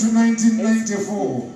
to 1994.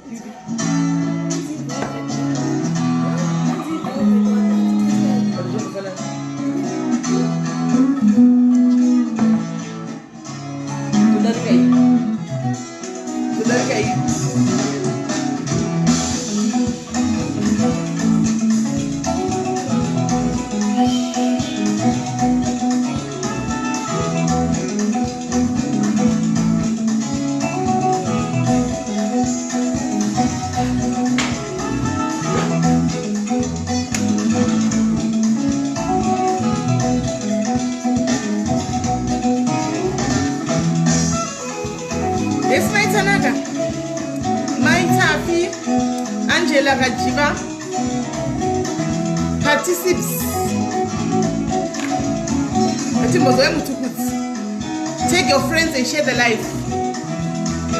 Take your friends and share the life.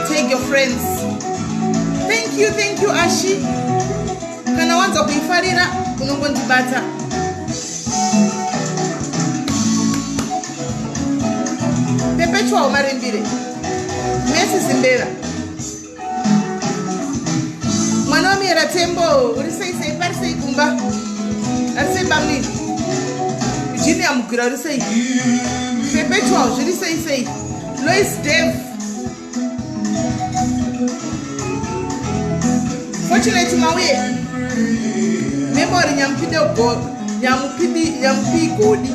Take your friends. Thank you, Ashi. Kana wanza kuifarira unongondibata. Perpetual marimbire. Messi Simbera. Manomi era tembo. Urisei parse ikumba. Arse bamni. Jini amukira urisei. Perpetual, je dis say. Lois Dev. Fortunate mawe. Memory nyampide god. Nyampi godi.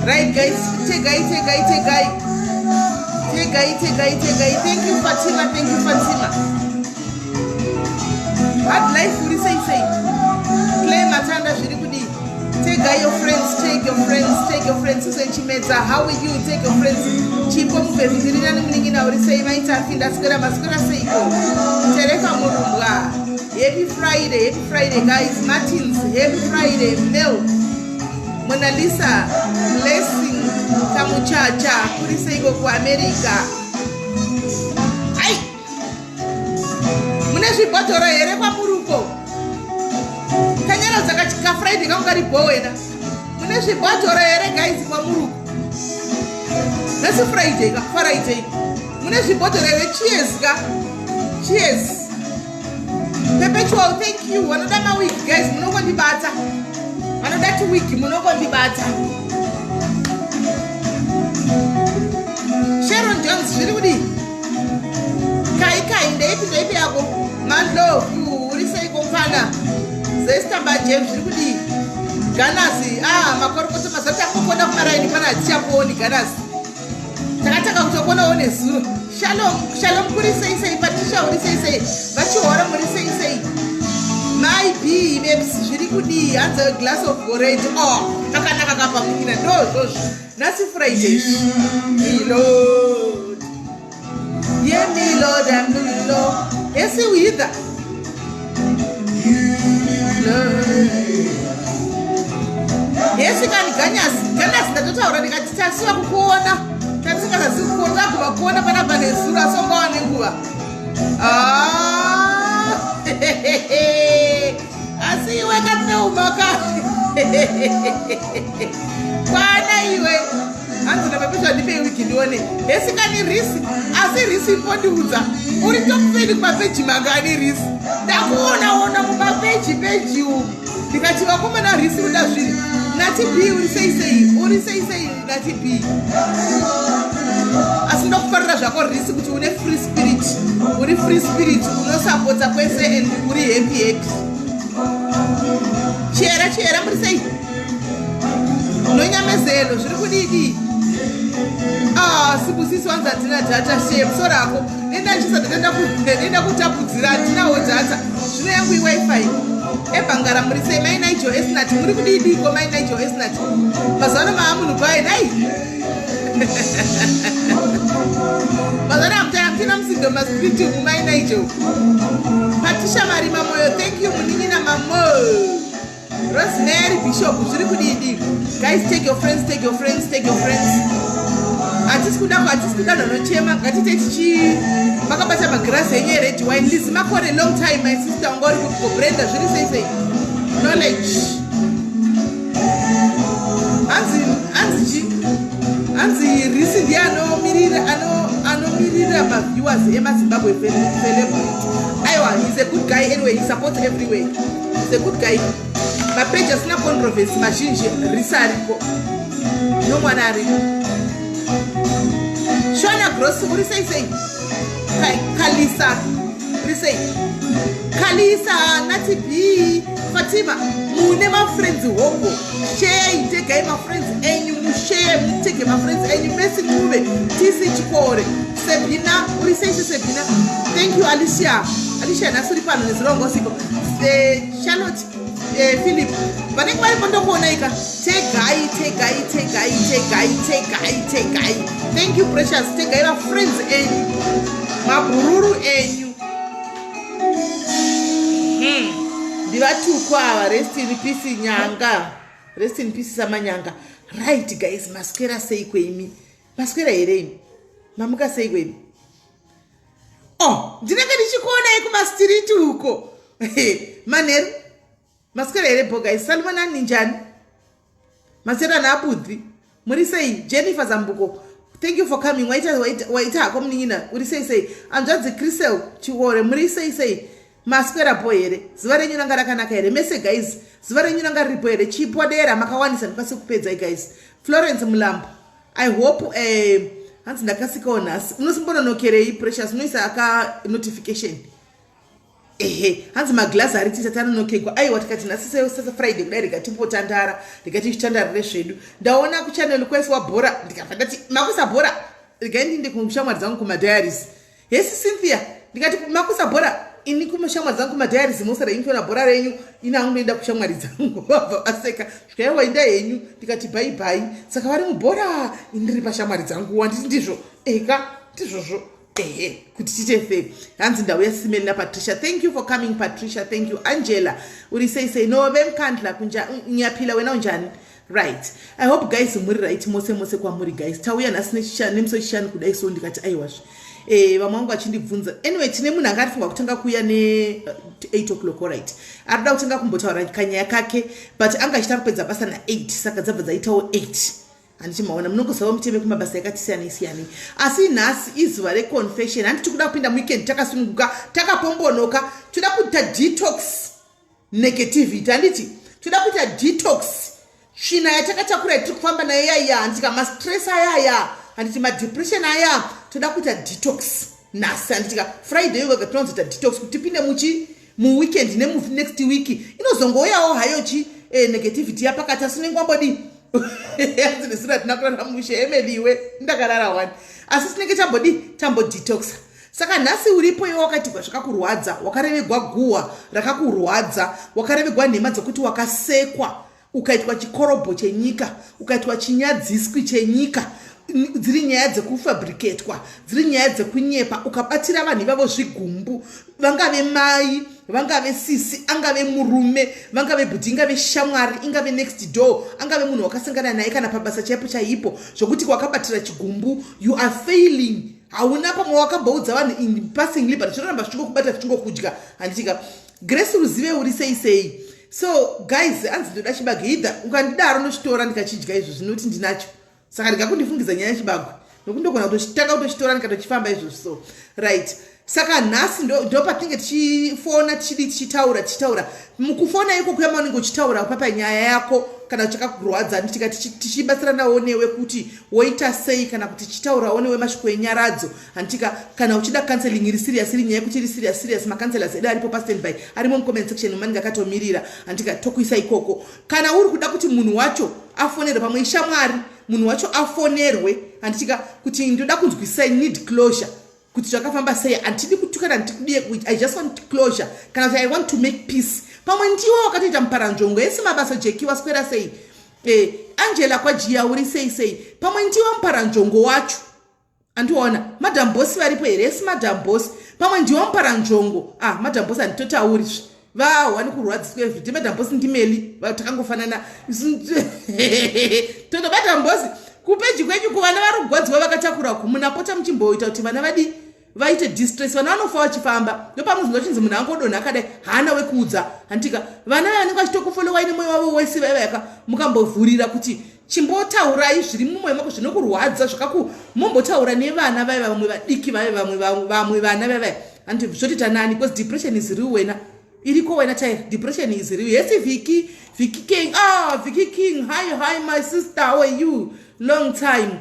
Right guys, take guy. Thank you Fatima. Bad life we say. Clay Matanda Shirikudi. Take your friends. How are you? Take your friends. Chipo mufezirina n'muningina uri say my tafi ndaskara maskara say go. Tereka murumwa. Happy Friday guys. Martins, happy Friday. Mel. Mona Lisa, blessing kamuchacha uri say go ku America. Ai. Muneshi batora ere kwa muruko. Kanyara zakachika Friday kangari bowena. Muneshi batora ere guys kwa muruko. That's a Friday. Muneshi batora ere cheers. Perpetual, thank you. Another week guys, munoko ndibata. Another 2 weeks munoko ndibata. Sharon Jones shirudi. Kai ndeipi yako. Mando uri say komfana. Zestamba James shirudi. Ganasi makorokoto masata kokona kumaraini kana tiaponi ganasi. Takataka kutokona one zuru. Shalom kuri say Patricia uri say. Vachora muri say. My B babes shirikudi and a glass of orange. Nakanaka kapa mingina. No. Nasi Friday. Me Lord. Yeah, me Lord, I'm the Lord. Yes, we eat that. Yes, ganas ndatotaura ndikati tasiwa kukuona tatisikaza sikuona kuvakuona panapa nesura songawa nenguva asi iwe kapeumaka kwana iwe hanzi napepeswa ndipe wiki ndione esikani risi asi risi pondiudza uri tokufeni kumapeji mangani risi ndakuonaona mumapeji umu ndikati vakomana risi uda zviri nati B uri sei nati B asi ndokufarira zvako risi kuti une free spirit unosapota kwese and uri happy chera muri sei nonyamezelo zviri kudidi sibusisi wanzi hatina dhata shemso rako nenda kutapudzira hatinawo dhata zvino yangu iwifi ebhangara muri sei mainaijo esnat muri kudidiko mainaijo esnat mazano maamunhu bai nai mazano amutayamutina musindo maspiriti mumainaijo patisha marima moyo thank you munin'ina mamo Rosemary Bishop zviri kudidi guys take your friends hatisi kuda nonochema ngatitechi makabata magrasi enye red wine lisi makore long time my sister ngori kubrenda zviri sei knowledge anzi risi ndi anomirira kumirira maviewers emazimbabwe celebrity. Aiwa, he's a good guy anyway, he supports everywhere. He's a good guy. Mapeja sina controversy mazhinji risariko. No mwana ariko. Shona Gross, uri sei. Kalisa, uri sei. Kalisa, Nati B, Fatima, mune ma friends hopo. Share, take my friends and you share, take my friends and you message move. Tisi chikore. Sabina, uri sei Sabina. Thank you Alicia. Alicia nasuri pano nesirongo siko. Charlotte, Philip. But why don't you take guy. Thank you, precious. Take guy, friends and my Reururo and you. Divatu kwa rest in peace nyanga. Rest in peace samanyanga. Right guys, masquera say kwemi. Masquera ere. Mamuka say kwemi. Oh, ndinenge ndichikuona kuma street huko. Maner. Masquera ere po guys. Salmana ninjani. Masera na abudhi. Muri say Jennifer Zambuko. Thank you for coming. Waita komnina. Muri say I'm just the Crystal chiwore. Muri say Masquera poere. Zvare nyuna ngarakanaka ere. Mese guys. Zvare nyuna ngaripo ere. Chipodera makawanisa ndikasi kupedza guys. Florence Mulambo. I hope hanzi ndakasikona. Unosimbona nokerei precious noisa aka notification. Hanzi maglass ariti tatana nokegwa. Aiwa tikati nasise sasa Friday kudai rikatimbotandara, rikatichitandara rezvedu. Ndaona ku channel kweswa bhora ndikafanda kuti makusa bhora rikaindi ndi kumushamwari dzangu kuma diaries. Yes Cynthia, ndikati makusa bhora ini kumushamwari dzangu kuma diaries musara infona bhora renyu ina unoenda kushamwari dzangu. Aseka zvaiwa inda yenyu ndikati bye bye. Saka vari mubhora indiri pashamwari dzangu wanditi ndizvo. Eka ndizvozvo. Kuti tichefe hanzi ndauya Sis Melly na Patricia. Thank you for coming Patricia. Thank you Angela. Uri say no bemkhandla kunja nyaphila wena unjani. Right. I hope guys muri right mose kwa muri guys. Tauya nasine chishani nemso chishani kudai so ndikati aiwash. Vamwe vangu vachindibvunza. Anyway tine munhu angatifunga kutanga kuya ne 8 o'clock right. Arida kutanga kumbotaura kanyaya kake but anga achita kupedza basa na 8 saka dzabva dzaitawo 8. Andichimaona munongozawo muteme kumabasa yakati-siyana. Asi nhasi izuva reconfession. Handiti kuda kupinda weekend takasununguka takapombonoka. Toda kuita detox negativity. Handiti toda kuita detox shina yatakatakura tiri kufamba nayo yaya. Handiti ma-stress ayaya. Handiti ma-depression aya. Toda kuita detox nhasi. Handiti Friday yoga tinonzoita detox kuti tipinde mu-weekend next week inozongoyawo hayo negativity yapakati asinengwambodi. Yazinisira tinakurara mushe emeliwe ndakarara wani asi sinenge tambo detox. Saka nhasi uripo iwe wakatigwa zvakakurwadza, wakarevegwa guwa rakakurwadza, wakarevegwa nhema dzokuti wakasekwa, ukaitwa chikorobho chenyika, ukaitwa chinyadziswi chenyika, dziri nyaya dzekufabriketwa, dziri nyaya dzekunyepa, ukabatira vanhu ivavo zvigumbu, vangave mai, vangave sisi, angave murume, vangave bhudhi, ingave shamwari, ingave next door, angave munhu wakasangana naye kana pabasa chaipo chaipo zvokuti wakabatira chigumbu, you are failing. Hauna pamwe wakamboudza vanhu in passingly but zvinoramba zvichingokubata zvichingokudya. Handitika Grace ruzive uri sei. So guys, hanzi ndoda chibage either ukandidaro nochitora ndikachidya izvo zvinoti ndinacho. Saka ndikakundifungidza nyaya yechibago nokundogona kutotanga kutochitora ndikatochifamba izvozvo. So right. Saka nhasi ndo patinenge tichifona tichitaura mukufona iko kuya maunenge uchitaura papa nyaya yako kana chakakurwadza nditika tichibatsiranawo newe kuti woita sei kana kuti tichitaurawo newe masviko enyaradzo. Handika kana uchida counseling iri serious iri nyaya yekuti iri serious macounselors edu aripo pastandby arimo mucomment section manenge akatomirira. Handika tokuisa ikoko kana uri kuda kuti munhu wacho afonerwe pamwe ishamwari munhu wacho afonerwe. Handitika kuti ndoda kunzwisisa need closure kuti zvakafamba sei. Handidi kutukana ndikudiye I just want closure kana kuti I want to make peace. Pamwe ndiwo wakatoita muparanzvongo yesi mabasa jeki waswera sei. Angela kwajiya uri sei pamwe ndiwo muparanzvongo wacho. Andiona madam boss varipo here yesi madam boss pamwe ndiwo muparanzvongo. Madam boss handitotauri vani kurwadziswa everyday. Madam boss ndimeli takangofanana toto madam boss kupeji kwenyu kuvana vari kugwadzwa vakatakura kumunapota muchimboita kuti vana vadi vaite distress. Vana vanofa vachifamba ndopamuzinzo chinzi munhu angodonha akadai haana wekuudza. Handika vana vanenge vachitokufolowa ine mwoyo wavo wese vaivayaka mukambovhurira kuti chimbotaurai zviri mumwoyo mako zvinokurwadza mombotaura nevana vaya vamwe vadiki vaya vamwe vana vaya vaya andi zvotita nani because depression is real wena iriko wena chai depression is real. Yes, Vicky King, Vicky King, hi my sister, how are you, long time.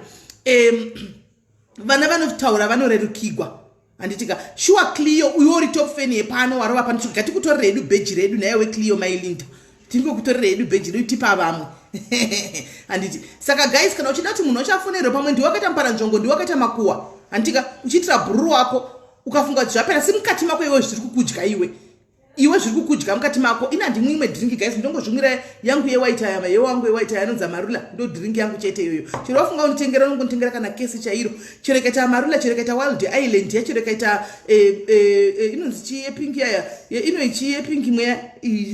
Vana vanotaura vanorerukirwa handitika sure Cleo uyori top fan yepano warova pano ngati kutorera hedu badge redu naye we Cleo Mailinda tingo kutorera hedu badge redu tipa vamwe handiti saka guys kana uchida kuti munhu achafonera pamwe ndiwe wakaita mparanzvongo ndiwe wakaita makuwa handika uchitira bhuru wako ukafunga kuti zvapera si mukati mako iwe zviri kukudya iwe zviri kukudya mukati mako ina ndimwe imwe drink guys ndongozvimwira yangu yewaita yama yewangu yewaita yanonza Marula ndo drink yangu chete iyoyo chero wafunga unotengera unongotengera kana kesi chairo chireketa Marula chireketa Wild Island yachireketa inonzi chi yepink yaya inoichi yepink mwe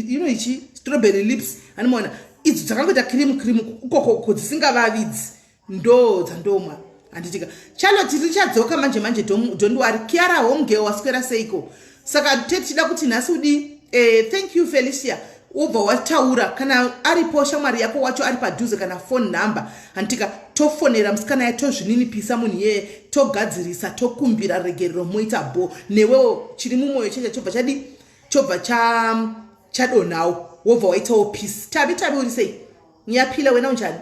inoichi strawberry lips animona idzi dzakangoita cream ukoko dzisingavavidzi ndo dzandomwa handitika Charlotte richadzoka manje don't worry Kiara home girl waswera seiko saka tichida kuti nhasi udi thank you Felicia ubva wataura kana aripo shamwari yako wacho ari padhuze kana phone number handitika tofonera musikana yatozvininipisa munhu yeye togadzirisa tokumbira regerero moita bo newewo chiri mumwoyo checha chobva chadonhawo wobva waitawo peace tabi uri sei nyapila wena unjani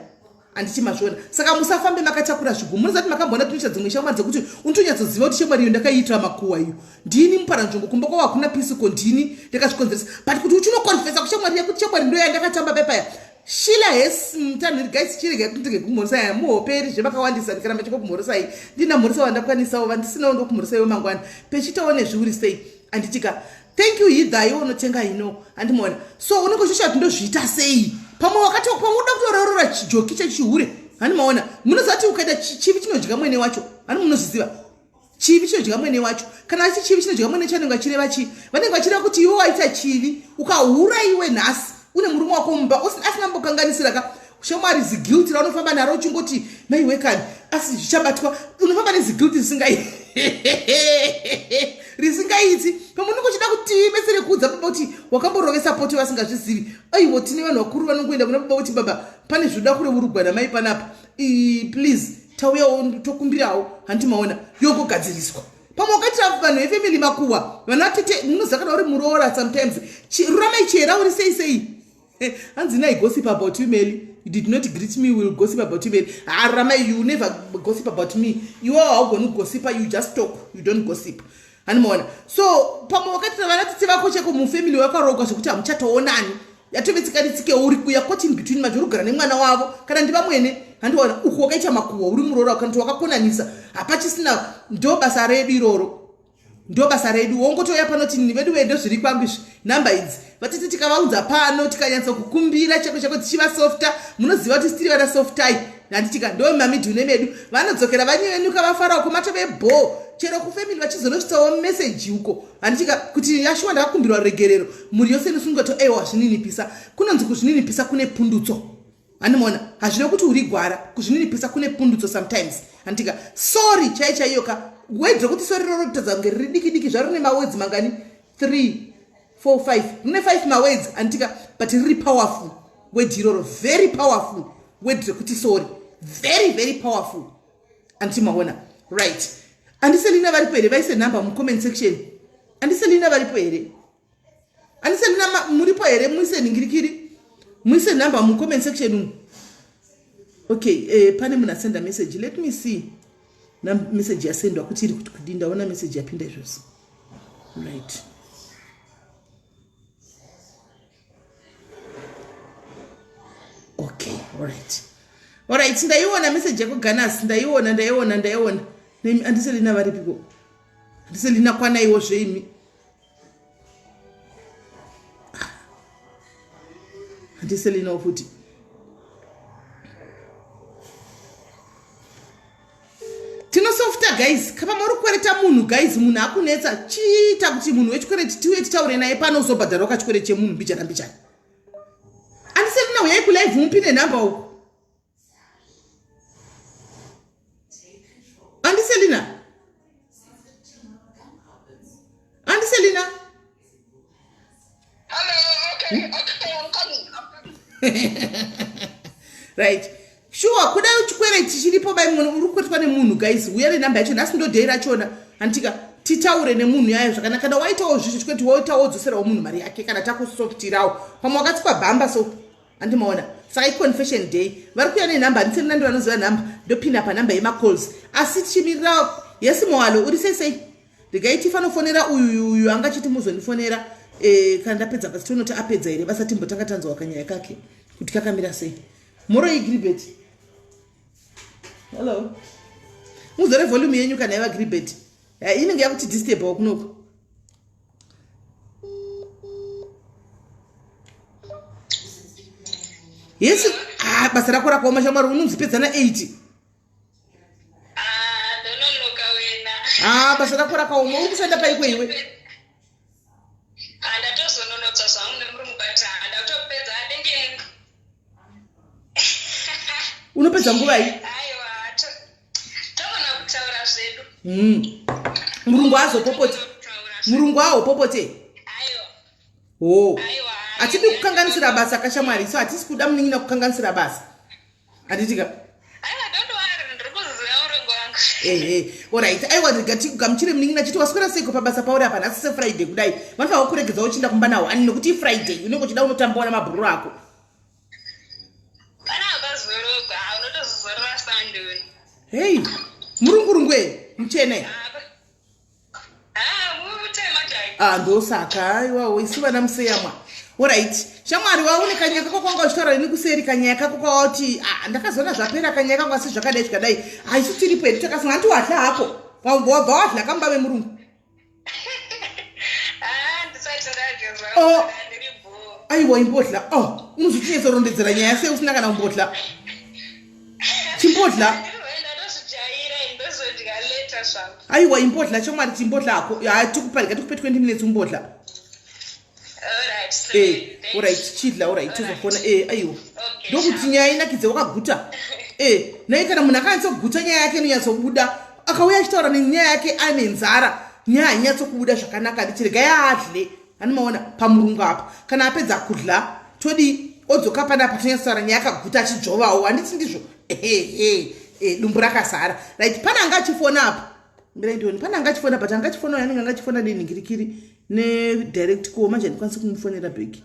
handiti mazvona saka musafambe makatakura zvigu munozati makambona tunoita dzimwe shamwari dzekuti unotonyatsoziva kuti shamwari iyo ndakaiitira makuwa iyo ndini muparanzvongo kumba kwavo hakuna pisiko ndini ndakazvikonzeresa but kuti uchinokonfesa kushamwari yakuti shamwari ndo yandakatamba pepaya shila hesi mutanhiri guys chirege kutenge kumhorisai muhoperi zvevakawandisa ndikaramba chiko kumhorisai ndina mhorisa wandakwanisawo vandisinawo ndokumhorisaiwo mangwana pechitawo nezviuri sei handitika thank you hidhaiwo unotenga ino handimona so unongozvisha kuti ndozviita sei pamwe wakati pamwe uda kutororora chijoki chechihure handimaona munozati ukaita chivi chinodya mwene wacho hani munozviziva chivi chinodya mwene wacho kana achi chivi chinodya mwene chanenge achireva chii vanenge vachireva kuti iwe waita chivi ukahura iwe nhasi une murume wako mumba asina mbokanganisira ka shamwari ziguilty raunofamba naro uchingoti maiwekani asi zvichabatwa unofamba neziguilty risingaiti pamwe unenge uchida kuti mesere kudza baba kuti wakamborovesa poti vasingazvizivi aiwo tine vanhu vakuru vanongoenda kuna baba kuti baba pane zvoda kureurugwa namai panapa please tauyawo tokumbirawo handimaona yogogadziriswa pamwe wakatira vanhu vefamily makuwa vanatete munozakana uri muroora sometimes ruramai chera uri sei hanzi nai gossip about you Melly. You did not greet me, will gossip about you Melly. Ramai, you never gossip about me. You are going to gossip, you just talk, you don't gossip. Hanimona so pamwe wakatira vanatete vako cheko mufamily wakaroga zvokuti hamuchatoonani yatovetsikaritike uri kuya caught in between manje urikugara nemwana wavo kana ndivamwene handiona uku wakaita makuwa uri muroora kana kuti wakakonanisa hapachisina ndo basa redu iroro ndo basa redu wongotoya panoti nivedu wedo zviri kwangu izvi namba idzi vatete tikavaudza pano tikanyatsa kukumbira chako tichiva softa munoziva kuti tiri vana softai handitika ndo mamidhune medu vanodzokera vanyevenuka vafarawo kumatove bho chero kufamily vachizonosvitsawo meseji uko handitika kuti yashuwa ndakakumbirwa regerero muri yose inosungato ewa zvininipisa kunonzi kuzvininipisa kune pundutso handimona hazvina kuti uri gwara kuzvininipisa kune pundutso sometimes handitika sorry chaiyoka wedze kuti sori roro kutadza kunge riri diki zvaro rine mawedzi mangani 3 4 5 rine 5 mawedzi handitika but riri powerful wedzi iroro very powerful wedze kuti sorry very powerful antimaona right andiselina varipo here vaise number mucomment section andiselina varipo here andiselina muripo here muise ningirikiri muise number mucomment section okay pane munhu asenda message let me see na message yasendwa kuti iri kuti kudinda ona message yapinda izvozvo right okay all right ndaiona message yako Ganas ndaiona andiselina varipiko andiselina kwana iwo zveimi andiselina futi tinosofta guys kapa muri kwereta munhu guys munhu akunetsa chiita kuti munhu wechikwereti tiwe titaure naye pano uzobhadhara kachikwereti chemunhu mbichana andiselina uyai kulive mupinde namba uko Andiselina hello okay I'm coming right sure kuda uchikwereti chiripo bai munhu uri kuitwa nemunhu guys uya nenamba yacho nhasi ndodhei rachona handitika titaure nemunhu yayo zvakanaka kana waitawo zvisho chikweti woitawo wodzoserawo munhu mari yake kana takusoftirawo pamwe wakatsipa bhamba so handimaona saka iconfession day vari kuya nenhamba handisiri nandi vanoziva nhamba ndopinda panhamba yemacalls asi tichimirira yesi mwalo uri sei regai tifanofonera uyu anga chiti muzondifonera kana ndapedza basi tonoti apedza here vasati mbotanga tanzwa kanyaya kake kuti kakamira sei moro igribet hello muzore volume yenyu kana yava gribet inenge yakuti distable kunoko yes basa rako rakaoma shamwari unonzipedzana 8 basa rako rakaoma uri kushanda paiko iwe unopedza nguvai murungu azopopote murungu awopopote hatidi kukanganisira basa kashamwari so hatisi kuda munin'ina kukanganisira basa hatitika alright aiwa gamuchire munin'ina chiti waswera seiko pabasa pauri apa nhasi sefriday kudai vanofanira kuregedzawo uchinda kumba nawo ani nekuti ifriday unenge uchida unotambawo namabhururu ako hei murungurungwe muchene ndosaka aiwawo isu vana museyamwa alright shamwari waune kanyaya kako kwanga uchitaura ini kuseri kanyaya kako kwawati ndakazoona zvapera kanyaya kangu asi zvakadai zvikadai haisu tiripo hedu takasunga handiwadla hako wabva wadla kamba vemurungu aiwa imbodla unozotinetsorondedzera nyaya sei usina kana umbodla chimbodla aiwa imbodla shamwari chimbodla ako tikuparika tikupe 20 minutes umbodla alright chidla alright tizofona aiwa ndokuti nyaya inakidze wakaguta nai kana munhu akanyatsoguta nyaya yake inonyatsobuda akauya achitaura nenyaya yake ane nzara nyaya hainyatsokubuda zvakanaka ndichiregai adle hanimaona pamurungu apa kana apedza kudla todi odzoka panapa tonyatsotaura nyaya akaguta achijovawo handiti ndizvo dumbu rakazara right pana anga achifona apa miraindoni pana anga achifona but anga achifona yanenge anga achifona nenhingirikiri nedirect call manje ndikwanisa kumufonera bhegi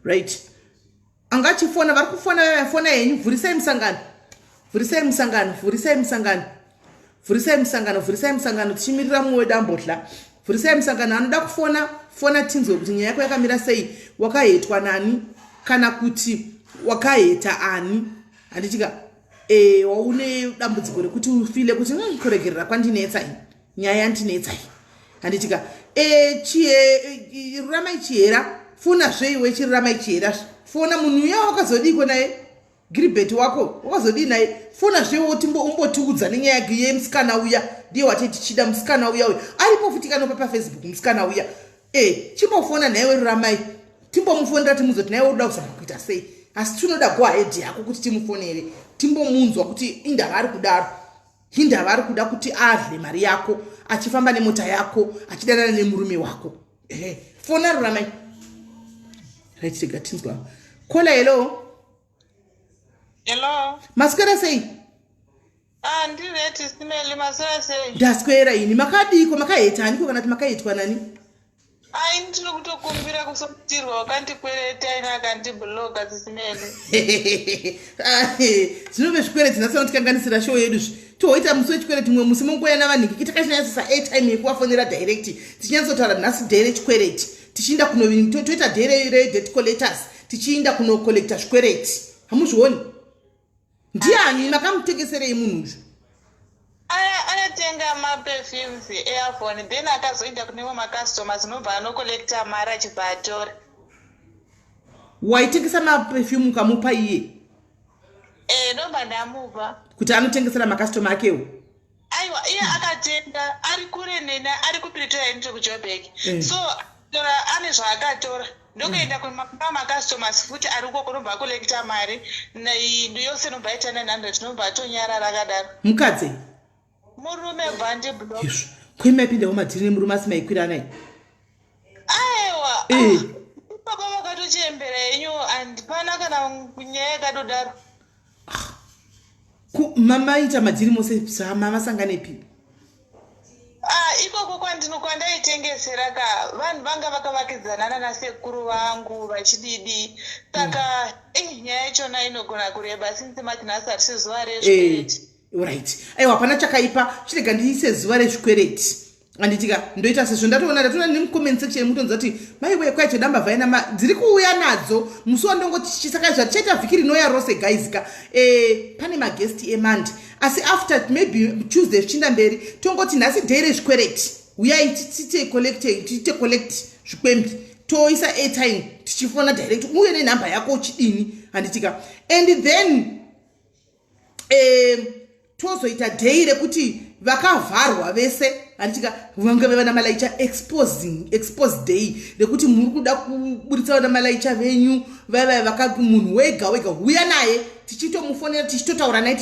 right anga achifona vari kufona fona yenyu vhurisai musangano tichimirira mumwe wedambotla vhurisai musangano anoda kufona fona tinzwe kuti nyaya yako yakamira sei wakahetwa nani kana kuti wakaheta ani handitika waune dambudziko rekuti ufile kuti kuregerera kwandinetsai nyaya yandinetsai handitika ruramai chihera fona zveiwe chiruramai chihera fona munhu uya wakazodiko naye gribet wako wakazodii naye fona zveiwo umbotiudza nenyaya yemusikana uya ndiye watei tichida musikana uya uya aripo futi kanopa pafacebook musikana uya chimbofona naiwe ruramai timbomufonera timuzoti naiwe uda kuzama kuita sei asi tinoda goahead yako kuti timufonere timbomunzwa kuti indava ari kudaro indava ari kuda kuti adle mari yako achifamba nemota yako achidanana nemurume wako fona ruramai right rega tinzwa kola hello maswera sei ndireti Simeli maswera sei ndaswera ini makadiko makaheta niko kana kuti makahetwa nani ndiri kutokumbira kusomutirwa wakandikwereta ina akandibhuloga Simeli zvinove zvikwereti nasana tikanganisira show yedu toita musi wechikwereti mumwe musi mungoya navanhingiki takachinyatsisa airtime yekuvafonera direct tichinyatsotaura nhasi dhere chikwereti tichiinda toita dhere redebt collectors tichiinda kunokolekta zvikwereti hamuzvioni ndiani makamutengeserei munhu uzvo anatenga maperfumes earphone then akazoenda kunewo macustomers nobva anokolekta mari achibva atora waitengesa maperfume ukamupa iye nobva ndamupa kuti anotengesera macustoma akewo aiwa iye akatenga ari kure nena ari kupretoria ndiri kujoburg so ane zvaakatora ndokuenda kumacustomers futi ari uko kunobva akolekta mari indu yose nobva aita 900 nobva atonyarara akadaro mukadzi murume bvandi blog kwemaipindawo madhiri nemurume asi maikwira naye aiwa papa vakatochembera yenyu and pana kana kunyaya yakadodaro. Mamaita madziri mose mama sanganepi. Ikoko kwandaitengesera ka vanhu vanga vakavakidzana nasekuru vangu vachididi. Saka nyaya yachona inogona kureba since matinasi hatisi zuva rezvikwereti. Right. Aiwa hapana chakaipa chirega ndiise zuva rezvikwereti. Anditika ndoita sezvo ndatoona ndatona nemucomment section mutonza kuti maiwe kwaito damba vaina dziri kuuya nadzo musi wandongoti chisaka zvachaita vhiki rinoya rose guys ka pane maguest emandi asi after maybe Tuesday zvichinda mberi tongoti nhasi day rezvikwereti uyai tite collect zvikwembi toisa airtime tichifona direct uye nenhamba yako uchidini anditika and then tozoita day rekuti vakavharwa vese anditika vanga vana malaicha expose day rekuti muri kuda kuburitsa vana malaicha venyu vava vaka munhu wega uya naye tichitomufonera tichitotaura naye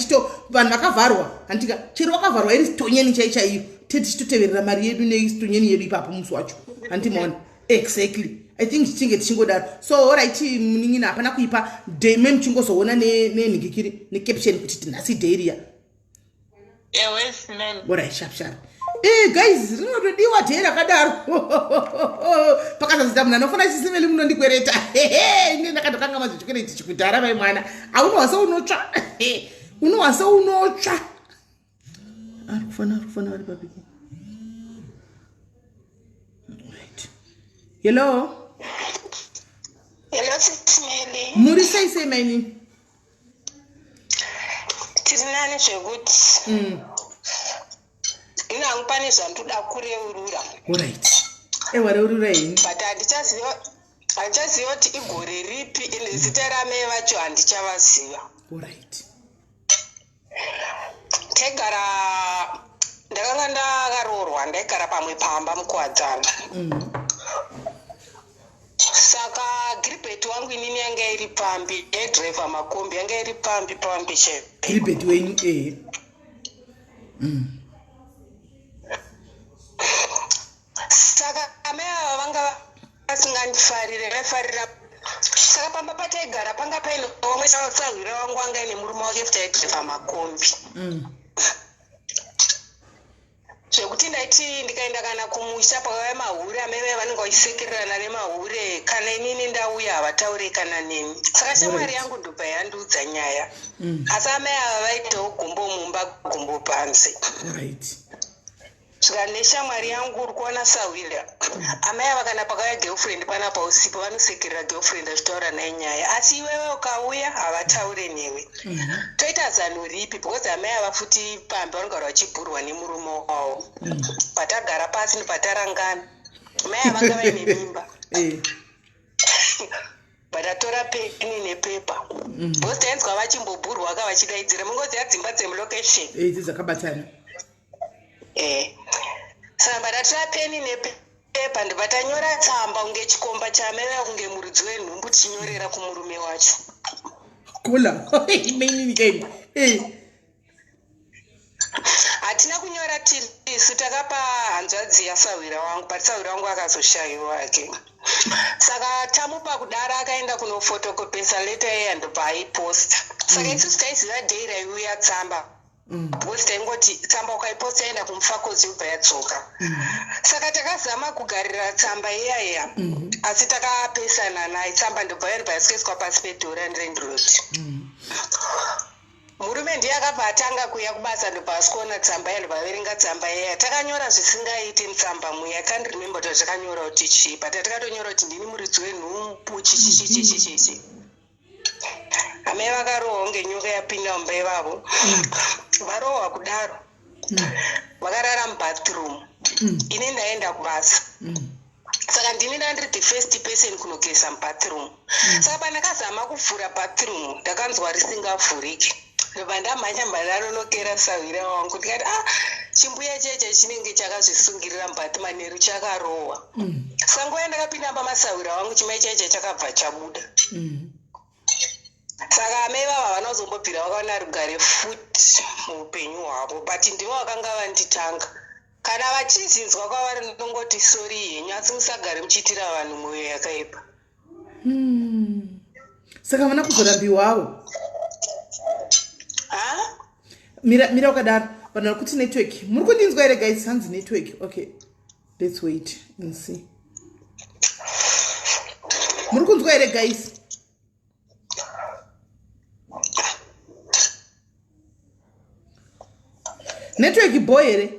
vanhu vakavharwa anditika chero vakavharwa iri stonyeni chaichaiyo tichitoteverera mari yedu nestonyeni yedu ipapo musi wacho andimaona exactly I think tichinge tichingodaro so alright muningina hapana kuipa day mem chingozoona nenhingikiri necaption kuti tinhasi dairia Yes, man. Alright, sharp. Guys, rinotodiwa day rakadaro. Pakazazita munhu anofana Sis Melly munondikwereta. Ine ndakatokanga mazvichikwereti chikudhara vai mwana. Aunohasa unotsva. Unohasa unotsva. Arikufana ari papiki. Alright. Hello. Hello, Sis Melly. Muri sei maini. Tirinani zvekuti inangu pane zvandoda kureurura. Alright. Wareurura ini. But handichaziva kuti igore ripi ine zita ramai vacho handichavaziva. Alright. Ndakanga ndakaroorwa ndaigara pamwe pamba mukuwadzana. Saka gripeti wangu inini yanga iri pambi edriver makombi yanga iri pambi che gripeti wenyu saka amai ava vanga vasingandifarire vaifarira saka pamba pataigara panga paine omwe sahwira wangu wanga ine murume wake futi aidriver makombi zvekuti ndaiti ndikaenda kana kumusha pakauya mahure amai vai vanenge vachisekererana nemahure kana inini ndauya havataure kana neni saka shamwari yangu ndobva yandiudza nyaya asi amai ava vaitawo gumbo mumba gumbo panze svika neshamwari yangu uri kuona sahwira amai ava kana pakauya girlfriend panapa usipo vanosekerera girlfriend achitaura naye nyaya asi iwewe ukauya havataure newe toita zano ripi because amai ava futi pambi vanogara vachibhurwa nemurume wavo patagara pasi nepatarangana mai avanga vaine mimba vatatora peni nepepa because tainzwa vachimbobhurwa vaka vachidaidzira mungoziva dzimba dzemulocation dzakabatana saka vatatora peni nepepa ndibva tanyora tsamba kunge chikomba chamai vava kunge muridzi wenhumbu tichinyorera kumurume wacho kula hatina kunyora tirisu takapa hanzvadzi yasahwira wangu but sahwira wangu akazoshayiwa ake saka tamupa kudara akaenda kunofotokopesa leta yeye andobva aiposta saka isusu taiziva dhei raiuya tsamba because taingoti tsamba ukaiposta yaenda kumufakozi ubva yadzoka saka takazama kugarira tsamba iyaya asi takapesana naye tsamba ndobva yanobva yasikaiswa pasi pedhora ndirendroti murume ndiye akabva atanga kuya kubasa ndobva asikuona tsamba yandobva averenga tsamba iyaya takanyora zvisingaiti mutsamba muya akandirememba kuti takanyora kuti chii but takatonyora kuti ndini muridzi wenhumbu chichichichichichi amai vakarohwa kunge nyoka yapinda mumba ivavo varohwa kudaro vakarara mubathroom ini ndaenda kubasa saka ndini ndandiri the first person kunogeza mubathroom saka pandakazama kuvhura bathroom ndakanzwa risingavhuriki ndobva ndamhanya mbandanonokera sahwira wangu ndikati chimbuya cheche chinenge chakazvisungirira mubathmaneri chakarohwa sangoya ndakapinda pamasahwira wangu chimai cheche chakabva chabuda saka amai vava havana kuzombobvira vakaona rugare futi muupenyu hwavo but ndivo vakanga vanditanga kana vachizinzwa kwavari ndongoti sori henyu asi musagare muchiitira vanhu mwoyo yakaipa saka vana kuzorambiwawo mira wakadaro vanhu vari kuti network muri kundinzwa here guys hanzi network okay let's wait and see muri kunzwa here guys network boy here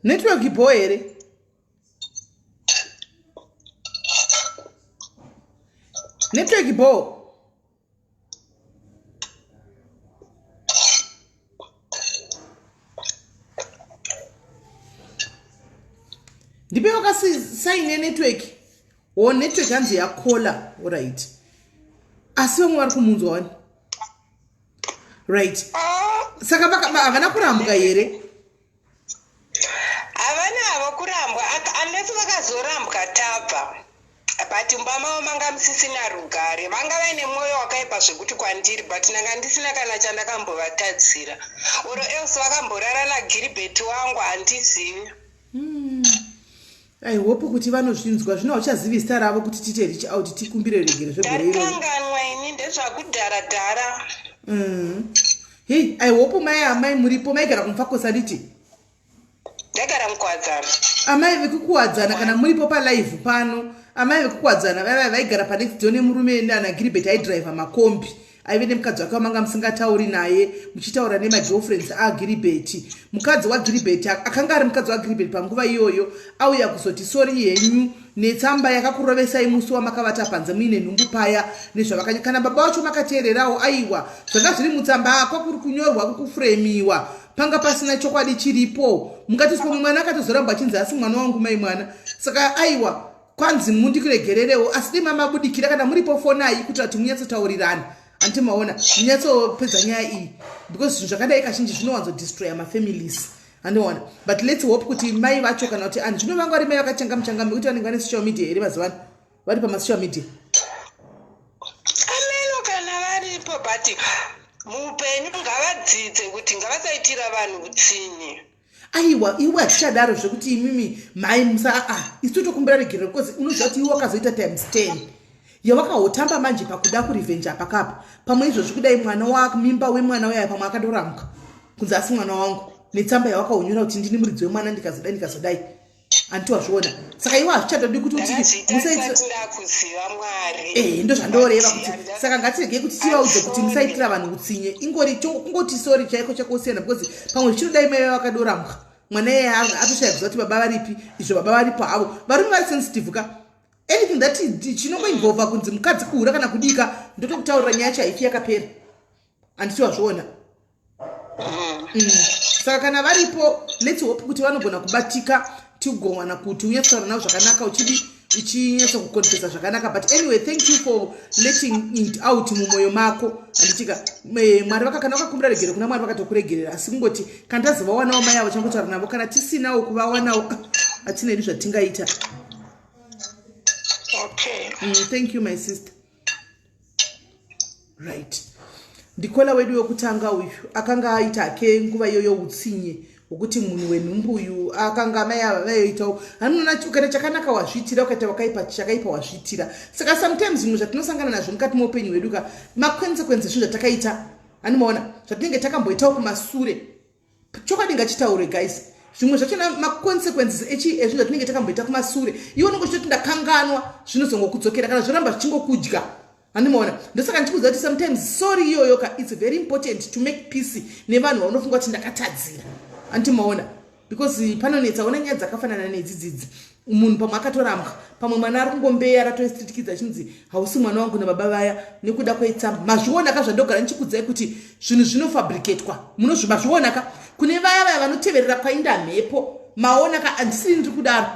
network boy here network bo ndipe wakasaine network o network hanzi yakola right asi vamwe vari kumunzwa wani right saka havana kurambwa here havana hava kurambwa unless vakazorambwa tapa but mbamavo manga musisina rugare vanga vaine mwoyo wakaipa zvekuti kwandiri but nanga ndisina kana chandakambovatadzira oro else vakamborara nagiribheti wangu handizivi I hope kuti vanozvinzwa zvino uchazivi zita ravo kuti tite reach out tikumbire regere zvegore iro ndakanganwa ini ndezvakudharadhara hey I hope mai muripo maigara kumfakosa nditi ndagara mukuwadzana amai vekukuwadzana kana muripo palive pano amai vekukuwadzana vaigara panext door nemurume nana Gilbert aidriver makombi aive nemukadzi wake wamanga musingatauri naye muchitaura nemagirlfriends aGilbert mukadzi waGilbert akanga ari mukadzi waGilbert panguva iyoyo auya kuzoti sori yenyu netsamba yakakurovesai musi wamakavata panze muine nhumbu paya nezvavakanyakana baba vacho makateererawo aiwa zvanga zviri mutsamba kwakuri kunyorwa kukufuremiwa panga pasina chokwadi chiripo mungatiswa mwana akatozoramba achinzi asi mwana wangu mai mwana saka aiwa kwanzi mundikuregererewo asi dima mabudikira kana muripo fonai kuti ati munyatsotaurirana anti maona munyatsopedza nyaya iyi because zvinhu zvakadai kazhinji zvinowanzodestroya mafamilies andiona but let's hope kuti mai vacho kana kuti ani zvinovanga vari mai vakachangamuchangama nekuti vanenge vane social media here mazivano vari pamasocial media ameno kana varipo but muupenyu ngavadzidze kuti ngavasaitira vanhu utsinye aiwa iwe hatichadaro zvekuti imimi mai musa isi totokumbira regero because unoziva kuti iwe wakazoita times 10 yawakahotamba manje pakuda kurevenge apakapa pamwe izvozvi kudai mwana wako mimba wemwana waya pamwe akadoramuka kunzi asi mwana wangu netsamba yawakaunyora kuti ndini muridzi wemwana ndikazodai antiwazviona saka iwe hazvichadodi kuti ndakuziva mwari ndo zvandoreva kuti saka ngatiregei kuti tivaudze kuti musaitira vanhu utsinye ingori kungoti sori chaiko chakusiyana because pamwe zvichidai mai vakadoramuka mwana yeye atoshaya kuziva kuti baba varipi izvo baba varipo avo varume vari sensitive ka anything that chinongoinvolva kunzi mukadzi kuhura kana kudika ndotokutaurira nyaya chaifi yakapera handitiwazviona saka kana varipo let's hope kuti vanogona kubatika tigogona kuti unyatsotaura navo zvakanaka uchinyatsa kukonfesa zvakanaka but anyway thank you for letting it out mumwoyo mako handitika mwari vakakana vakakumbira regero kuna mwari vakatokuregerera asi kungoti kana tazivawanawo mai avo changotaura navo kana tisinawo kuvawanawo hatina edu zvatingaita okay thank you my sister right ndikola wedu wekutanga uyu akanga aita ke nguva iyoyo utsinye wokuti munhu wenhumbu uyu akanga mai ava vayoitawo hanona ukata chakanaka wazviitira ukaita wakaipa chakaipa wazviitira saka sometimes zvinhu zvatinosangana nazvo mukati meupenyu hwedu ka makonsekwensi zvinhu zvatakaita hanimaona zvatinenge takamboitawo kumasure chokwadi ngachitaure guys zvimwe zvachona makonsekwensi ezvinhu zvatinenge takamboita kumasure iwe unongochitoti ndakanganwa zvinozongokudzokera kana zvoramba zvichingokudya hanimaona ndosaka ndichikuziva kuti sometimes sorry iyoyo ka it's very important to make peace nevanhu vaunofunga kuti ndakatadzira antimaona because panonetsa ona nyaya dzakafanana nedzidzidzi munhu pamwe akatorambwa pamwe mwana ari kungombeya ratoistritikidza achinzi hausi mwana wangu nababa vaya nekuda kwetsamba mazviona ka zvandogara ndichikudzai kuti zvinhu zvinofabricatwa mazviona ka kune vaya vanoteverera kwainda mhepo maona ka handisini ndiri kudaro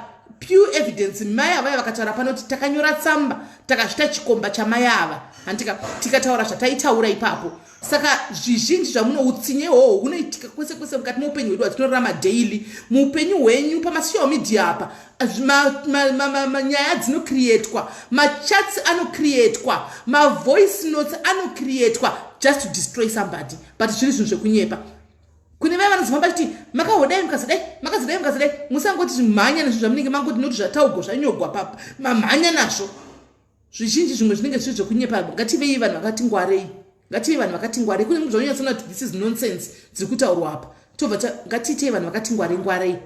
pure evidence mai avaya vakataura pano kuti takanyora tsamba takazvita chikomba chamai ava handika tikataura zvataitaura ipapo saka zvizhinji zvamunoutsinye hoho unoitika kwese kwese mukati meupenyu hwedu hwatinorarama daily muupenyu hwenyu pamasocial media apa nyaya dzinocreatwa machats anocreatwa mavoice notes anocreatwa just to destroy somebody but zviri zvinhu zvekunyepa kune vaya vanozomba chiti makahodai mukazodai musangoti zvimhanya nazvo zvamunenge mangoti noti zvataugwa zvanyogwa papa mamhanya nazvo zvizhinji zvimwe zvinenge zviri zvekunyepa. Ngativei vanhu vakati ngwarei kune zvonyatsoona kuti this is nonsense dziri kutaurwa apa tobva ngatiitei vanhu vakati ngwarei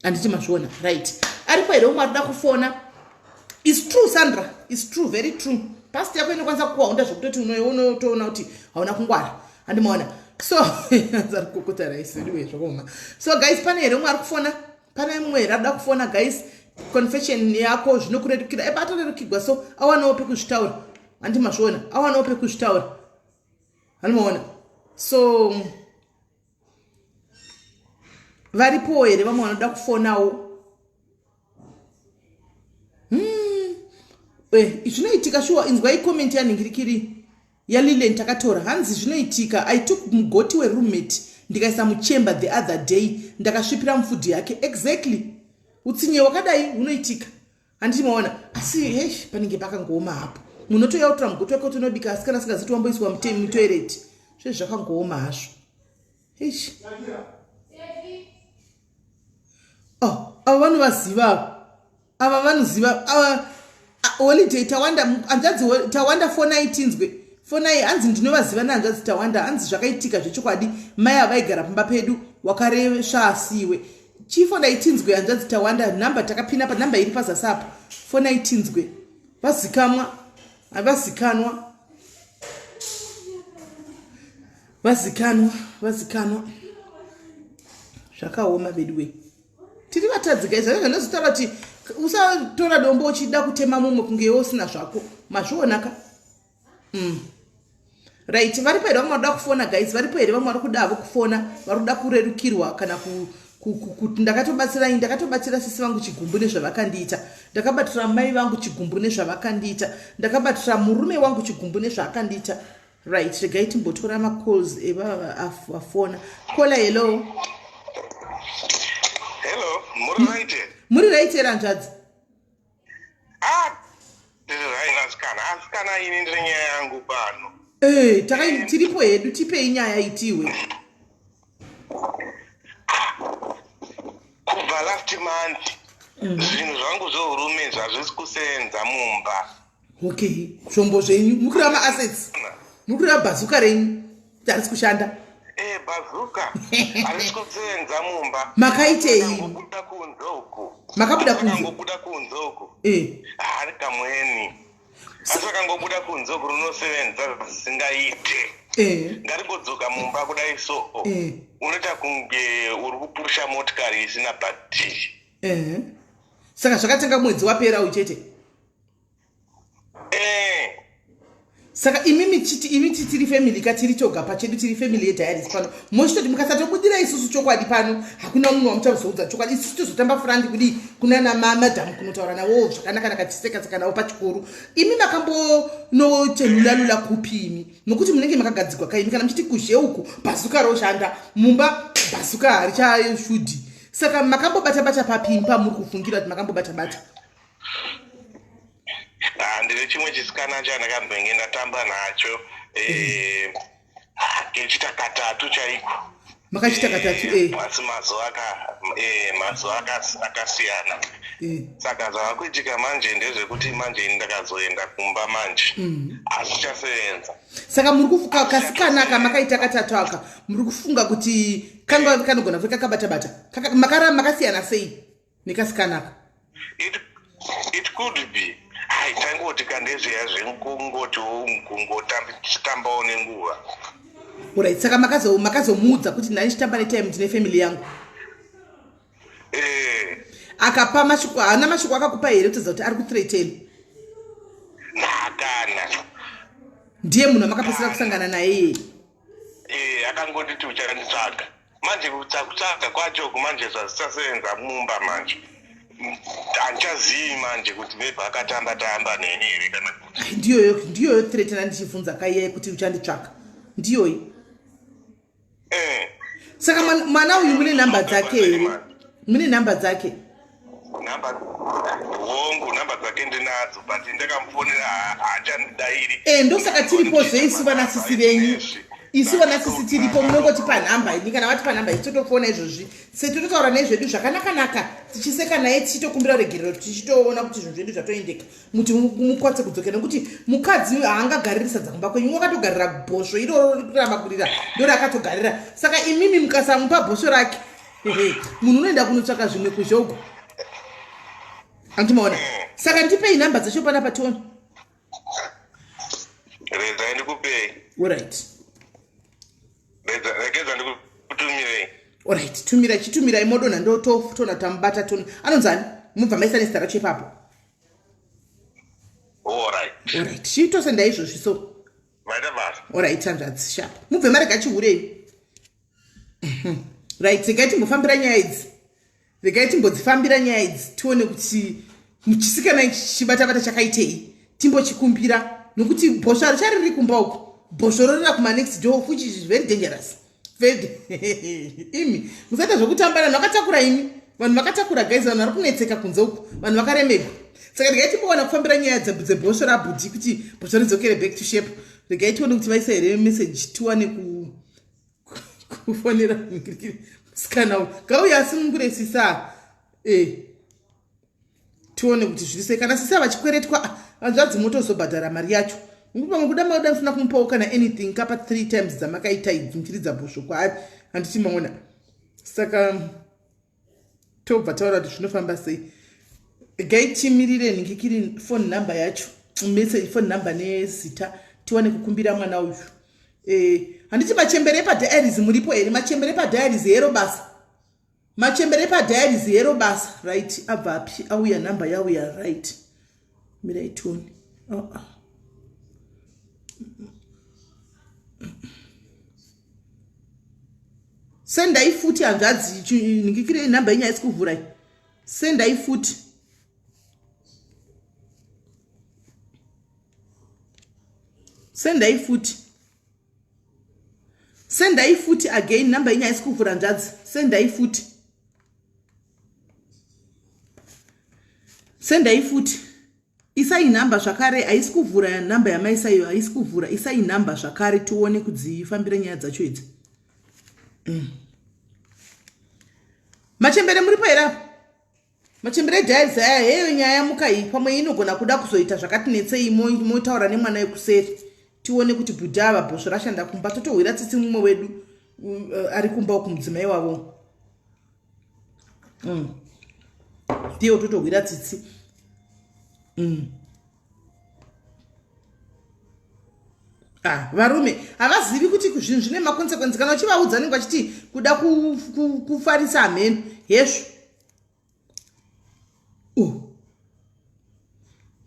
handiti mazviona right. Aripo here umwe arikuda kufona. Is true Sandra, is true, very true. Past yako inokwanisa kuwaunda zvekutoti unotoona kuti hauna kungwara handimaona. So ari kukota raisi ndiwe zvakoma. So guys, pane here umwe ari kufona, pane mumwe here arikuda kufona guys. Confession yako zvinokurerukira atorerukirwa, so awanawo pekuzvitaura handimazviona, awanawo pekuzvitaura handimaona. So varipo here vamwe vanoda kufonawo. Zvinoitika shuwa. Inzwai comment yanhingirikiri yalile ndakatora hanzi zvinoitika. I took mugoti weroommate ndikaisa muchember the other day ndakasvipira mufudhi yake. Exactly. Utsinye wakadai unoitika handiti maona. Asi panenge pakangooma hapo. Munotoyautura mugoti wake kuti unobika asi kana singaziti wamboiswa mutoilet. Zvakangooma hazvo. Ava vanhu vaziva. Ava vanoziva. Holiday tawanda fonaitinzwe fonai hanzi ndinovaziva nehanzvadzi tawanda hanzi zvakaitika zvechokwadi mai avaigara pamba pedu wakaresva asiwe chifondaitinzwe hanzvadzi tawanda namba takapina panamba iri pazasapo fonaitinzwe vazikanwa zvakaoma bedwe tiri vatadzika izvo zvinozotaura kuti usatora dombo uchida kutema mumwe kunge usina zvako mazvionaka. Right, varipo here vamwe vanoda kufona guys, varipo here vamwe vari kudavo kufona vari kuda kurerukirwa kana kuti ndakatobatsira sisi vangu chigumbu nezvavakandiita, ndakabatsira mai vangu chigumbu nezvavakandiita, ndakabatsira murume wangu chigumbu nezvaakandiita. Right, regai timbotora macalls evafona. Kola hello. Hello, muri right here hanzvadzi. Asikana ini ndiri nyaya yangu pano. Tiripo hedu tipei nyaya itiwe. Kubva last month zvinhu zvangu zvohurume zvazvisi kusenza mumba. Okay, zvombo zvenyu mukureva maassets, mukureva bhazuka renyu harisi kushanda. Bhazuka harisi kusenza mumba. Makaitei? Makabuda kunze hari kamweni asi akangobuda kunze runosevenza zvisingaite ngaringodzoka mumba kudai so unoita kunge uri kupusha motikari isina bhatiri. Saka zvakatanga mwedzi wapera uchete. Saka imi tiri family katiri toga pachedu tiri family yediaries pano mochitoti mukasatobudira isusu chokwadi pano hakuna munhu wamuchazoudza chokwadi isusu tozotamba frandi kudi kuna namadhamu kunotaura nawo zvakanaka nakatiseka nawo pachikoro. Imi makambonotenhulalula kupi imi nokuti munenge makagadzikwa kaimi kana muchiti kuzhe uku bhazuka roshanda mumba bhazuka harichashudhi. Saka makambobata papi pamuri kufungira kuti makambobata? Ndine chimwe chisikana chandakambenge ndatamba nacho kechita katatu chaiko. Makachita katatu asi mazuva akasiyana. Saka zvavakuitika manje ndezvekuti manje ini ndakazoenda kumba manje asi chasevenza. Saka muri kufuka kasikana aka makaita katatu aka muri kufunga kuti kanogona kuti kakabata makasiyana sei nekasikana aka? It could be. Tangoti kandezveya zvengongoti kungotambawo nenguva. Alright, saka makazomuudza kuti ndani chitamba netime ndine family yangu. Akapa mashoko, haana mashoko akakupa here kutoza kuti ari kuthreateni? Hakana. Ndiye munhu amakapesera kusangana naye. Akangoti uchanditsvaga. Manje kutsvaga kwacho kumanje zvazvisasevenza mumba manje. Anchazivi manje kuti maybe akatamba neni here kana kuti. Ndiyoyo threat ndichibvunza kaiye kuti uchanditsvaka. Ndiyoyo. Saka mwana uyu mune namba dzake here? Mune namba dzake? Namba dzake ndinadzo but ndakamufonera haachandidairi. Ndosaka tiripo zveisu vana sisi venyu. isiwo nasisi tiripo munongotipa nhamba ini kana vatipa nhamba ini totofona izvozvi setototaura nezvedu zvakanaka tichiseka naye tichitokumbira regerero tichitoona kuti zvinhu zvedu zvatoendeka muti mukwatse kudzokera nekuti mukadzi haangagariri sadza kumba kwenyu wakatogarira bhosvo iroro rikuramba kurira ndorakatogarira saka imimi mukasamupa bhosvo rake munhu unoenda kunotsvaka zvimwe kuzhogo andimaona saka ndipei nhamba dzacho pana pationa reza ndikupei alright regeza ndikutumirei alright chitumirai modonha ndotona tambata tona anonzani mubva maisa nezita racho ipapo alright chitosenda izvozvi so maita basa alright hanzvadzi sharp mubve marega chihurei right regai timbofambira nyaya idzi regai timbodzifambira nyaya idzi tione kuti muchisikana chichibatabata chakaitei timbochikumbira nokuti bhosvo harichari riri kumba uku bhosvo rorira kumanext door which is very dangerous imi musaita zvokutamba vanhu vakatakura imi vanhu vakatakura guys vanhu vari kunetseka kunze uku vanhu vakaremeka saka regai timbowana kufambira nyaya dzebhosvo rabhudhi kuti bhosvo ridzokere back to shape regai tione kuti vaisa here message tiwane kufonera musikana uyu ngauya asununguresisa tione kuti zvirise kana sisa vachikweretwa hanzvadzi motozobhadhara mari yacho pamwe kuda mauda mufuna kumupawo kana anything kapa 3 times dzamakaita idzi muchiridza bhosvo kwaari handiti maona saka tobva taura kuti zvinofamba sei gai timirire nhingikiri phone number yacho message phone number nezita tiwane kukumbira mwana uyu handiti machembere epadairies muripo here machembere epadairies yero basa machembere epadairies yero basa right abva api auya nhamba yauya right miraitoni sendai futi hanzvadzi nhingikire nhamba inyaya isi kuvhurai sendai futi sendai futi again nhamba inyaya isi kuvhura hanzvadzi sendai futi isai nhamba zvakare haisi kuvhura nhamba yamaisayo haisi kuvhura isai nhamba zvakare tione kudzifambira nyaya dzacho idzi machembere muripo here machembere edairies aya heyo nyaya mukai pamwe inogona kuda kuzoita zvakatinetsei motaura nemwana wekuseri tione kuti bhudha bhosvo rashanda kumba totohwira tsitsi mumwe wedu ari kumba uku mudzimai wavo ndiyo totohwira tsitsi varume havazivi kuti zvinhu zvine makonsekwensi kana uchivaudza nenge vachiti kuda kufarisa hameno hezvo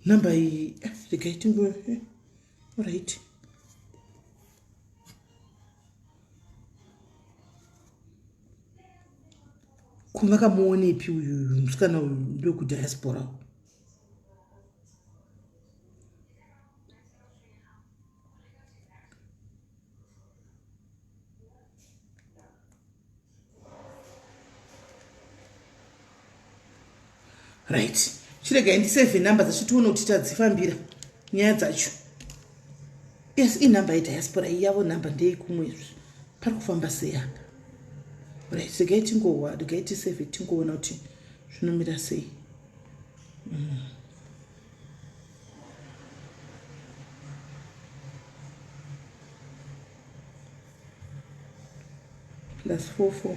nhamba iyi regai tingo right kumakamuonepi uyu musikana uyu ndokudhiaspora right chiregai ndisevhe nhamba dzacho tione kuti tadzifambira nyaya dzacho yes inhamba yediaspora iyi yavo nhamba ndeikumwezve pari kufamba sei apa right regai tingowa regai tisevhe tingoona kuti zvinomira sei +44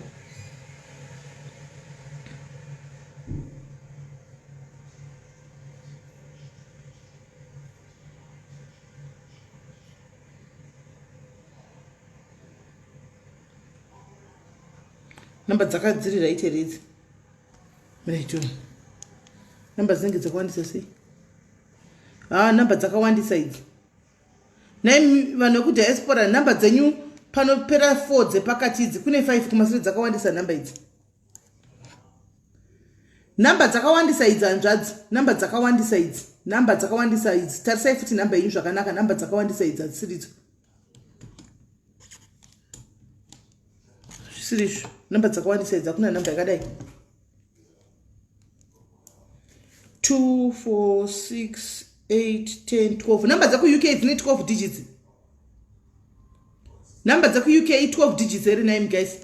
nhamba dzakadziri right here idzi miraito nhamba dzinenge dzakawandisa sei nhamba dzakawandisa idzi nai vanhu vekudhiaspora nhamba dzenyu panopera 4 dzepakati idzi kune 5 kumashure dzakawandisa nhamba idzi nhamba dzakawandisa idzi hanzvadzi nhamba dzakawandisa idzi tarisai futi nhamba yenyu zvakanaka nhamba dzakawandisa idzi hadzisiridzo zvisirizvo nhamba dzakawandisa idzi hakuna nhamba yakadai 2 4 6 8 10 12 nhamba dzaku UK dzine 12 digits Number dzaku UK 12 digits ere name guys.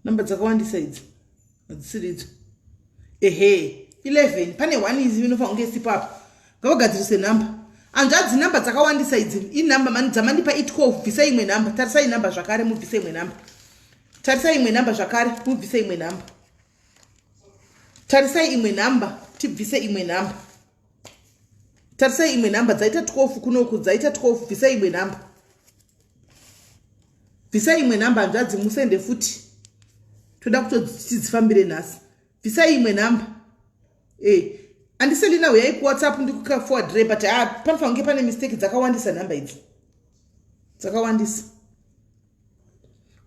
Number dzakawandisa idzi. Adzisiri idzi. Ehe, 11 pane 1 izi inofa unge sipapo. Ngavagadzirise number. Anzvadzi number dzakawandisa idzi. Inumber mani dzamandipa 12 bvisa imwe number. Tarisai number zvakare mubvisa imwe number. Tarisai imwe number zvakare mubvisa imwe number. Tarisai imwe number tibvise imwe number. Tarisai imwe number dzaita 12 kunoku dzaita 12 bvisa imwe number. Bvisa imwe number anzvadzi musende futi. Toda kutodzifambire nhasi. Bvisa imwe number. Andisendi nawo yai ku WhatsApp ndikuka forward ray but panofa kunge pane mistake dzakawandisa number idzi. Dzakawandisa.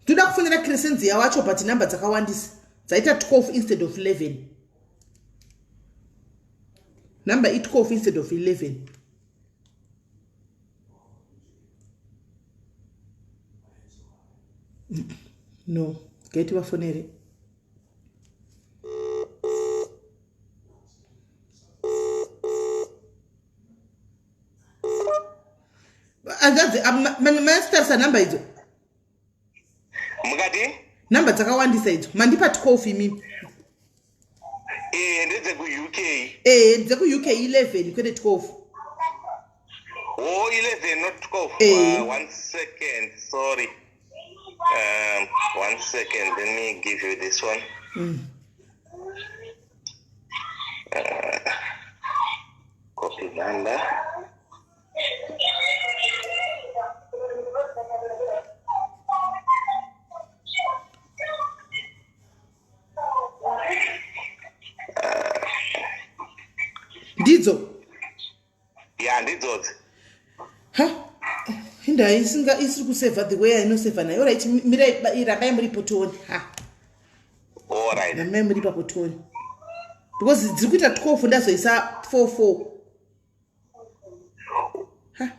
Toda kufunira crescentia wacho but number dzakawandisa. Dzaita 12 instead of 11. Number 12 instead of 11. No, get your phone. And that's my master's number is Mugadi? Number dzakawandisa idzi. Mandipa 12 imi. Ndedze ku UK. Ndedze ku UK 11 kwete 12. Oh, 11 not 12. 1 second, sorry. 1 second, let me give you this one. Copy number. Ndidzo. Yeah, ndidzo. Hinda isinga isiri kuseva the way I know save nayo. Alright, mira irabai muri potoni. Alright. Na memory pa potoni. Because dziri kuita 12 ndazoisa 44.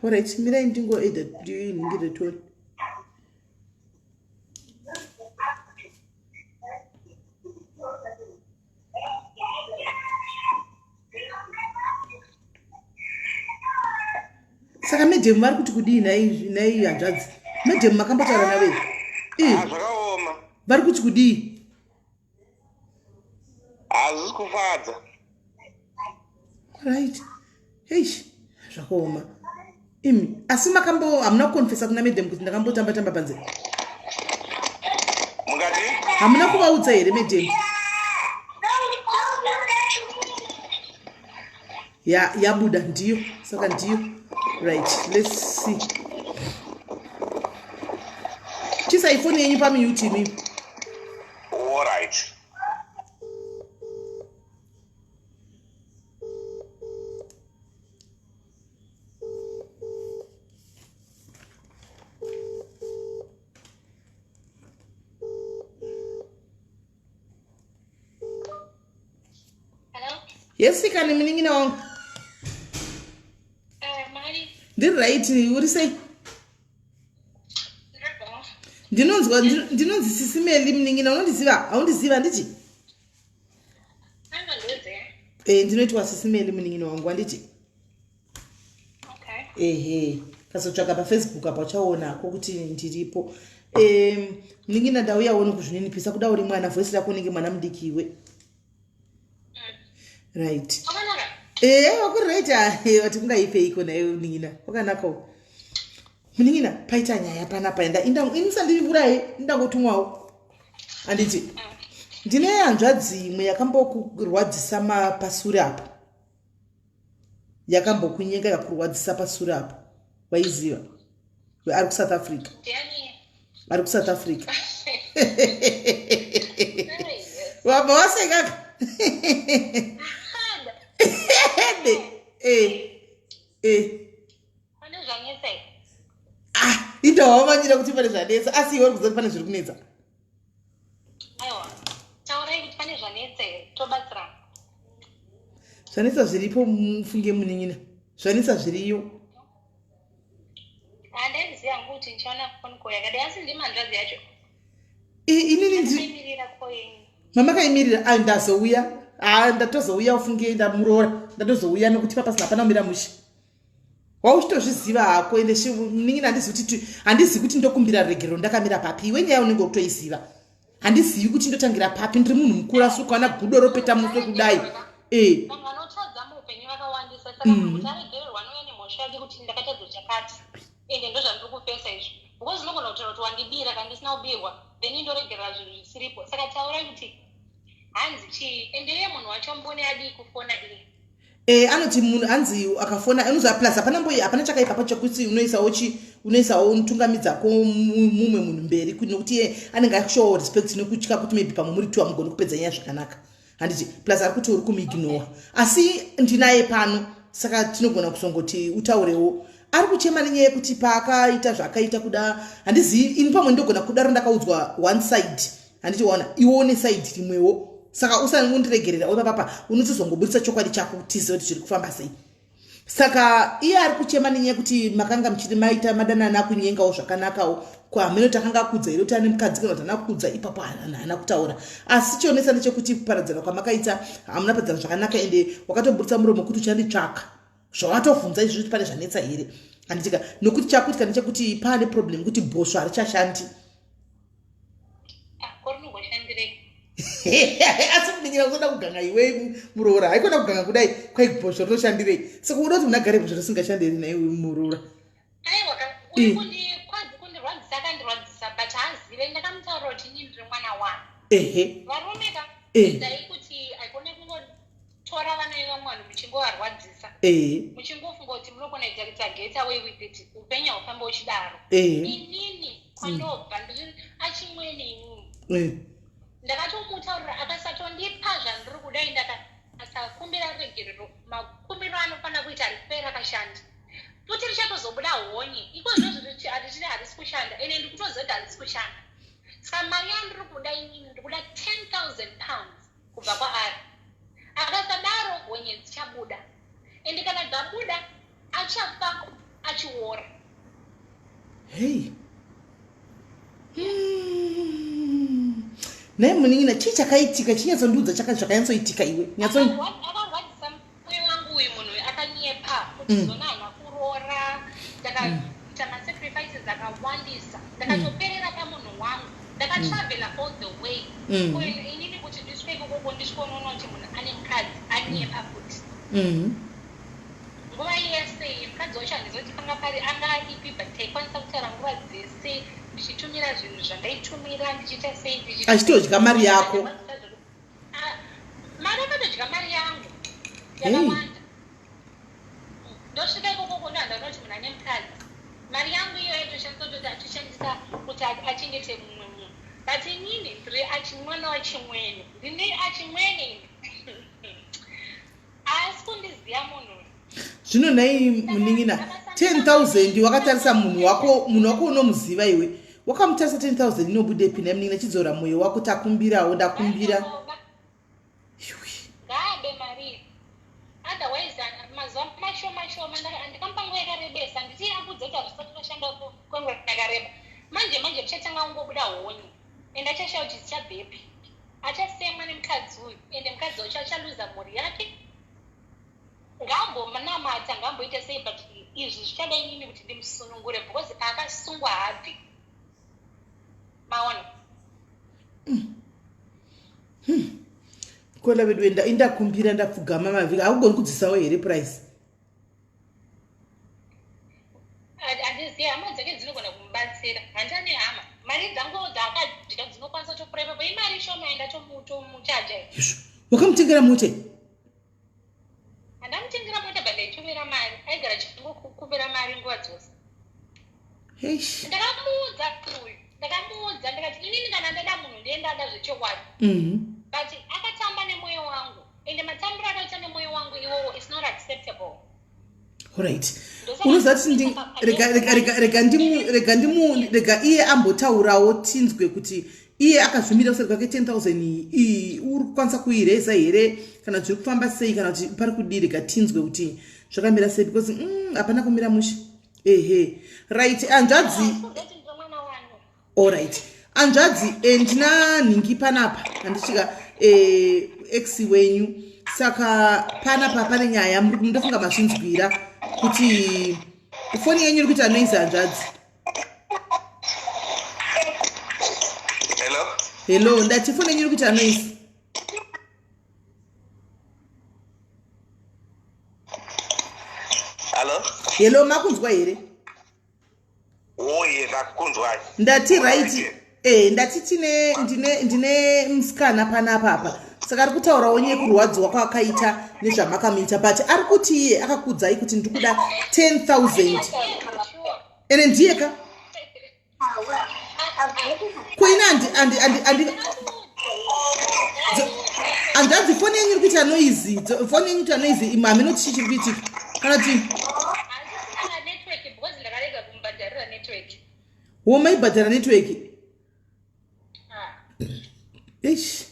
Alright, mira ndingo edit ndingire toni. Saka medem vari kuti kudii nai hanzvadzi. Medem makambotaura nawe. Zvakaoma. Vari kuti kudii? Hazvisi kufadza. Right. Hey, zvakaoma. Imi, asi hamuna kukonfesa kuna medem kuti ndakambotamba panze. Mugati? Hamuna kuvaudza here medem. Yabuda ndiyo. Saka ndiyo. Right, let's see. Chisa iphone yenyu pamute imi. All right. Hello? Yes, ikani mningina wangu. Ndiri right, uri sei? Ndinonzi Sis Melly mningina, unondiziva? Haundiziva nditi? Ndinoitwa Sis Melly mningina wangu anditi? Okay. Kazotsvaga paFacebook apa uchaonako kuti ndiripo. Mningina ndauya uone kuzvininipisa kuda uri mwana voice rako unenge mwana mudikiwe. Right. Wakuri right wati kungaipfeiko nayo mningina. Wakanakawo. Mningina paita nyaya panapa inisandivurayi indangotumwawo. Anditi. Ndine hanzvadzi imwe yakambokurwadzisa pasure apa. Yakambokunyenga yakurwadzisa pasure apa. Waiziva? Ari kuSouth Africa. Ari kuSouth Africa. Wabva waseka. Indawamanyira kuti pane zvanetsa asi iwe uri kuziva kuti pane zviri kunetsa. Zvanetsa zviripo mufunge muningina. Zvanetsa zviriyo. Handiziva kuti ndichaona phone call yakadai asi ndimi hanzvadzi yacho. Inini mama kaimirira ndazouya. Ndatozouya ufunge ndamuroora. Ndatozouya nokuti papasina hapana kumira mushi. Wauchitozviziva hako ende ningi handizivi kuti ndokumbira regero ndakamira papi iwe nyaya unenge kutoiziva handizivi kuti ndotangira papi ndiri munhu mukuru asuka ana gudo ropeta muswe kudai ende ndozvandiri kupesa izvi because ndinogona kutaura kuti wandibira kana ndisina kubirwa then indoregerera zvinhu zvisiripo saka taura kuti hanzi chii ende iye munhu wacho mbone adii kufona iye anoti munhu hanzi akafona anoza plus hapana chakaipa pacho kuti unoisawo mutungamidzako mumwe munhu mberi nokuti iye anenge ashow respect nokutya kuti maybe pamwe muri tu amugoni kupedza nyaya zvakanaka handiti plus ari kuti uri kumuignora asi ndinaye pano saka tinogona kusongoti utaurewo ari kuchema nenyaya yekuti paakaita zvakaita kuda handizivi ini pamwe ndogona kudaro ndakaudzwa one side handiti waona iwone side rimwewo saka usanondiregerera oipa papa unotizongobudisa chokwadi chako kutiziva kuti zviri kufamba sei saka iye ari kuchema nenyaya yekuti makanga muchiri maita madanana kunyengawo zvakanakawo kwaminoti akanga akudza iri kuti ane mukadzi kana kuti ana kudza ipapo haana kutaura asi chionesa ndechekuti kuparadzana kwamakaita hamuna padzana zvakanaka ende wakatobudisa muromo kuti uchanditsvaka zvawatobvunza izvi pane zvanetsa here handitika nokuti chakuitika ndechekuti pane problem kuti bhosvo harichashandi asi kuningira kunoda kuganga iwe muroora haikona kuganga kudai kwai bhosvo rinoshandirei saka uda kuti munagare bhosvo risingashandiri naiwe muroora kundirwadzisa but hazive ndakamutaura kuti ini ndiri mwana wanu varomeka ndaikuti aikone kungotora vana ivamwanu muchingovarwadzisa muchingofunga kuti munogona kuita kuti aget away with it upenyu haufamba uchidaro inini kwandobva ndiri achimweni inini ndakatomutaurira akasatondipa zvandiri kudai ndakasakumbira regerero makumbiro anofana kuita ripera akashanda futi richatozobuda honye ikozvo zviri hatitiri harisi kushanda ende ndikutoziva kuti harisi kushanda saka mari yandiri kuda inini ndikuda 10,000 pounds kubva kwaari akasadaro honye dzichabuda ende kana dzabuda achafa achiora naye munin'ina chii chakaitika chinyatsandiudza zvakanyatsoitika iwe akarwadzisa mwoyo wangu uyu munhu akanyepa kuti zona haana kuroora ndakaita masacrifices akawandisa ndakatoperera pamunhu wangu ndakatravela all the way inini kuti ndisvike ikoko ndisvikonoona kuti munhu ane mukadzi anyepa futi nguva yese mukadzi wacho handizoti panga pari anga ipi but taikwanisa kutaura nguva dzese ndichitumira zvinhu zvandaitumira ndichiita sei achitodya mari yako mari akatodya mari yangu yakawanda ndosvika ikokoko ndohandaona kuti munhu ane mukadzi mari yangu iyo yatoshandisa kuti achengete mumwe munhu but inini ndiri achimwana wachimweni ndine achimweni asi kundiziva munhu zvino nhai munin'ina 10,000 wakatarisa munhu wako unomuziva iwe wakamutarisa 10,000 inobude pina munin'ina chidzora mwoyo wako takumbirawo ndakumbira ngaabe mari otherwise mazuva mashoma ndikampango yakarebesa nditi akudza kuti hazvisati toshanda kwenguva yakareba manje zvichatanga kungobuda honye ende achashawa kuti zvichabvepi achasemwa nemukadzi uyu ende mukadzi wacho achaluza mhuri yake ngambonamata ngamboita sei but izvi zvichada inini kuti ndimusunungure because akasungwa habvi maona kola vedu indakumbira ndapfugama mavhiki akugoni kudzisawo here price handiziva hama dzake dzinogona kumubatsira handane hama mari dzangu dzaakadya dzinokwanisa tokureva pa imari shoma enda tomuchaja wakamutengera mote handamutengera mota but ndaitumira mari aigara chichingokumbira mari nguva dzose ndakamuudza ndikati inini kana ndada munhu ndendada zvechokwadi but akatamba nemwoyo wangu ende matambiro akaita nemwoyo wangu iwowo is not acceptable alright unoziva kuti rega iye ambotaurawo tinzwe kuti iye akazvimira kuseri kwake 10,000 uri kukwanisa kuireza here kana zviri kufamba sei kana kuti pari kudii rega tinzwe kuti zvakamira sei because hapana kumira mushe right anzvadzi alright anzvadzi ndina nhingi panapa handisvika ex wenyu saka panapa pane nyaya ndofunga mazvinzwira kuti foni yenyu iri kuita noise hanzvadzi. Hello, ndati foni yenyu iri kuita noise. Hello, makunzwa here? Oye, ndakunzwa. Ndati right. Ndati ndine musikana panapa apa. Saka ari kutaura onye kurwadziwa kwakaita nezvamakamuita but ari kuti iye akakudzai kuti ndikuda 10,000. Ene ndiyeka? Koina andadzi foni yenyu iri kuita noise. Foni yenyu iri kuita noise. Imami noti chichiri kuitika. Kana ti? Womaibhadhara network? Ish.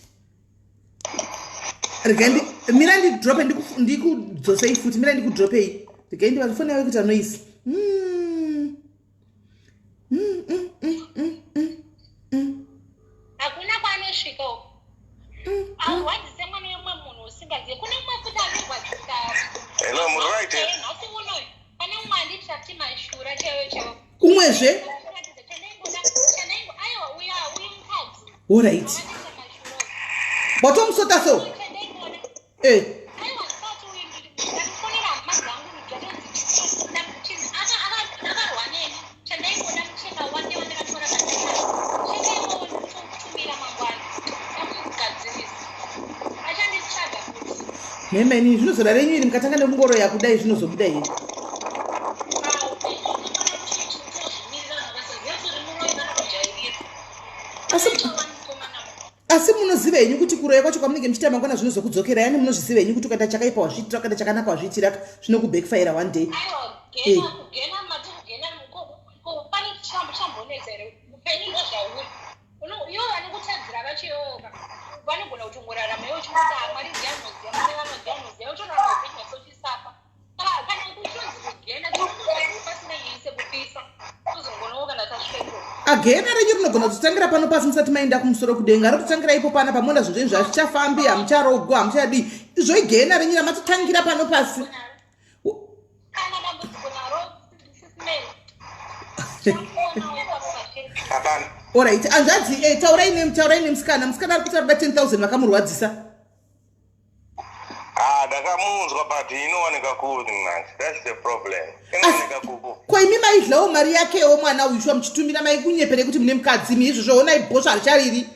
Regandi mira ndi drop ndikudzosei futi mira ndikudropei. Regandi vanofona yawe kuita noise. Hakuna kwanosvika. Arwadzise mwana yemwe munhu usingazivi. Kune umwe futi anorwadzisa. Hello, muri right? Asi unoyu. Pane umwe anditsvati mashura chaiwo. Umwezve? All right. Bottom sota so. Nemeni zvinozora renyu iri mukatanga nemungoro yakudai zvinozobuda here. Asi munoziva henyu kuti kuroya kwacho kwamunenge muchiita mangwana zvinozokudzokera, yani munozviziva henyu kuti ukaita chakaipa wazviitira ukaita chakanaka wazviitira zvinokubackfire one day. Agena renyu rinogona kutotangira pano pasi musati maenda kumusoro kudenga, rototangira ipo pana pamona zvinhu zvazvichafambi, hamucharogwa, hamuchadi. Izvoigena renyu ramatotangira pano pasi. Alright, anzvadzi taurai nemusikana ari kuti arikuda 10,000 vakamurwadzisa. Ndakamunzwa but inooneka kuti manje. That's the problem. Inooneka kuku. Ko imi maidlawo mari yakewo mwana uyu muchitumira maikunyepere kuti mune mukadzi izvozvo onai bhosva harichariri.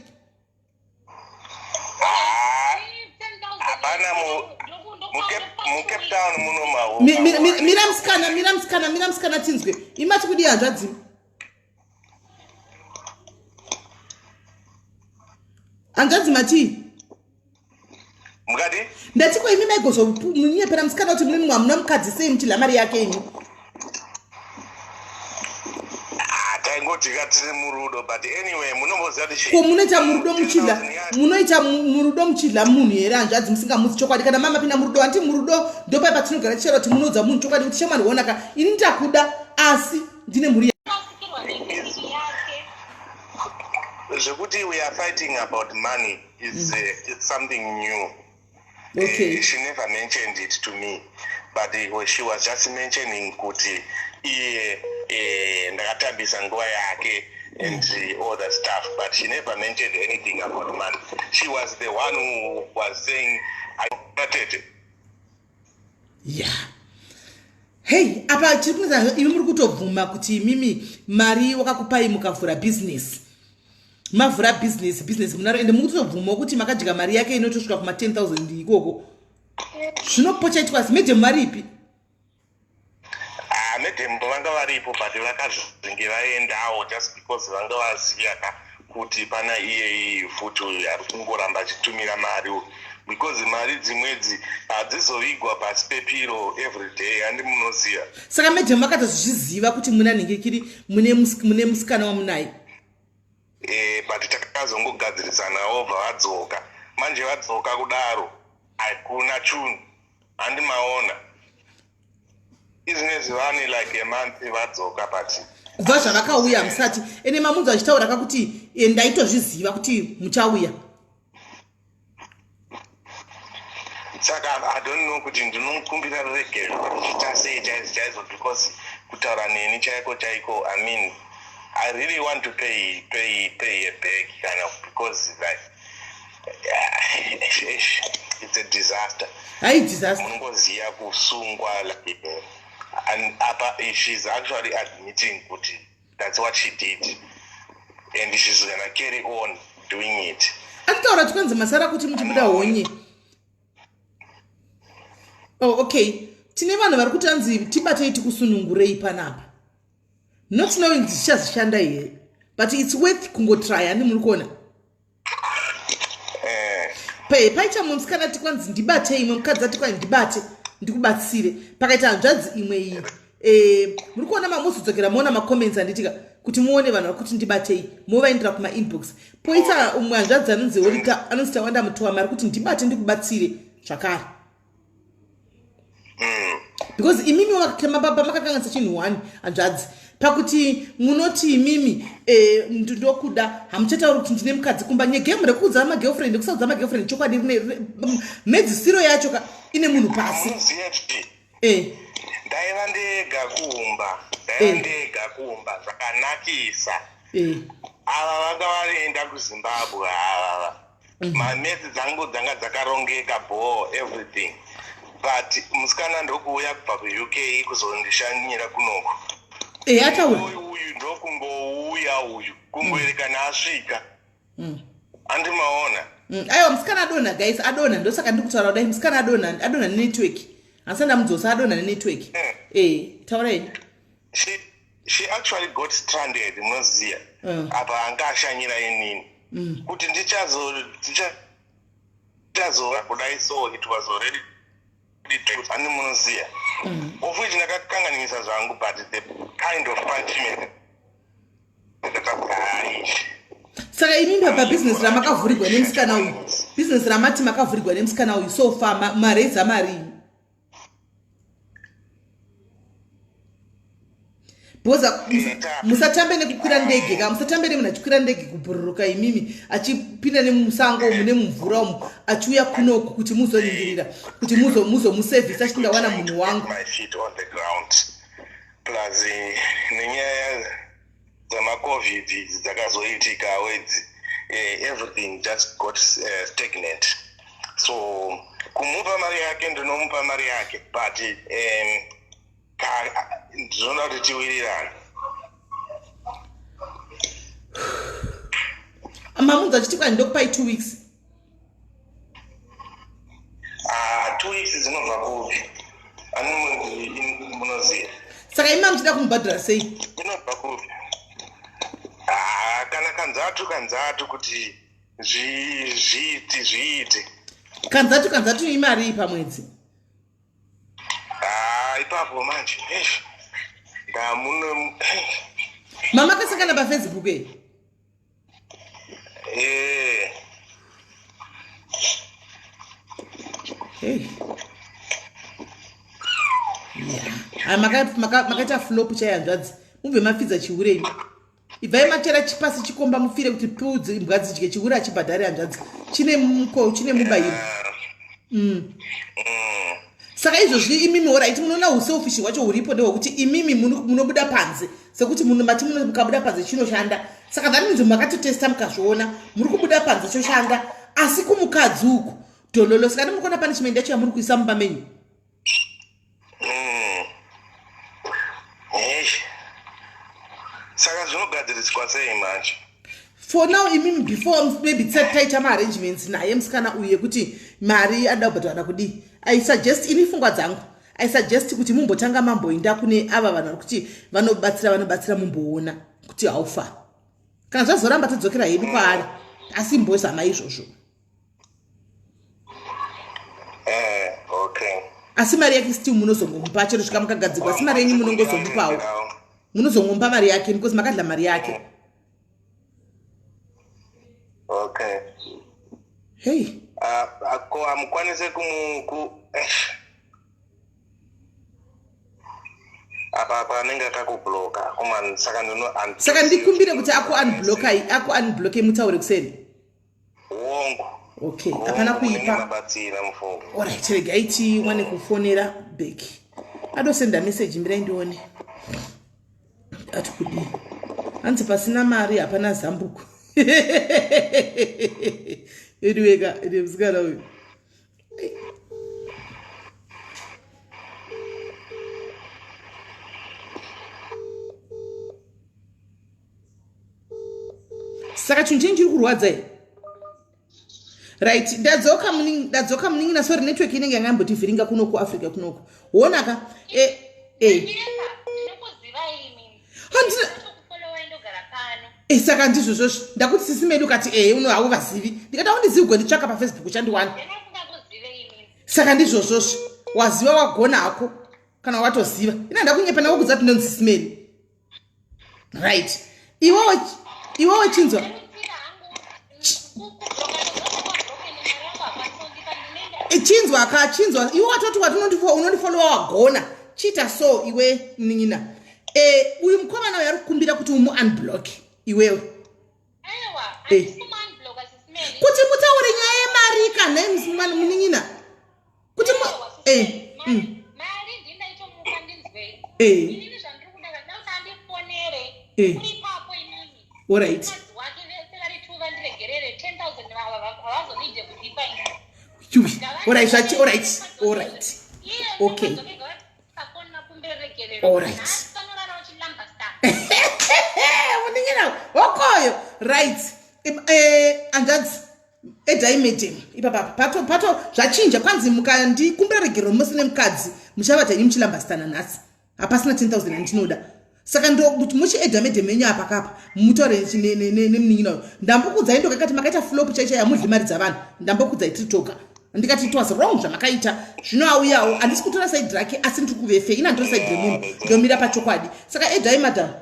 Hapana muCape Town muno mahu. Mira musikana tinzwe. Imati kudi hanzvadzi. Hanzvadzi mati. Mukati? Ndati ko imi maigozomunyepera musikana kuti mune hamuna mukadzi sei muchidla mari yake imi. Taingotika tiri murudo but anyway munomboziva kuti ko munoita murudo muchidla, munoita murudo muchidla munhu here hanzvadzi musingamutsi chokwadi. Kana mama pinda murudo anti murudo ndopai patinogara tichera kuti munoudza munhu chokwadi kuti shamwani wonaka ini ndakuda asi ndine mhuri. Zvekuti we are fighting about money is it's something new. Okay. She never mentioned it to me, but she was just mentioning kuti ndakatambisa nguva yake and all that stuff, but she never mentioned anything about money. She was the one who was saying I started. Yeah. Hey, apa chirikuza imi muri kutovhuma kuti mimi mari wakakupai mukavhura business. Mavhura business munaro ende mukutobvuma kuti makadya mari yake inotosvika kuma 10,000 ikoko. Zvinopochaitwa medhe mari ipi? Medhembo vanga varipo but vakazvinge vaendawo just because vanga vaziva kuti pana iye futi ari kungoramba achitumira mari, because mari dzimwedzi hadzizovigwa pasi pepiro every day handi munoziva. Saka medhembo vakatozviziva kuti muna nhingikiri mune musikana wamunai. But takazongogadzirisanawo bva vadzoka. Manje vadzoka kudaro hakuna chunhu handi maona. Isn't vane like a month vadzoka but kubva zvavakauya musati ene mamunzi achitaura kakuti ndaitozviziva kuti muchauya. Saka I don't know kuti ndinokumbira rege chase chaizo because kutaura neni chaiko I mean I really want to pay a back kind of because like it's a disaster. Hey, disaster. Mungoziya kusungwa like and she's actually admitting kuti that's what she did and she's gonna carry on doing it. Ataura tukwanza masara kuti muchibuda honye. Oh, okay. Tine vanhu vari kutanzi tibatei tikusunungurei panapa. Not knowing zvichazvishanda here, but it's worth kungotry ani muri kuona. Paita musikana tikwanzi ndibatei imwe mukadzi ati kwai ndibate ndikubatsire. Pakaita hanzvadzi imwe iyi. Muri kuona mamuzodzokera muona macomments anditika kuti muone vanhu vari kuti ndibatei movaindira kuma inbox. Poita umwe hanzvadzi anonzi Horika anonzi Tawanda Mutowa mari kuti ndibate ndikubatsire zvakare. Because imimi wakakema makakanganisa chinhu 1 hanzvadzi. Pakuti munoti imimi ndokuda hamuchatauri kuti ndine mukadzi kumba nyegemu rekuudza magirlfriend kusaudza magirlfriend chokwadi medzisiro yacho ine munhu pasi. Ndaiva ndega kuumba zvakanakisa. Ava vanga vaenda kuZimbabwe ava. Mamedzi dzangu dzanga dzakarongeka everything. But musikana ndokuuya kubva kuUK kuzondishanyira kunoko. Ataura. Uyu ndokungouya uyu kungoerekana asvika. Andimaona. Aiwa musikana adonha guys adonha ndosaka ndikutaura kudai musikana adonha network. Asanda mudzosa adonha network. Tauraini. She actually got stranded munoziya. Apa anga ashanyira inini. Kuti ndichazora kudai so it was already and munoziya. Of which ndakakanganisa zvangu but the kind of punishment saka imimi pa business ramakavhurirwa nemusikana uyu business ramati makavhurirwa nemusikana uyu so far mareza mari boza musatambe nekukwira ndege ka musatambe nemunhu achikwira ndege kubhururuka imimi achipinda nemusango mune mumvura umu achiuya kunoku kuti muzoningirira kuti muzomusevhisa achindawana munhu wangu plus nenyaya dzamacovid dzakazoitika wedzi everything just got stagnant so kumupa mari yake ndinomupa mari yake but ndinoda kuti tiwirirana. Mamunzi achiti kwai ndokupai 2 weeks. 2 weeks dzinobva kupi? Ani munoziya. Saka ima muchida kumubhadhara sei? Inobva kupi? Kana kanzatu kuti zviite. Kanzatu imari pamwedzi. Ipapo manje ndamuno mama kasangana pa Facebook makaita flop chayanzvadzi mubve mafidza chiurei ibvai matera chipasi chikomba mufire kuti pudzi imbwa dzidye chiure achibhadhari hanzvadzi chine mubayiro. Saka izvozvi imimi oraiti munoona uselfish hwacho huripo ndehwekuti imimi munobuda panze sekuti munhu mati mukabuda panze chinoshanda saka that means makatotesta mukazviona muri kubuda panze choshanda asi kumukadzi uku dhololo saka ndimukona pane chimende yacho yamuri kuisa mumba menyu. Saka zvinogadziriswa sei manje? For now imimi before maybe taita maarrangements naye musikana uye kuti mari ada kubhadhara kudi I suggest ini fungwa dzangu I suggest kuti mumbotanga mamboinda kune ava vanhu kuti vanobatsira mumboona kuti haufa kana zvazoramba todzokera hedu kwaari asi mbozama izvozvo. Okay. Asi mari yake still munozongomupa chero svika mukagadzirwa asi mari yenyu munongozomupawo munozongomupa mari yake because makadla mari yake. Okay. Hey. Ako amukwanise apa anenge akakubloka kuma saka ndikumbire kuti aku unblock mutaure kuseni wongo Okay, hapana kuipa. Nabatsira mufungo. Alright, regaiti wane kufonera back. Adosenda message mbira ndione. Atukudi. Anzi pasina mari hapana zambuko. Ediweka, edemzikala huyu. Saka chunjenji kurwadza. Right, dadzoka muningi na sorry network inenge yangamboti vhiringa kuno ku Africa kunoko. Wonaka saka ndizvo zvozvo ndakuti Sis Melly ukati uno hauvazivi ndikati aundizivi gonditsvaka paFacebook chandiwana saka ndizvo zvozvo waziva wagona hako kana watoziva ina ndakunyepa nawo kudza kuti ndonzi Sis Melly. Right, iwewe chinzwa chinzwa iwe watoti unondifollowa wagona chita so iwe mningina uyu mukomana uyu ari kukumbira kuti unblock iwewe kuti mutaure nyaya yemari kana muningina kuti alright alright okay alright muningina okoyo right andazi edaimedem ipapa pato zvachinja kwanzi mukandikumbira regero musi nemukadzi muchavata ini muchilambasitana nhasi hapasina 10,000 andinoda saka ndokuti muchiedhamedhem enyu apa kapa mutaure nemuningina uyu ndambokudzai ndokakati makaita flop chaicha yamudli mari dzavanhu ndambokudzai tiritoka ndikati it was wrong zvamakaita zvino auyawo handisi kutora side rake asi ndiri kuvefe ina ndiro side remunhu ndomira pachokwadi saka edhai madam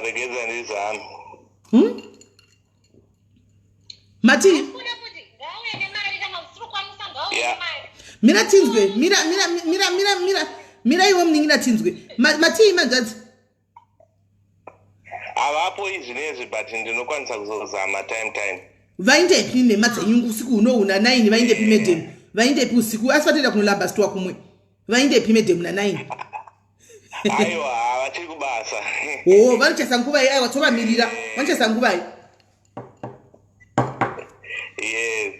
regedza ndizano mati mira tinzwe mira iwe muningina tinzwe mati manzadzi avapo izvinezvi but ndinokwanisa kuzozama time vaindepi nhema dzenyungu usiku unohuna 9 vaindepi medhemu vaindepi usiku asi vatoenda kunolambasitwa kumwe vaindepi medhemu na9 aiwa vachiri kubasa vanochasa nguvai aiwa tovamirira vanochasa nguvai yes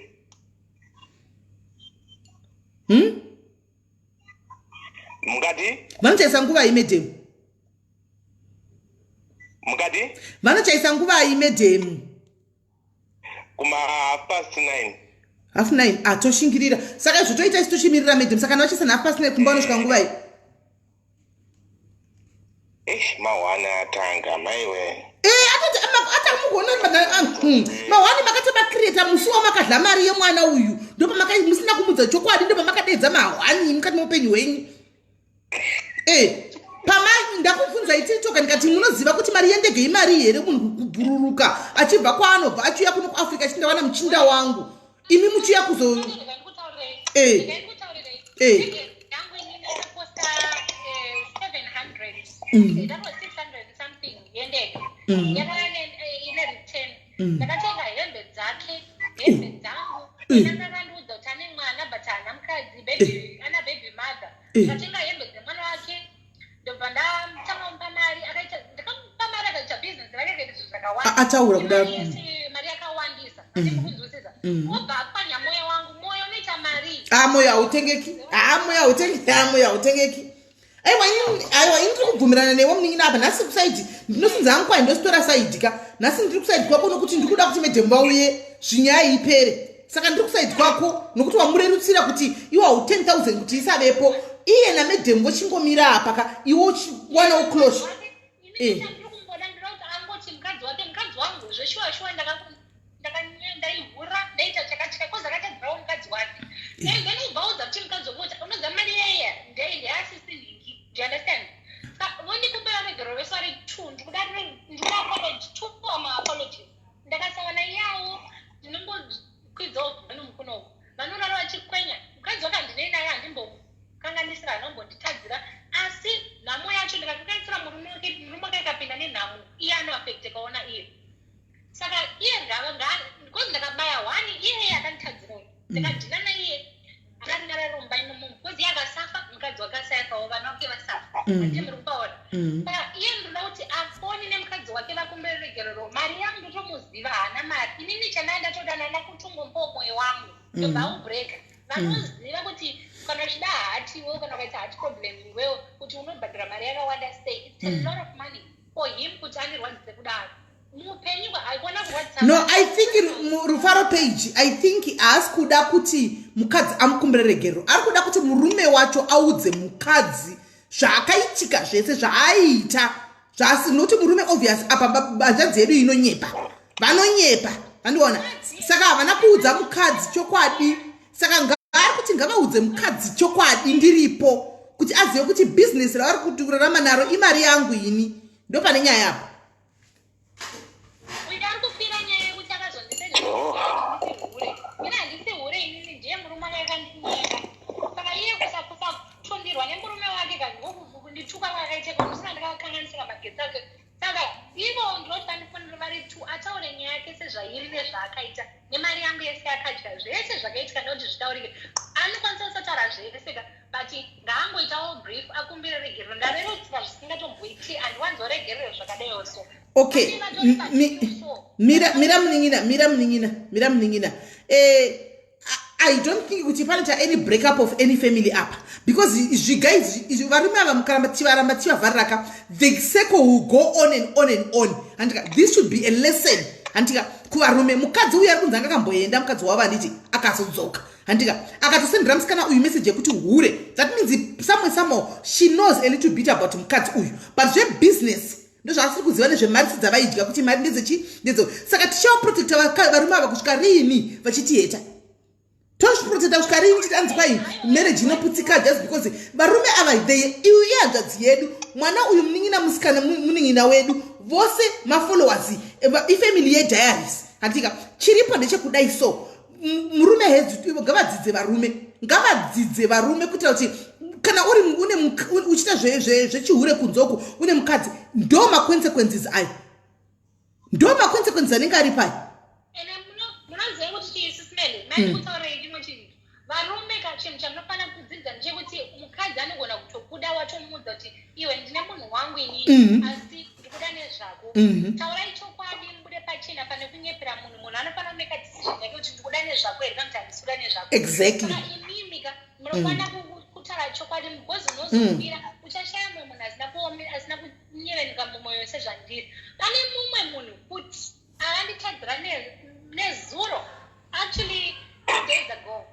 mukati vanochaisa nguvai medhemu mukati vanochaisa nguvai medhemu kuma 9:30 9:30 toshingirira saka izvo toita isi tochimirira medhemu saka navachisa na 9:30 kumba vanosvika nguvai mahwana atanga maiwe atamugona mahwani makatobakireta musi wamakadla mari yemwana uyu musina kumudza chokwadi ndopamakadedza mahwani mukati meupenyu hwenyu ndakubvunza ititoka ndikati munoziva kuti mari yendege imari here munhu kubhururuka achibva kwaanobva achiuya kuno kuafrica achindawana muchinda wangu imi muchiuya kuzo ndakatenga hembe dzake hembe dzangu ndakandiudza kuti ane mwana but haana mukadzi ana baby mother ndakatenga hembe dzemwana wake ndobva ndamutanga kumupa mari ndakamupa mari akaita bhizinesi rake kaita zvinhu zvakawanda ataura kudaro mari yakawandisa andikukunzwisisa obva apwanya mwoyo wangu mwoyo unoita mari mwoyo hautengeki mwoyo hautengeki aiwa ini ndiri kubvumirana newe muningina apa nhasi kusaidi ndinosinza hangu kwai ndositora saidi ka nhasi ndiri kusaidi kwako nokuti ndiri kuda kuti medhemu vauye zvinyaya ipere saka ndiri kusaidi kwako nokuti wamurerutsira kuti iwe hau 10,000 kuti isavepo iye namedhemu vochingomira apa ka iwe uchiwanawo close mukadzi wangu zveshuwa ndaihura ndaita chakachika koza akatadzirawo mukadzi wake ndinobvaudza kuti mukadzi womota unodza mari yeya ndeasisi do you understand? When you compare the girl, sorry, two, apologies. Ndakasava nayawo ndinongo kwidzo vanomukuno vanorara vachikwenya mukadzi wakandinenda naye handimbokanganisira anombonditadzira asi nhamo yacho ndikatokaisira murume wake akapinda nenhamo iye anoafekte kaona iye saka Manje muri kupaona. Saka iye ndinoda kuti afoni nemukadzi wake vakumbire regerero. Mari yangu ndotomuziva hana mari. Inini chandaenda todana nakutungombo mwoyo wangu. Ndobva ubreka. Vanoziva kuti kana uchida hati iwewe kana ukaita hati problem iwewe kuti unobhadhira mari yakawanda sei. It's a lot of money for him kuti anirwadzise kudaro. No, I think Reururo page, I think as kuda kuti mukadzi amukumbire regerero. Ari kuda kuti murume wacho audze mukadzi zvakaitika zvese zvaaita. Noti murume obvious apa bhajanzi yedu inonyepa. Vanonyepa. Vandiona. Saka havana kuudza mukadzi chokwadi. Saka ngari kuti ngavaudze mukadzi chokwadi ndiripo kuti azive kuti business ravari kuti kurarama naro imari yangu ini. Ndo pane nyaya yapo. Okay, mira mningina. I don't think kuti pane any breakup of any family up because you guys varume ava mukaramba tivavhariraka the circle will go on and on and on and this should be a lesson andika kuvarume mukadzi uyu ari kunzi akakamboenda mukadzi wavo anditi akazodzoka andika akatosendera musikana uyu message yekuti hure that means somehow she knows a little bit about mukadzi uyu but zvebusiness ndozvaasiri kuziva nezvemari dzavaidya kuti mari ndedzo saka tichawaprotecta varume ava kusvika riini vachitiheta tozviprotecta kusvika riini chiti anzi kwai marriage inoputsika just because varume ava iye hanzvadzi yedu mwana uyu munin'ina musikana munin'ina wedu vose mafollowers ifamily yediaries andika chiripo ndechekudai so murume hedzi ngavadzidze varume kuitira kuti kana uchita zvechihure kunzoku une mukadzi ndo maconsequences ayo ndo maconsequences anenge ari pai munoziva kuti Sis Melly mandikutaurei chimwe chinhu varume chinhu chamunofana kudzidza ndechekuti mukadzi anogona kutokuda watomuudza kuti iwe ndine munhu wangu inini asi ndikuda nezvako taurai chokwadi mubude pachena pane kunyepera munhu anofana kumeka decision yake kuti ndikuda nezvako here kana kuti handisikuda nezvako exactly imimika munofana kutaura chokwadi because unozobira uchashaya mumwe munhu asina kunyevenuka mumwoyo sezvandiri pane mumwe munhu kuti akanditadzira nezuro actually days ago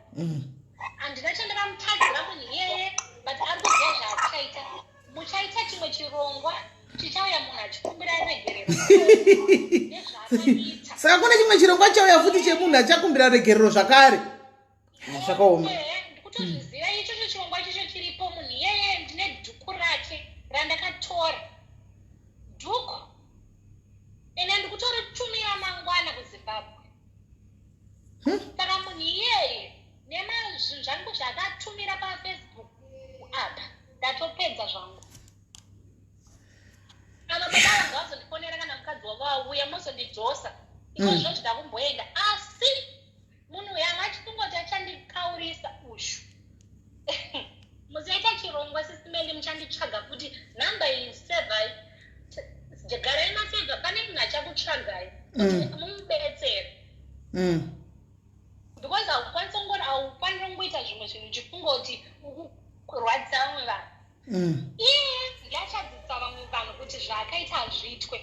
handina chandakamutadzira munhu iyeye but ari kuziva zvaachaita muchaita chimwe chirongwa chichauya munhu achikumbira regerero nezvaakaita saka kune chimwe chirongwa chauya futi chemunhu achakumbira regerero zvakare zvakaoma ndikutozviziva ichocho chirongwa ichocho chiripo munhu iyeye ndine dhuku rake randakatora dhuku ene ndikutoritumira mangwana kuzimbabwe saka munhu iyeye nemazvinhu zvangu zvakatumira pafacebook apa ndatopedza zvangu kana baba vazondifonera kana mukadzi wavo auya mozondidzosa ikozvo zvidakumboenda asi munhu uyu anga achitongoti achandikaurisa ushu muzivaita chirongwa Sis Melly muchanditsvaga kuti nhamba iyi sevhai garai masevha pane munhu achakutsvagai kuti mumubetsere because haufaniri kungoita zvimwe zvinhu uchifungoti kurwadzisa vamwe vanhu iye ndiachadzisa vamwe vanhu kuti zvaakaita hazviitwe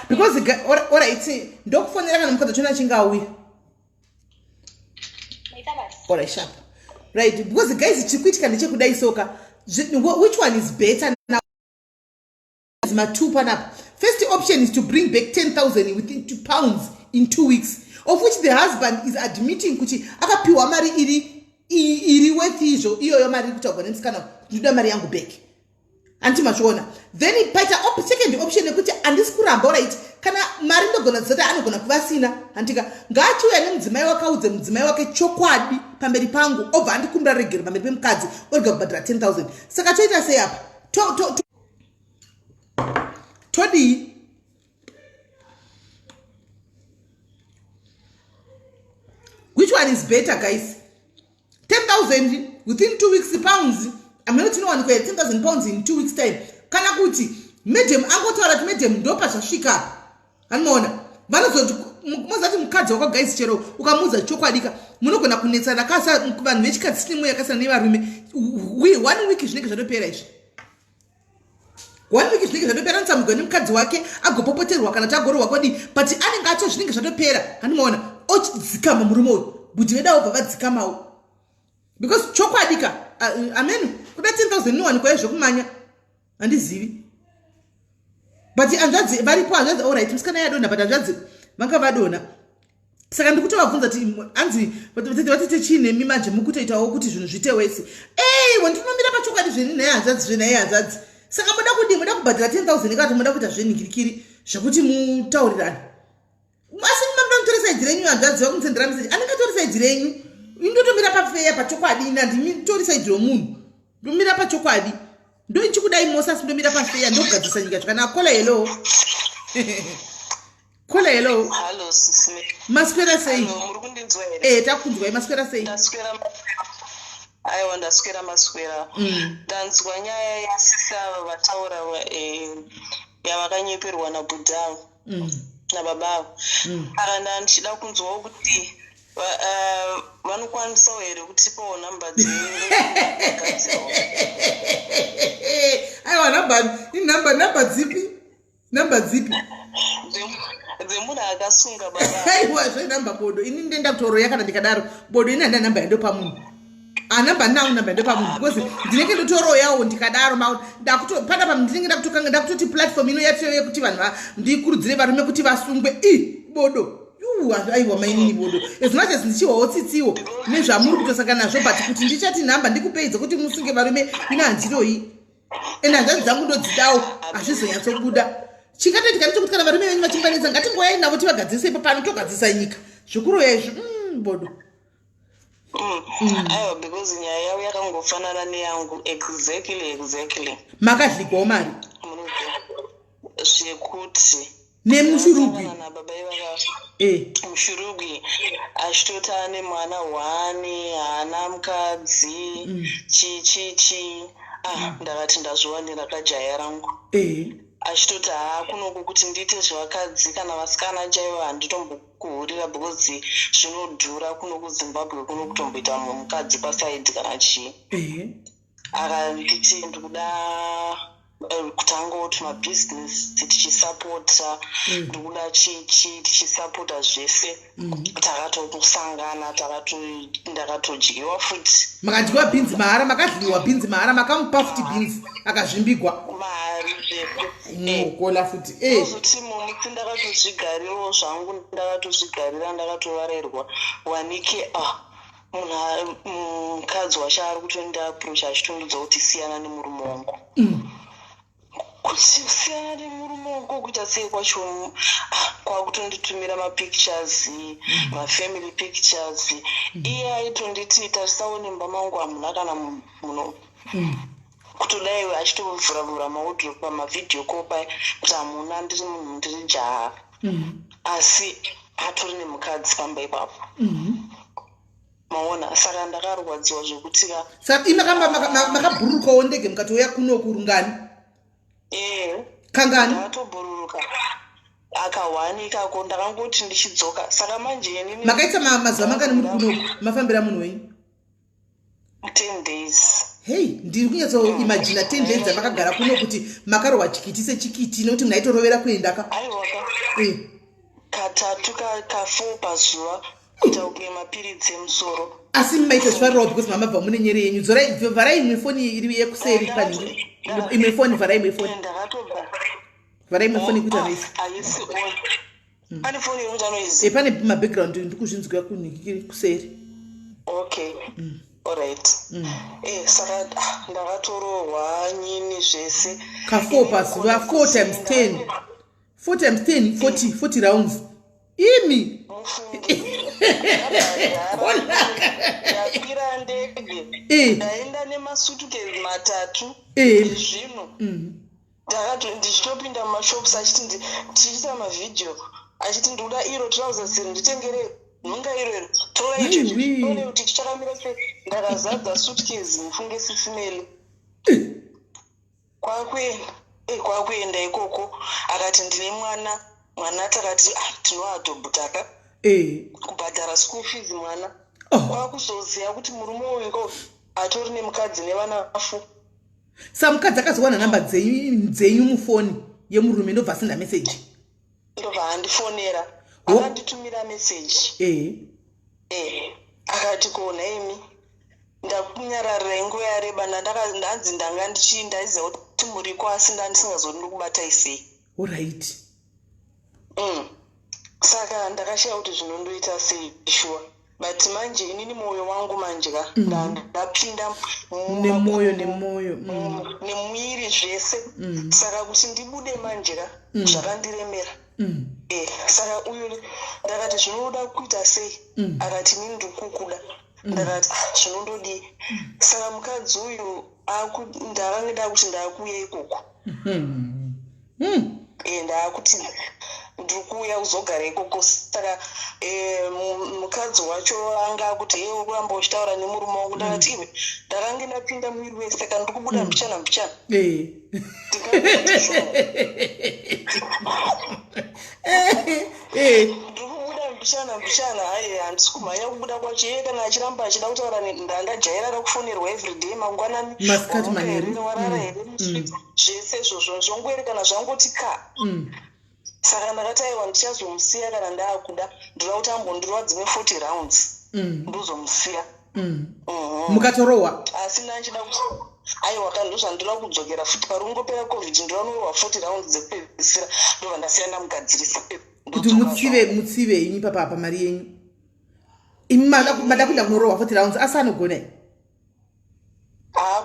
because alright ndokufonera kana mukadzi chona achinge auya alright sharp right because guys chikuitika ndechekudai soka which one is better now is my panapa. First option is to bring back 10,000 within £2 in 2 weeks, of which the husband is admitting kuti akapiwa mari iri worth iyo mari kuti agone musikana ndoda mari yangu back anti machona. Then paita second option yekuti andisi kuramba alright kana mari ndogona dzata anogona kuvasina antika ngachiuya nemudzimai wakaudze mudzimai wake chokwadi pamberi pangu obva andikumbira regero pamberi pemukadzi orega kubhadhira 10,000. Saka toita sei apa todi which one is better guys? 10,000 within 2 weeks pounds amene tinowanikwa 10,000 pounds in 2 weeks time kana kuti madam angotaura kuti madam ndopa zvasvika anoona vanozoti mozati mukadzi wako guys chero ukamuudza chokwadika munogona kunetsana kasa vanhu vechikadzi sinimu yakasiyana nevarume 1 week zvinenge zvatopera izvi 1 week zvinenge zvatopera anotsamugwa nemukadzi wake agopopoterwa kana tagororwa kodi but anenge acho zvinenge zvatopera anomaona ochidzikama murume uyu budi vedawo bva vadzikamawo because chokwadika amen kuda 10,000 niwanikwa zvekumanya handizivi but anzvadzi varipo anzvadzi alright musikana yadonha but anzvadzi vanga vadonha saka ndikutovabvunza kuti anzi vatite chiinemi manje mukutoitawo kuti zvinhu zvite wese wandinomira pachokwadi zveninhaye hanzvadzi zvenaye hanzvadzi saka muda kudii muda kubhadhira 10,000 ikati muda kuita zvenhingirikiri zvekuti mutaurirane asi mamuda mutori saidhi renyu hanzvadzi vakumusendera meseji anenge tori saidhi renyu indotomira pafeya pachokwadi ndimitori saidhi romunhu ndomira pachokwadi ndo ichikudai mose asi ndomira pafeya ndogadzisa nyika zvakanaka kola hello kola hello Hello Sis Melly. maswera sei Muri kundinzwa here? takunzwai maswera sei aiwa ndaswera maswera ndanzwa nyaya yasisa vataura yavakanyeperwa nabudhavo nababavo aka ndandichida kunzwawo kuti vanokwanisawo here kutipawo namba aiwa namba dzipi dzemunhu akasunga baba aiwa zvenamba bodo ini ndenda kutoroya kana ndikadaro bodo ini handa namba yando pamunhu anamba nawo namba yando pamunhu because ndinenge ndotoroyawo ndikadaro pana pam ndinenge ndakutoti platform ino yatiyo yekuti vanhu ndikurudzire varume kuti vasungwe bodo aiwa mainini bodo as much as ndichiwawo tsitsiwo nezvamuri kutosangana nazvo but kuti ndichati nhamba ndikupeidza kuti musunge varume ina handiroyi ende hanzvadzi dzangu ndodzidawo hazvizonyatsobuda chingatoitika ndechekuti kana varume venyu vachimbanisa ngatingoyai navo tivagadzirisa ipo pano togadzirisa nyika zvikuru izvi bodo aiwa because nyaya yavo yakangofanana neyangu exactly makadligwawo mari zvekuti nemushurugi mushurugi achitoti ane mwana 1 haana mukadzi chichichi ndakati ndazviwanira kajaya rangu achitoti kunoku kuti ndiite zvevakadzi kana vasikana chaivo handitombokuhurira because zvinodhura kuno kuzimbabwe kuno kutomboita mukadzi pasaidhi kana chii akanditi ndikuda kutangawo kuti mabhizinesi tichisapota ndikuda chichi tichisapota zvese takatosangana ndakatodyiwa futi makadyiwa bhinzi mahara makadliwa bhinzi mahara makamupa futi bhinzi akazvimbigwa mari kola futi ozoti momutsi ndakatozvigarirawo zvangu ndakatozvigarira ndakatovarerwa wanike mukadzi wacho ari kutoenda approach achitondudza kuti siyana nemurume wangu kuti siyana nemurume wangu kuita sei kwacho kwakutonditumira mapictures mafamily pictures iye aitonditi tarisawo nemba mangu hamuna kana muno kutodai achitovhuravhura maudhiro pamavidhio kopa kuti hamuna ndiri munhu ndiri jaha asi atori nemukadzi pamba ipapo maona saka ndakarwadziwa zvekutika saka makabhururukawo ndege mukatouya kuno kurungani kangani ndakatobhururuka akawanikako ndakangoti ndichidzoka saka manje nini makaita mazuva mangani muri kunoku mafambira munhu wenyu 10 days hei ndiri kunyatsoimagina 10 days amakagara kuno kuti makarohwa chikiti sechikiti nokuti munaitorovera kuendaka aiwaka katatu ka4 pazuva kuita uke mapiritsi emusoro asi mumaita zvifarirawo because mamabva mune nyere yenyu vharai imwe foni iri yekuseri paningi imwe foni vharai imwe foni vharai imwe foni kuita noisi pane foni irunganoizi pane mabackground ndikuzvinzwira kunhikiri kuseri okay alright saka ndakatorohwa nyini zvese ka4 pazuva 4 times 10 40 rounds imi ndakwira ndege ndaenda nemasutukezi 3 zvino ndichitopinda mumashops achiti tichiita mavhidhio achiti ndikuda iro trousers nditengerei nunga irero tora ichi tore kuti chichakamira sei ndakazadza suitcase mufunge Sis Melly kwakuenda ikoko akati ndine mwana takati tinoadhobhutaka kubhadhara school fees mwana kwakuzoziva kuti murume uyu atori nemukadzi nevana afu. Sa mukadzi akazowana namba dzenyu mufoni yemurume ndobva asenda meseji ndobva andifonera akanditumira meseji akati kona imi ndakunyararira inguva yareba ndanzi ndanga ndaiziva kuti muriko asi ndandisingazodi ndikubatai sei. Alright. Saka ndakashaya kuti zvinondoita sei shuwa but manje inini moyo wangu manje ka ndapinda nemoyo nemuiri zvese saka kuti ndibude manje ka zvakandiremera. Saka uyu ndakati zvinoda kuita sei akati nini ndikukuda ndakati zvinondodii saka mukadzi uyu ndakangida kuti ndakuuya ikoko ndakuti ndikuuya kuzogara ikoko saka mukadzi wacho anga kuti iwe kuramba uchitaura nemurume wangu ndakati iwe ndakange ndapinda muiri wese saka ndikubuda mbichana mbishana hayi handisi kumhanya kubuda kwacho iye kana achiramba achida kutaura ndandajaira kakufonerwa everyday mangwanani warara here zvese izvozvo zvongoerekana zvangoti ka saka ndakati aiwa ndichazomusiya kana ndaakuda ndoda kuti ambondirwa dzimwe 40 rounds ndozomusiya. Mukatorohwa asi ndanchida kuti aiwa kandozvandoda kudzokera futi parungopera covid ndinonorwa 40 rounds dzekupedzisira ndobva ndasiya ndamugadzirisa kuti mutsive inyi papa mari yenyu imi mada kuenda kunorohwa 40 rounds asi anogona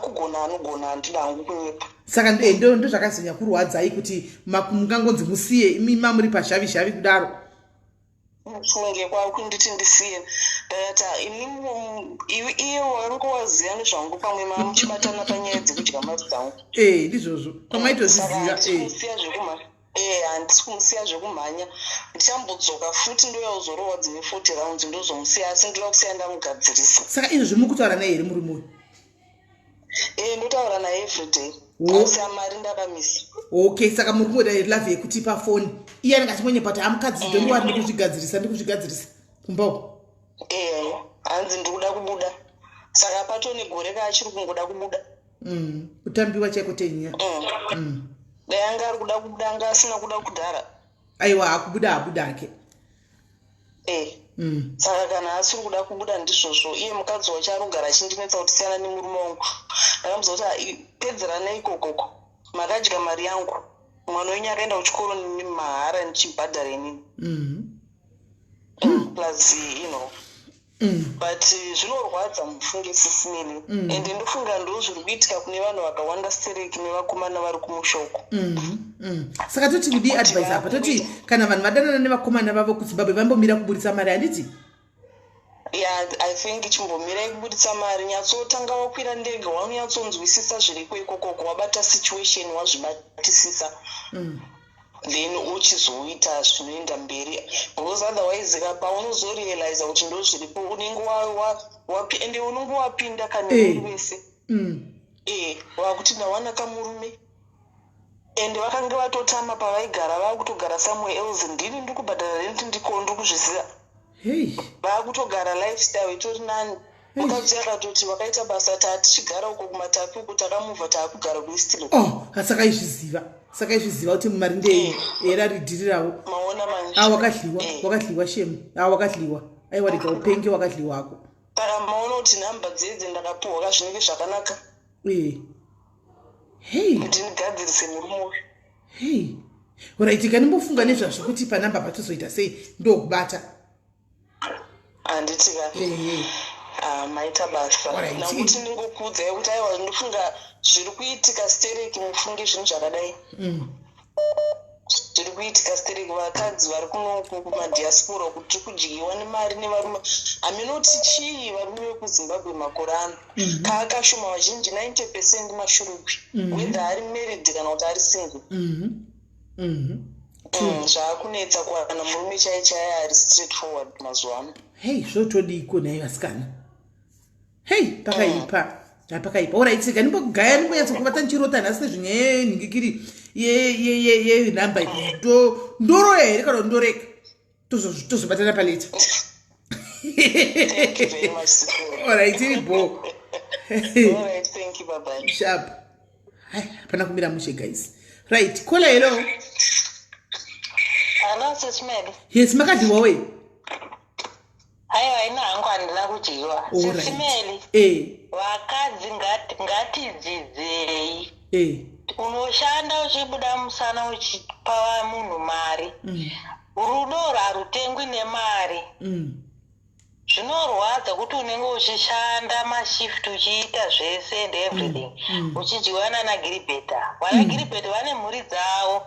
kugona anogona handidangu kunyepa saka ndo zvakazonya kurwadzai kuti mungangonzi musiye imi mamuri pazhavi kudaro mufunge kwakunditi ndisiye ndakati iye wanga waziva nezvangu pamwe mamuchibatana panyaya dzekudya mari dzangu ndizvozvo pamaitozviziva handisi kumusiya zvekumhanya ndichambodzoka futi ndoyauzorohwa dzimwe 40 rounds ndozomusiya asi ndoda kusiya ndamugadzirisa. Saka izvozvo mukutaura naye here muri moyo? Ndotaura naye everyday asi amari ndakamisa. Okay, saka muri kungoda love yekuti pafoni iye anenge achimwenyepa kuti amukadzi ndondiwari ndikuzvigadzirisa kumbao hanzi ndikuda kubuda saka patone gore kaachiri kungoda kubuda kutambiwa chaiko tenya dai anga ari kuda kubuda anga asina kuda kudhara aiwa abuda ake saka kana asiri kuda kubuda ndizvozvo iye mukadzi wacho ari kugara achindinetsa kuti siyana nemurume wangu ndakamuza kuti pedzeranai ikokoko makadya mari yangu mwana wenyu akaenda kuchikoro nemahara ndichibhadhara inini plus but zvinorwadza mufunge Sis Melly ende ndofunga ndo zviri kuitika kune vanhu vakawanda stereki nevakomana vari kumushoko. Saka toti kudi advise apa toti kana vanhu vadanana nevakomana vavo kuZimbabwe vambomira kubudisa mari handiti? I think chimbomirai kubudisa mari nyatsotanga wakwira ndege wanonyatsonzwisisa zviriko ikoko wabata situation wazvibatisisa then uchizoita zvinoenda mberi because otherwise paunozorealiza kuti ndo zviripo unenge ende unenge wapinda kanei wese wakuti ndawana kamurume ende vakanga vatotama pavaigara vakutogara somewhere else ndini ndikubhadhara renti ndikondo kuzvisiya vakutogara lifestyle itori nani mukadzi akatoti vakaita basa tichigara uko kumatapi uko takamuvha taakugara kuistilo saka izviziva kuti mari ndei era ridhirirawo maona manje wakadliwa shemu wakadliwa aiwa rega upenge wakadliwa ako saka maona kuti nhamba dzedze ndakapiwa kazvinenge zvakanaka kuti ndigadzirise murume right kanimbofunga nezvazvo kuti panhamba patozoita sei ndokubata handitika maita basa nakuti ndingokuudzai kuti aiwa ndofunga zviri kuitika stereki mufunge zvinhu zvakadai zviri kuitika stereki vakadzi vari kunoku kumadiaspora kuti kudyiwa nemari nevarume haminoti chii varume vekuzimbabwe makore ano kaakashoma vazhinji 90% mashurukwi whether ari married kana kuti ari single zvakunetsa kuwana murume chaichaya ari straight forward mazuva ano. Hey, zvotodiko naye vasikana. Hey, pakaipa. Pakaipa. Alright, sika ndimbogaya ndimboyatsa kuvata nchirota nhasi nezvinyaya nhingikiri ye namba ndoro here kana ndoreka. Tozobatana paleta. Thank you very much, Sis Melly. Alright, iribo. Alright, thank you, bye-bye. Sharp. Hai, hapana kumira mushe guys. Right, kola hello. Hello, Sis Melly. Yes, makadiwa we. Aiwa, ina hangu handina kudyiwa. Sis Melly. Vakadzi ngatidzidzei. Unoshanda uchibuda musana uchipa munhu mari. Rudo harutengwi nemari. Zvinorwadza kuti unenge uchishanda mashift uchiita zvese and everything. Uchidyiwana naGilibeta. VanaGilibeta vane mhuri dzavo.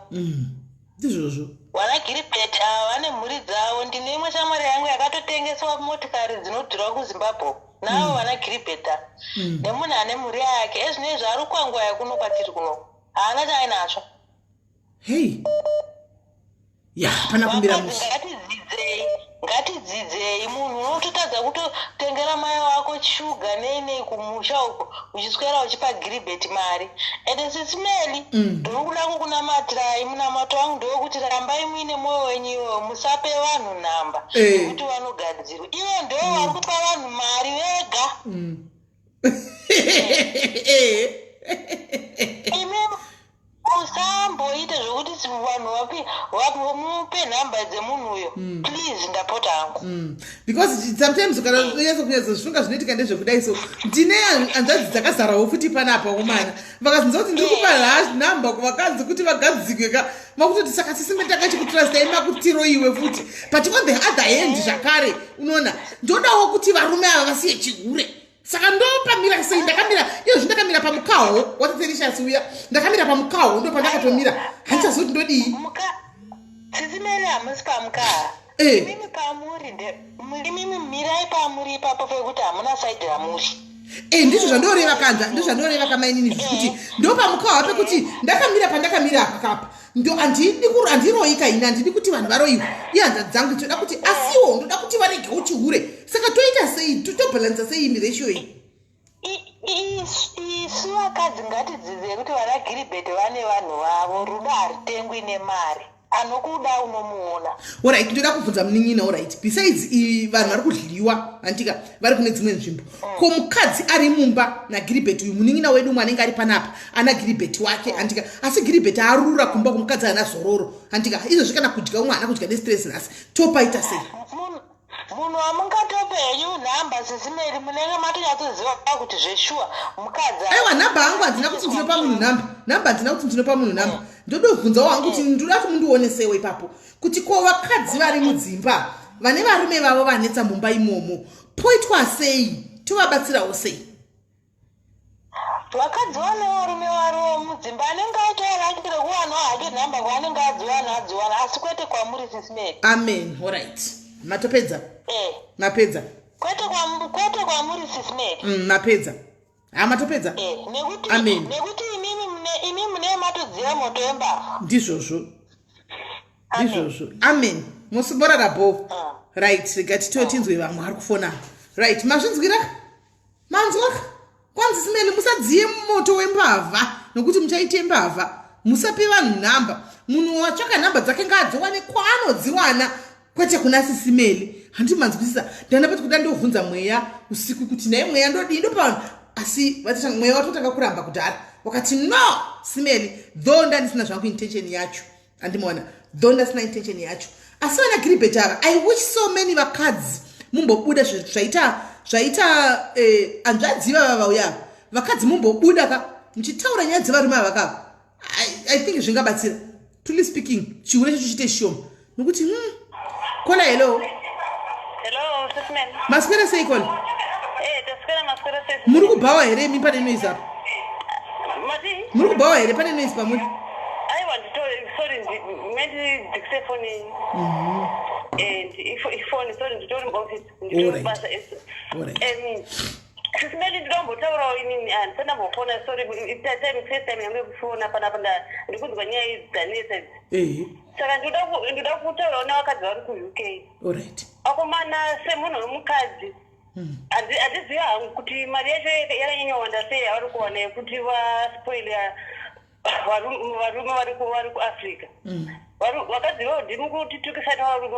Ndizvozvo. VanaGilibeta vane mhuri dzavo. Ndine imwe shamwari yangu yakatotengeswa motikari dzinodhura kuZimbabwe. Navo VanaGilibeta. Nemunhu ane mhuri yake. Ezvinezvi ari kwanguva yakuno kwatiri kuno. Haana chainacho. Hey. Ya, hapana kumbira mushe. Ngatidzidzei munhu unototadza kutotengera mai wako shuga nei kumusha uko uchiswera uchipa Gilibeti mari. Ende Sis Melly, ndinokuda kukunamatirai munamato wangu ndewekuti rambai muine mwoyo wenyu iwoyo, musape vanhu namba kuti vanogadzirwa. Ivo ndo vari kupa vanhu mari vega. Usamboite zvokuti vanhu vamupe nhamba dzemunhu uyo. Please, ndapota hangu. Because sometimes ukanyaso zvifunga zvinoitika ndezvekudai so ndine hanzvadzi dzakazarawo futi panapa umana vakazvinza kuti ndiri kupa nhamba kuvakadzi kuti vagadzikwe makutoti saka sisimetaka chikutrustai makutiro iwe futi but on the other hand zvakare unoona ndodawo kuti varume ava vasiye chihure. Saka ndopamira sei ndakamira iyo zvindakamira pamukaho wataterishasi uya ndakamira pamukaho ndo pandakatomira handichazoti ndodii Sis Melly hamusi pamukaha. Mimi pamuri mimi mirai pamuri ipapo pekuti hamuna saidi ramuri. Ndizvo zvandoreva kanza ndizvo zvandoreva kamainini kuti ndo pamukaho pekuti ndakamira pandakamira akakapa ndo andiroika ina handidi kuti vanhu varoiwa ihanza dzangu toda kuti asiwo ndoda kuti varege uchihure saka toita sei totobhalansa sei in ratio iyi. Isu vakadzi ngatidzidzei kuti VanaGilibeti vane vanhu vavo. Rudo harutengwi nemari. Anokuda unomuona. Alright, ndoda kubvunza munin'ina. Alright, besides vanhu vari kudliwa antika vari kune dzimwe nzvimbo ko mukadzi ari mumba naGilibeti uyu munin'ina wedu umwe anenge ari panapa ana Gilibeti wake antika asi Gilibeti arura kumba kumukadzi ana zororo antika izvozvi kana kudya umwe ana kudya nestress nhasi topaita sei. Munhu wamungatopenyu nhamba Sis Melly munenge matonyatsoziva kuti zveshuwa mukadzi. Aiwa nhamba hangu handina kuti ndinopa munhu nhamba handina kuti ndinopa munhu nhamba ndodobvunzawo hangu kuti ndoda kuti mundionesewo ipapo kuti ko vakadzi vari mudzimba vane varume vavo vanetsa mumba imomo poitwa sei tovabatsirawo sei. Vakadzi vane varume variwo mudzimba anenge aitoarakire kuwana hake nhamba kwaanenge adziwana asi kwete kwamuri Sis Melly. Amen. Alright, matopedza mapedza kwete kwamuri Sis Melly. mapedza matopedza nekuti imi mune matodziva moto wembavha. Ndizvozvo. Amen. Musumborara bo. Right, rega titotinzwe vamwe ari kufona. Right, mazvinzwira manzwa kwanzi Sis Melly musadziye moto wembavha nokuti muchaite mbavha musape vanhu nhamba. Munhu watsvaka nhamba dzake ngadziwane kwaanodziwana kwete kuna Sis Melly. Handimanzwisisa ndana pati kuda ndovhunza mweya usiku kuti naye mweya ndodii ndopavanhu asi vatanga mweya watotanga kuramba kudhara wakati no Sis Melly though ndandisina zvangu intention yacho andimona though ndasina intention yacho asi VanaGilibeti ava I wish so many vakadzi mumbobuda zvaita hanzvadzi vava vauya vakadzi mumbobuda ka muchitaura nyaya dzevarume ava kava I think zvingabatsira truly speaking chihure chacho chite shoma nokuti kola hello Sis Melly. Maswera sei kola? Taswera sei. Muri kubhawa here mi pane noise apa? Mati? Muri kubhawa here pane noise pamuri? Aiwa sorry ndikuse phone. Ifoni sorry nditori muoffice nditori basa eso. Sis Melly ndombotaurawo inini handisana mbofona sorry time first time yangu yekufona panapa ndikunzwa nyaya idzi dzanetsa idzi. saka ndoda kutaurawo nevakadzi vari kuuk. Alright. Akomana semunhu wemukadzi handiziva hangu kuti mari yacho yakanyanya wanda sei yavari kuwana yekuti vaspoila varume vari kuafrica. Vakadzi vavo ndimi kuti tikisani varume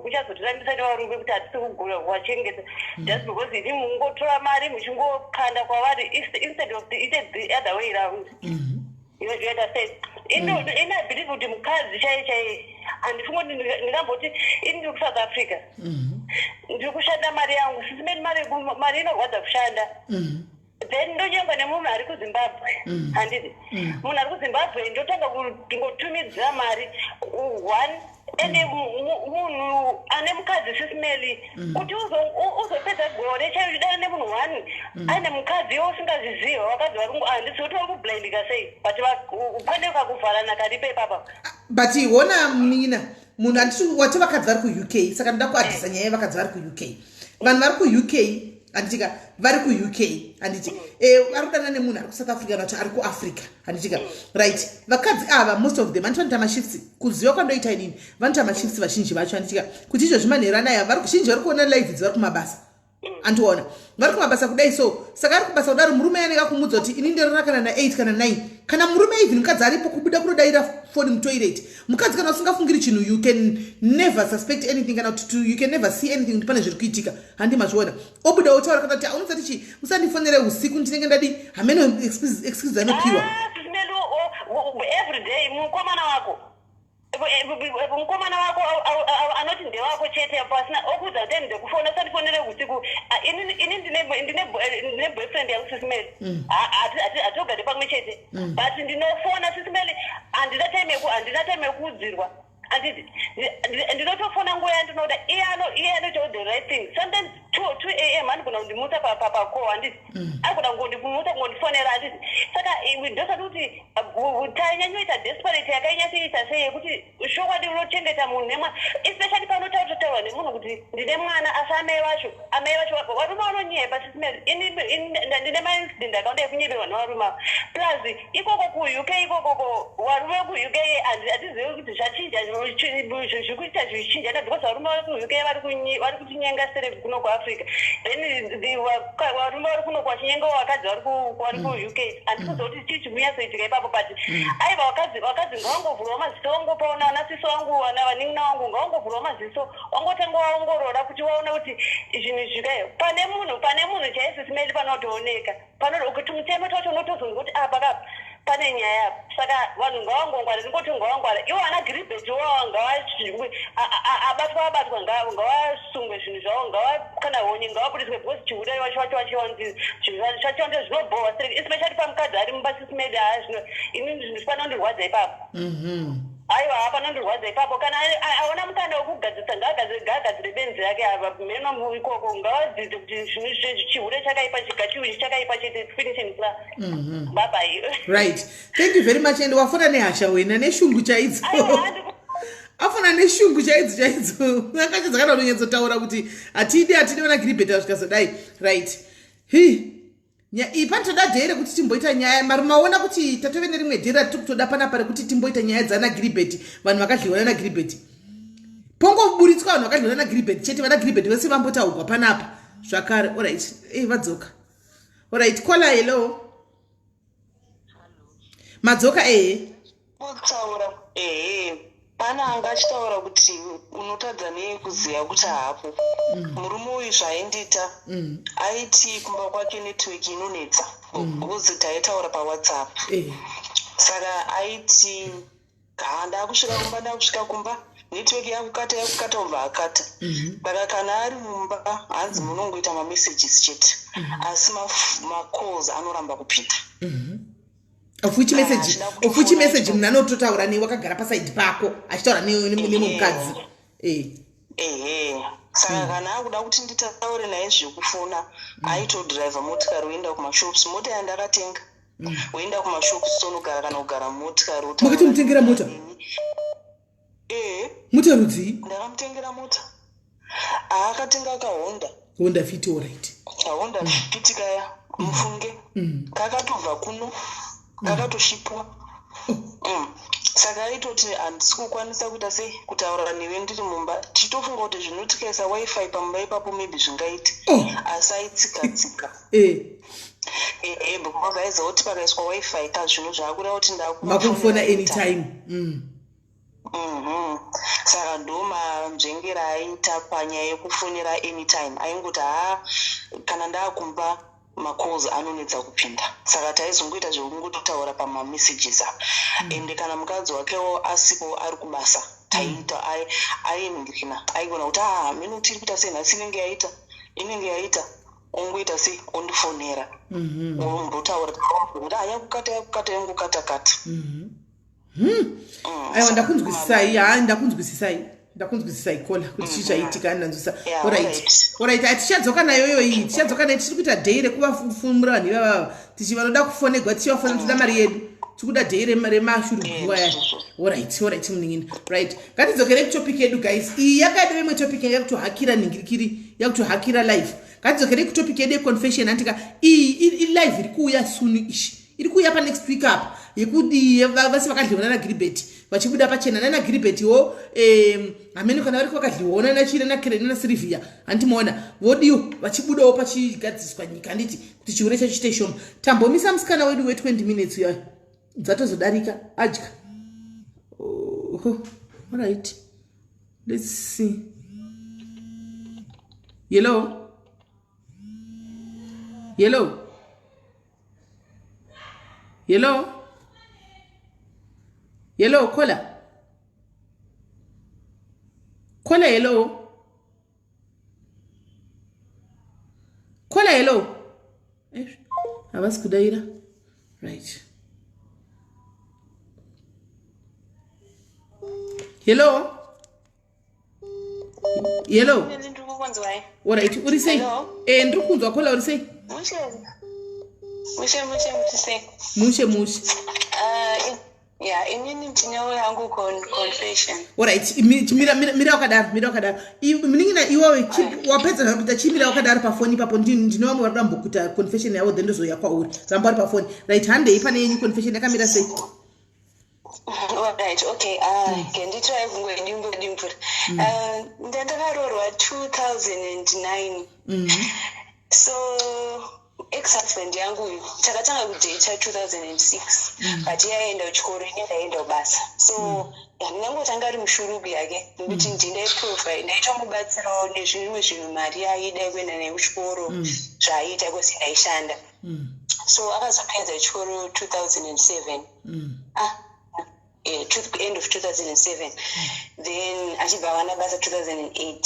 uchazotirambisani varume kuti hatisi kugona kuvachengeta just because ini mungotora mari muchingokanda kwavari instead of the other way around. You understand? I believe kuti mukadzi chaiye handifungoti ndingamboti ini ndiri kuSouth Africa ndiri kushanda mari yangu sisimeni mari inorwadza kushanda. Then ndonyengwa nemunhu ari kuZimbabwe handiti munhu ari kuZimbabwe ndotanga kungotumidzira mari one ende munhu ane mukadzi Sis Melly kuti uzopedza gore chaidana nemunhu one ane mukadzi iwo usingazviziva vakadzi handisi kuti vari kublindika sei but ukaneka kuvharana karipe papa but wona mina munhu handiti wati vakadzi vari kuUK saka ndoda kuadhisa nyaya yevakadzi vari kuUK vanhu vari kuUK handitika vari kuUK handiti vari kudana nemunhu ari kuSouth Africa kana kuti ari kuAfrica handitika right vakadzi ava most of them vanotoita mashifts kuziva kwandoita inini vanoita mashifts vazhinji vacho handitika kuti izvozvi manheru anaya vari kuzhinji vari kuona live idzi vari kumabasa andiona vari kumabasa kudai so saka ari kubasa kudaro murume anenge akumudza kuti ini ndorona kana na8 kana 9 kana murume even mukadzi aripo kubuda kunodayira foni mutoilet mukadzi kana usingafungiri chinhu you can never suspect anything kana kuti you can never see anything kuti pane zviri kuitika handi mazviona obuda otaura kana kuti aunosati chi musandifonere usiku ndinenge ndadi hameno excuse anopiwa every day mukomana wako mukomana wako anoti ndewako chete pasina okudza kuti ndekufona sandifonere usiku ini ndine boyfriend yangu Sis Melly hatogari pamwe chete but ndinofona Sis Melly handina time yekuudzirwa ndinotofona nguva yandinoda iye anoita the right thing sometimes 2 am anogona kundimusa pacall handiti anogona kundimusa kungondifonera handiti saka ndosati kuti tanyanyuita desperate yakainyasiita sei yekuti shokwadi unochengeta munhu nemwana especially panotaurwa nemunhu kuti ndine mwana asi amai vacho varume vanonyepa Sis Melly ndine maincident akaunda yekunyeperwa nevarume avo plus ikoko kuUK ikokoko varume kuUK hatizivi kuti zvachinja zvikuita zvichinja because varume vari kuUK vari kutinyenga sere kuno kuAfrica then varume vari kuno kwachinyenga vakadzi vari kuUK handikuzoti chii chikunyasoitika ipapo but aiva vakadzi ngavangovhurwa maziso wangopaona anasiso wangu navanin'ina wangu ngavangovhurwa maziso wangotanga waongorora kuti waona kuti zvinhu zvikayo pane munhu chaiye Sis Melly panotooneka kuti mutemo tacho unotozonga kuti pakapa pane nyaya yapo saka vanhu ngavangongwara ndingoti ngavangwara iwo ana giribheti wavo abatwa ngavasungwe zvinhu zvavo kana honye ngavabudiswe because chiudai vacho ndezvinobhohwa especially pamukadzi ari mumba Sis Melly ini zvinhu zvipanondirwadza ipapo aiwa hapanondirwadza ipapo kana aona mukanda wekugadzisa ngaagadzire benzi rake meno ikoko ngavadzidze kuti zvinhu chihure chakaipa chigachiuchi chakaipa chete finishing class babai right thank you very much and wafona nehasha wena neshungu chaidzo afona neshungu chaidzo akacho dzakada unonyatsotaura kuti hatidi ona giribheta zvikazodai right ipanotoda dheri kuti timboita nyaya mari maona kuti tatove nerimwe dheri ratiri kutoda panapa rekuti timboita nyaya dzana giribheti vanhu vakadliwana nagiribheti pongoburitswa vanhu vakadliwana nagiribheti chete vana giribheti vese vambotaurwa panapa zvakare alright vadzoka alright kola hello madzoka kutaura pana anga achitaura kuti unotadza nekuziva kuti hapo murume uyu zvaaindiita aiti kumba kwake netiweki inonetsa because taitaura paWhatsApp saka aiti ndakusvika kumba netiweki yakukata ubva akata saka kana ari mumba hanzi munongoita mamessages chete asi macalls anoramba kupinda ofuchi message munhu anototaura newe wakagara pasaidi pako achitaura nemukadzi saka kana akuda kuti nditaure naye zvekufona aitodhiraivha motikari oenda kumashops mota yandakatenga oenda kumashops tonogara kana kugara motikari makati mutengera mota mota rudzi ndakamutengera mota akatenga Honda Fit alright Honda Fit kaya mufunge kakatobva kuno kakatoshipwa saka aitoti handisi kukwanisa kuita sei kutaura newe ndiri mumba tichitofunga kuti zvinotikesa wifi pamumba ipapo maybe zvingaiti asi aitsika-tsika because aizoti pakaiswa wifi kazvinhu zvaakuda kuti ndakumafona anytime saka ndo manzvengera aita panyaya yekufonera anytime aingoti kana ndaakumba macalls anonetsa kupinda saka taizongoita zvekungototaura pamamessages apa ende kana mukadzi wakewo asipo ari kubasa taita ainingirina aigona kuti mino tiri kuita sei nhasi inenge yaita ongoita sei ondifonera ombotaura kuti yakukata yangokata-kata aiwa ndakunzwisisai kola kuti chichaitika ndanzwisa alright tichadzoka nayo iyi tichadzoka nayo tiri kuita dhei rekuvafumura vanhu ivava vanoda kufonegwa tichivafonera toda mari yedu tikuda dhei remashurugwa yacho alright munin'ina right ngatidzokere kutopic yedu guys iyi yakaida vemwe topic yakutohakira ningirikiri yakutohakira live ngatidzokere kutopic yedu yeconfession antika iyi live iri kuuya soon ish iri kuuya panext week apa yekuti vasi vakadliwa nagiribeti vachibuda pachena nanagiribetiwo hamene kana vari vakadliwa nasilivia handimaona vodiwo vachibudawo pachigadziswa nyika handiti kuti chiure chacho chiite shoma tambomisa musikana wedu we20 minutes uya dzatozodarika adya alright let's see yellow yellow havasi kudaira right yellow alright uri sei ndiri kunzwa kola uri sei mushe inini ndinewo yangu confession alright mira wakadaro munin'ina iwawe wapedza zvakuita chimira wakadaro pafoni ipapo ndinowamwe vari dambokuita confession yavo then ndozoya kwauri ramba vari pafoni right handei pane yenyu confession yakamira sei alright okay ngenditrai kungoidimbura ndandakarorwa 2009 so ex-husband yangu uyu takatanga kudheta 2006 but yaenda kuchikoro ine ndaenda kubasa so ndinangotanga ari mushurugu yake nekuti ndindaiprofile ndaitomubatsirawo nezvimwe zvinhu mari yaida kuenda naye kuchikoro zvaaita kosi ndaishanda so akazopedza chikoro 2007 end of 2007 then achibva wana basa 2008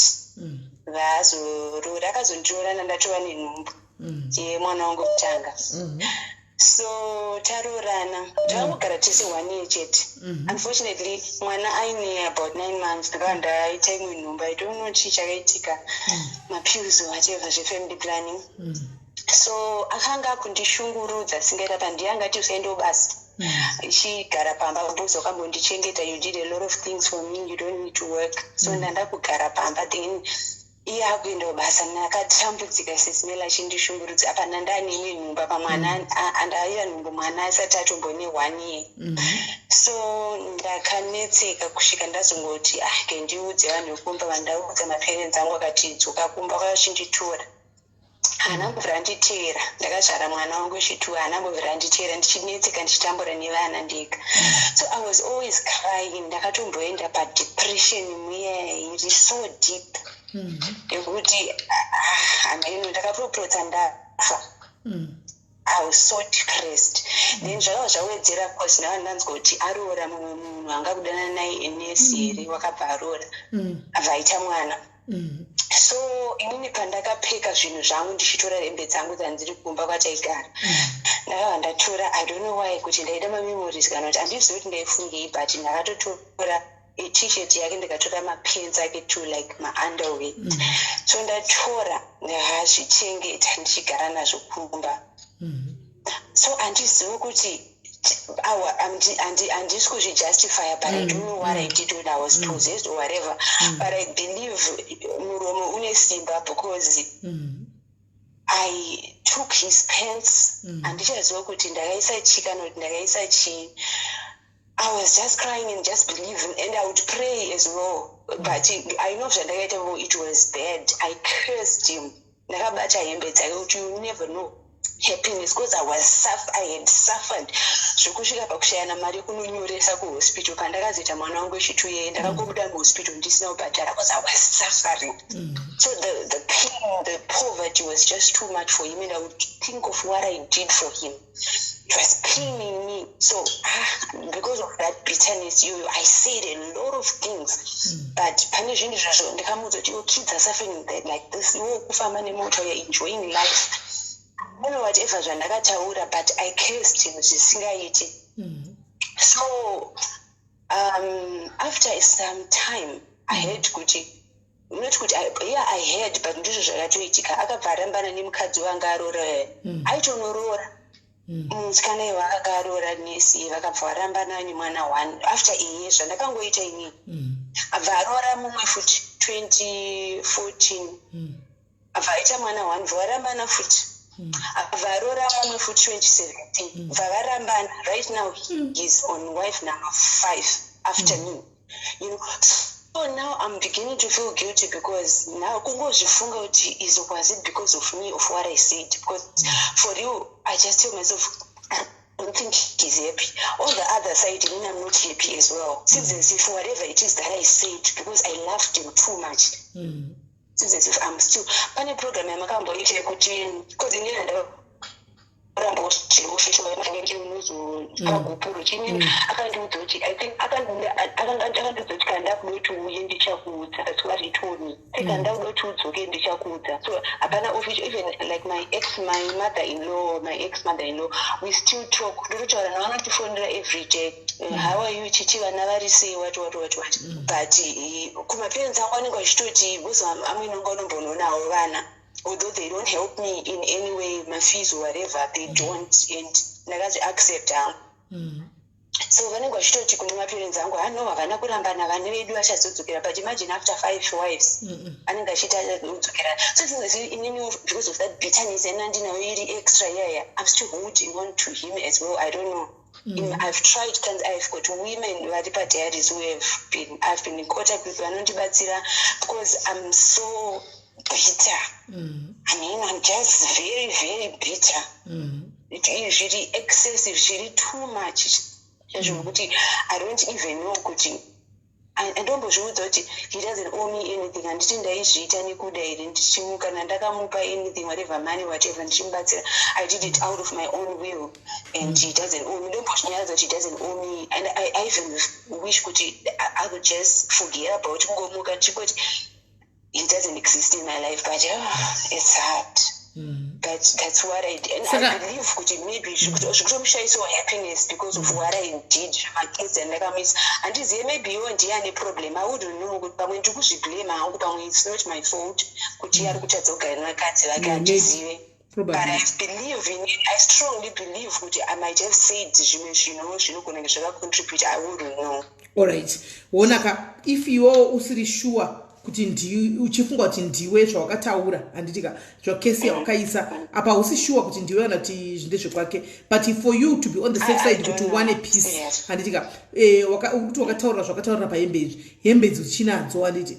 vazorora akazondiora nandatova nenhumbu yemwana wangu kutanga so tarorana takangogara tese 1 year chete unfortunately mwana aine about 9 months ndakava ndaita imwe nhumba I don't know chi chakaitika mapills whatever zvefamily planning so akanga akundishungurudza singaita pandiyangati usaendewo basa ichigara pamba mbuzi wakambondichengeta you did a lot of things for me you don't need to work so ndandakugara pamba then iye akuenda basa nakatambudzika Sis Melly achindishungurudza apa ndandanine nhumba pamwana andaiya nhumbu mwana asati atombone 1 year so ndakanetseka kusvika ndazongoti kendiudze vanhu vekumba vandaudza maparents angu akati dzoka kumba kwachinditora hanambovira nditeera ndakazvara mwana wangu chitu hanambovira nditeera ndichinetseka ndichitambura nevana ndega so I was always crying ndakatomboenda padepression muya iri so deep yekuti ameno ndakapropotsa ndafa I was so depressed then zvakava zvawedzera cause navanhu ndanzwa kuti aroora mumwe munhu anga kudana naye enesi here wakabva aroora avaita mwana so inini pandakapfeka zvinhu zvangu ndichitora hembe dzangu dzandiri kumba kwataigara ndakava ndatora I don't know why kuti ndaida mamemories kana kuti handizivi kuti ndaifungei but ndakatotora t-shirt yake ndikatora mapens ake to like maunderwear so ndatora ndakazvichengeta ndichigara nazvo kumba so handizivi kuti handisi kuzvijustifya but I don't know what I did when I was possessed or whatever but I believe muromo une simba because I took his pants handichaziva kuti ndakaisa chi kana kuti ndakaisa chii I was just crying and just believing, and I would pray as well. But I know that it was bad. I cursed him. You never know happiness because I had suffered. Zvokusvika pakushayana mari kunonyoresa kuhospital pandakazita mwana wangu echituye ndakangobuda muhospital ndisina kubhadhara because I was suffering. So the pain, the poverty was just too much for him, and I would think of what I did for him. It was paining me. So because of that bitterness, I said a lot of things. But kids are suffering like this. You're enjoying life. I don't know whatever zvandakataura, but I cursed him zvisingaiti. So after some time I had kuti I had, but ndizvo zvakatoitika. Akabva arambana nemukadzi wanga aroora aitonoroora musikana iwa akanga aroora nesi vakabva varambana nemwana 1 after a year. Zvandakangoita ini abva aroora mumwe futi 2014 abva aita mwana 1 varambana futi varora mumwe futi 2017 vavarambana. Right now he is on wife number 5 after me, you know. So now I'm beginning to feel guilty because now kungozvifunga kuti was it because of me, of what I said? Because for you, I just tell myself I don't think he's happy. On the other side, I mean, I'm not happy as well. Seems as if whatever it is that I said, because I loved him too much. Seems as if I'm still pane program yamakamboita yekuti because inenda rambo chiofficial akagupuru chini akandiudza kuti I think akandiudza kuti kanda kuda kuti uye ndichakuudza. That's what he told me. Kanda kuda kuti udzoke ndichakuudza. So hapana official, even like my ex-mother-in-law, we still talk. Ndinotaura navanotifonera every day. How are you chichi vana vari sei what. But kumaparents angu anenge vachitoti because amwinonga unombonoonawo vana, although they don't help me in any way, my fees or whatever, they don't, and ndakazi accept hangu. So vanenge vachitoti kune maparents angu no havana kurambana, vana vedu vachazodzokera. But imagine after 5 wives anenge achiti achazodzokera. So inini because of that bitterness and andinayo iri extra yaya, I'm still holding on to him as well. I don't know. I've tried, I've got women vari padiaries who I've been in contact with vanondibatsira because I'm so bitter. I mean, I'm just very, very bitter. It is really excessive, really too much. I don't even know kuti I don't believe that he doesn't owe me anything, and anything, whatever money, whatever, I did it out of my own will, and he doesn't owe me. Don't push me that he doesn't owe me, and I even wish I would just forget about it. It doesn't exist in my life, but it's hard. That's what I did, and so I believe maybe she could share so happiness because of what I did. My kids and and this maybe you and any problem. I wouldn't know, but when you blame, it's not my fault. But I believe in it. I strongly believe I might have said she not going to contribute. I wouldn't know. All right, Wonaka, if you are also sure kuti uchifunga kuti ndiwe zvawakataura handitika zvakesi yawakaisa apa usi sure kuti ndiwe kana kuti zvindezvo kwake, but for you to be on the safe side kuti one a piece handitika kuti wakataura zvakataura pahembedzi uchinadzo handiti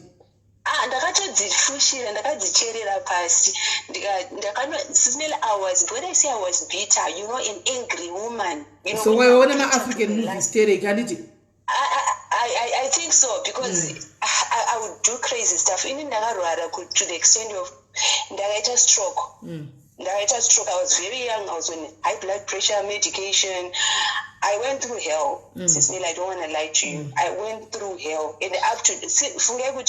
ndakatodzifushira ndakadzicherera pasi Sis Melly, when I say I was bitter, an angry woman, so waiona ma-African movies terek handiti I think so, because I would do crazy stuff. Even to the extent of ndakaita stroke. I was very young. I was on high blood pressure medication. I went through hell. Sis Melly, I don't want to lie to you. I went through hell. And up to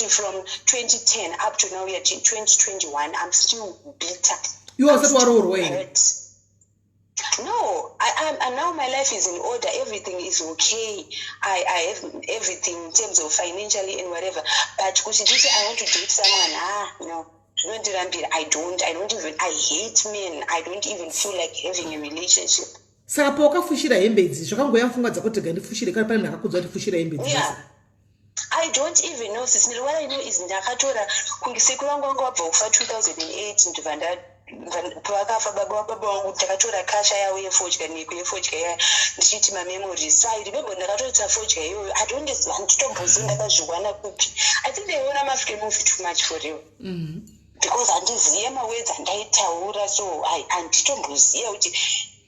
from 2010 up to now, we are 2021. I'm still bitter. You also were way. No, and now my life is in order. Everything is okay. I have everything in terms of financially and whatever. But I want to date someone. No. I hate men. I don't even feel like having a relationship. Saka paukafushira hembedzi zvakangoya mfunga dzakoti gandifushire kana pane ndakakudza kuti fushira hembedzi. Yeah. I don't even know, Sis Melly. What I know is ndakatora kungisekuru wangu wabva kufa 2008 ndibva pavakafa baba vangu takatora kasha yavo yefodya niko yefodya iya ndichiti mamemories. I remember ndakatoita fodya iyoyo handitombozii ndakazviwana kupi. I think they wanna African movie too much for real. Because handiziye mawords andaitaura, so handitomboziya kuti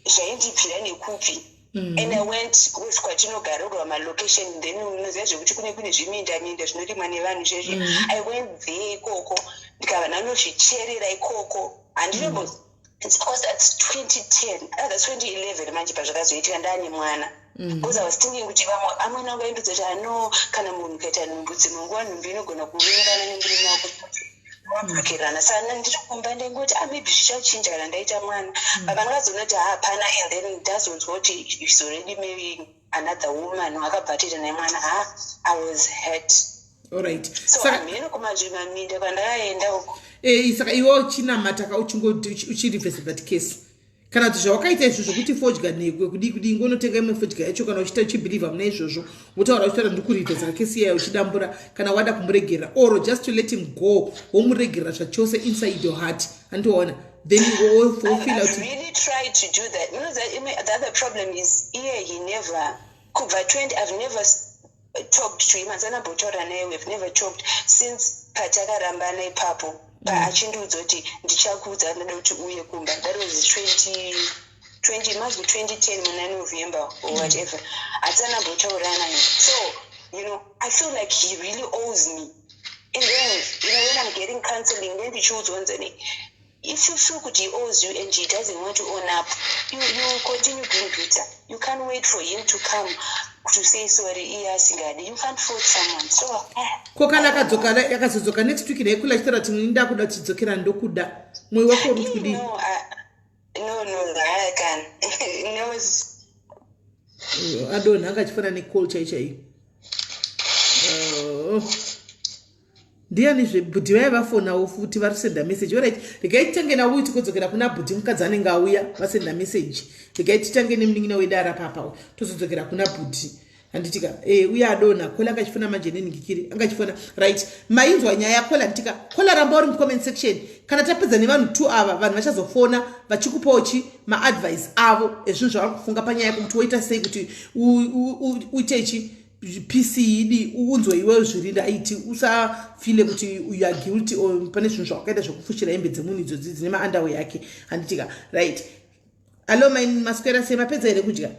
zvaindibvira nekupi. And I went kwatinogarurwa malocation, then unoziva zvekuti kune zviminda zvinorimwa nevanhu izvezvi. I went there ikoko ndikava nanozvicherera ikoko. Because that's 2010, that's 2011 manje pazvakazoitika ndane mwana. Because I was thinking kuti vamwe amweni vaindudza kuti no kana munhu kaita nhumbu munguva nhumbu inogona kuvengana nemurume wako wakakirana. Sana ndirikumba ndengoti maybe zvichachinja kana ndaita mwana. Baba ndakazoona kuti hapana, and then ndazonzwa kuti he's already marrying another woman wakabhatira nemwana. I was hurt. Alright. So amene kumazvimaminda pandakaenda uko. Saka iwo chinamataka uchirivhesa that case. Kana kuti zvawakaita izvozvo kuti fodya nekwe kudi ngonotenga imwe fodya yacho kana uchita uchibhilivha muna izvozvo wotaura uchitaura ndikurivhesa kesi iyayo uchidambura kana wada kumuregerera, or just to let him go womuregerera zvachose inside your heart andiwaona, then you will feel out. I really tried to do that. You know that the other problem is here he never kubva 20 I've never talked to him. Azana botaura naye, we've never talked since patakarambana ipapo. Achindiudza kuti ndichakuudza ndada kuti uye kumba. That was 20 must be 2010 muna November or whatever. Atsana botaura naye. So, you know, I feel like he really owes me. And then, you know, when I'm getting counseling, then we choose one thing. If you feel that he owes you and he doesn't want to own up, you continue being bitter. You can't wait for him to come to say sorry. You can't force someone. So kokana yakazodzoka next week naikula chitara tininda kuda chidzokera ndokuda mwoyo wako uri kudi. No, I can. No, adona angachifana neculture ichai. Ndiani zvebhudhi vaivafona futi varisenda message. Alright, regai titange nauyu tikodzokera kuna bhudhi mukadzi anenge auya vasenda message. Regai titange nemunin'ina wedara papa tozodzokera kuna bhudhi. Handitika uya adona kola angachifana manje neningikiri angachifana. Right, mainzwa nyaya yakola nditika kola ramba uri mucomment section. Kana tapedza nevanhu 2 ava vanhu vachazofona vachikupawo maadvice avo ezvinhu zvavari kufunga panyaya yako kuti woita sei kuti uite ichi PCD unzwe iwe zviri ndaiti usafile kuti you are guilty or pane zvinhu zvawakaita zvokufushira hembe dzemunhu idzodzi dzine maunderwear yake. Handitika right. Allo maswera semapedza here kudya?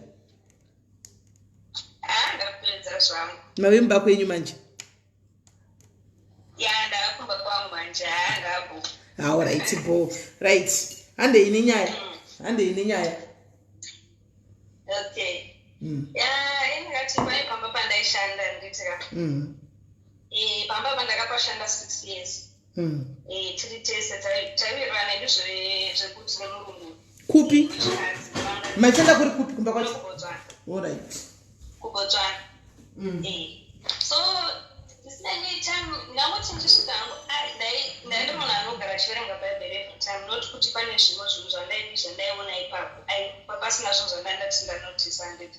ndapedza zvangu. Mavemba kwenyu manje? Ndakumba kwangu manje ngabo. Alright bo. Right. Hande ine nyaya. Okay. Ingati pamba pandaishanda nditika. Pamba pandakapashanda 6 years. Tiri tese tavirana ndizvekuti nemurungu. Kupi? Machanda kuri kupi kumba kwacho? Alright. Kubotswana. So this time ngawuthi ndishidango ndaenda munhu anogara achiverenga bhaibheri every time, not kuti pane zvimwe zvinhu zvandaiona ipapo pasina zvinhu zvandandati ndanotisa handiti.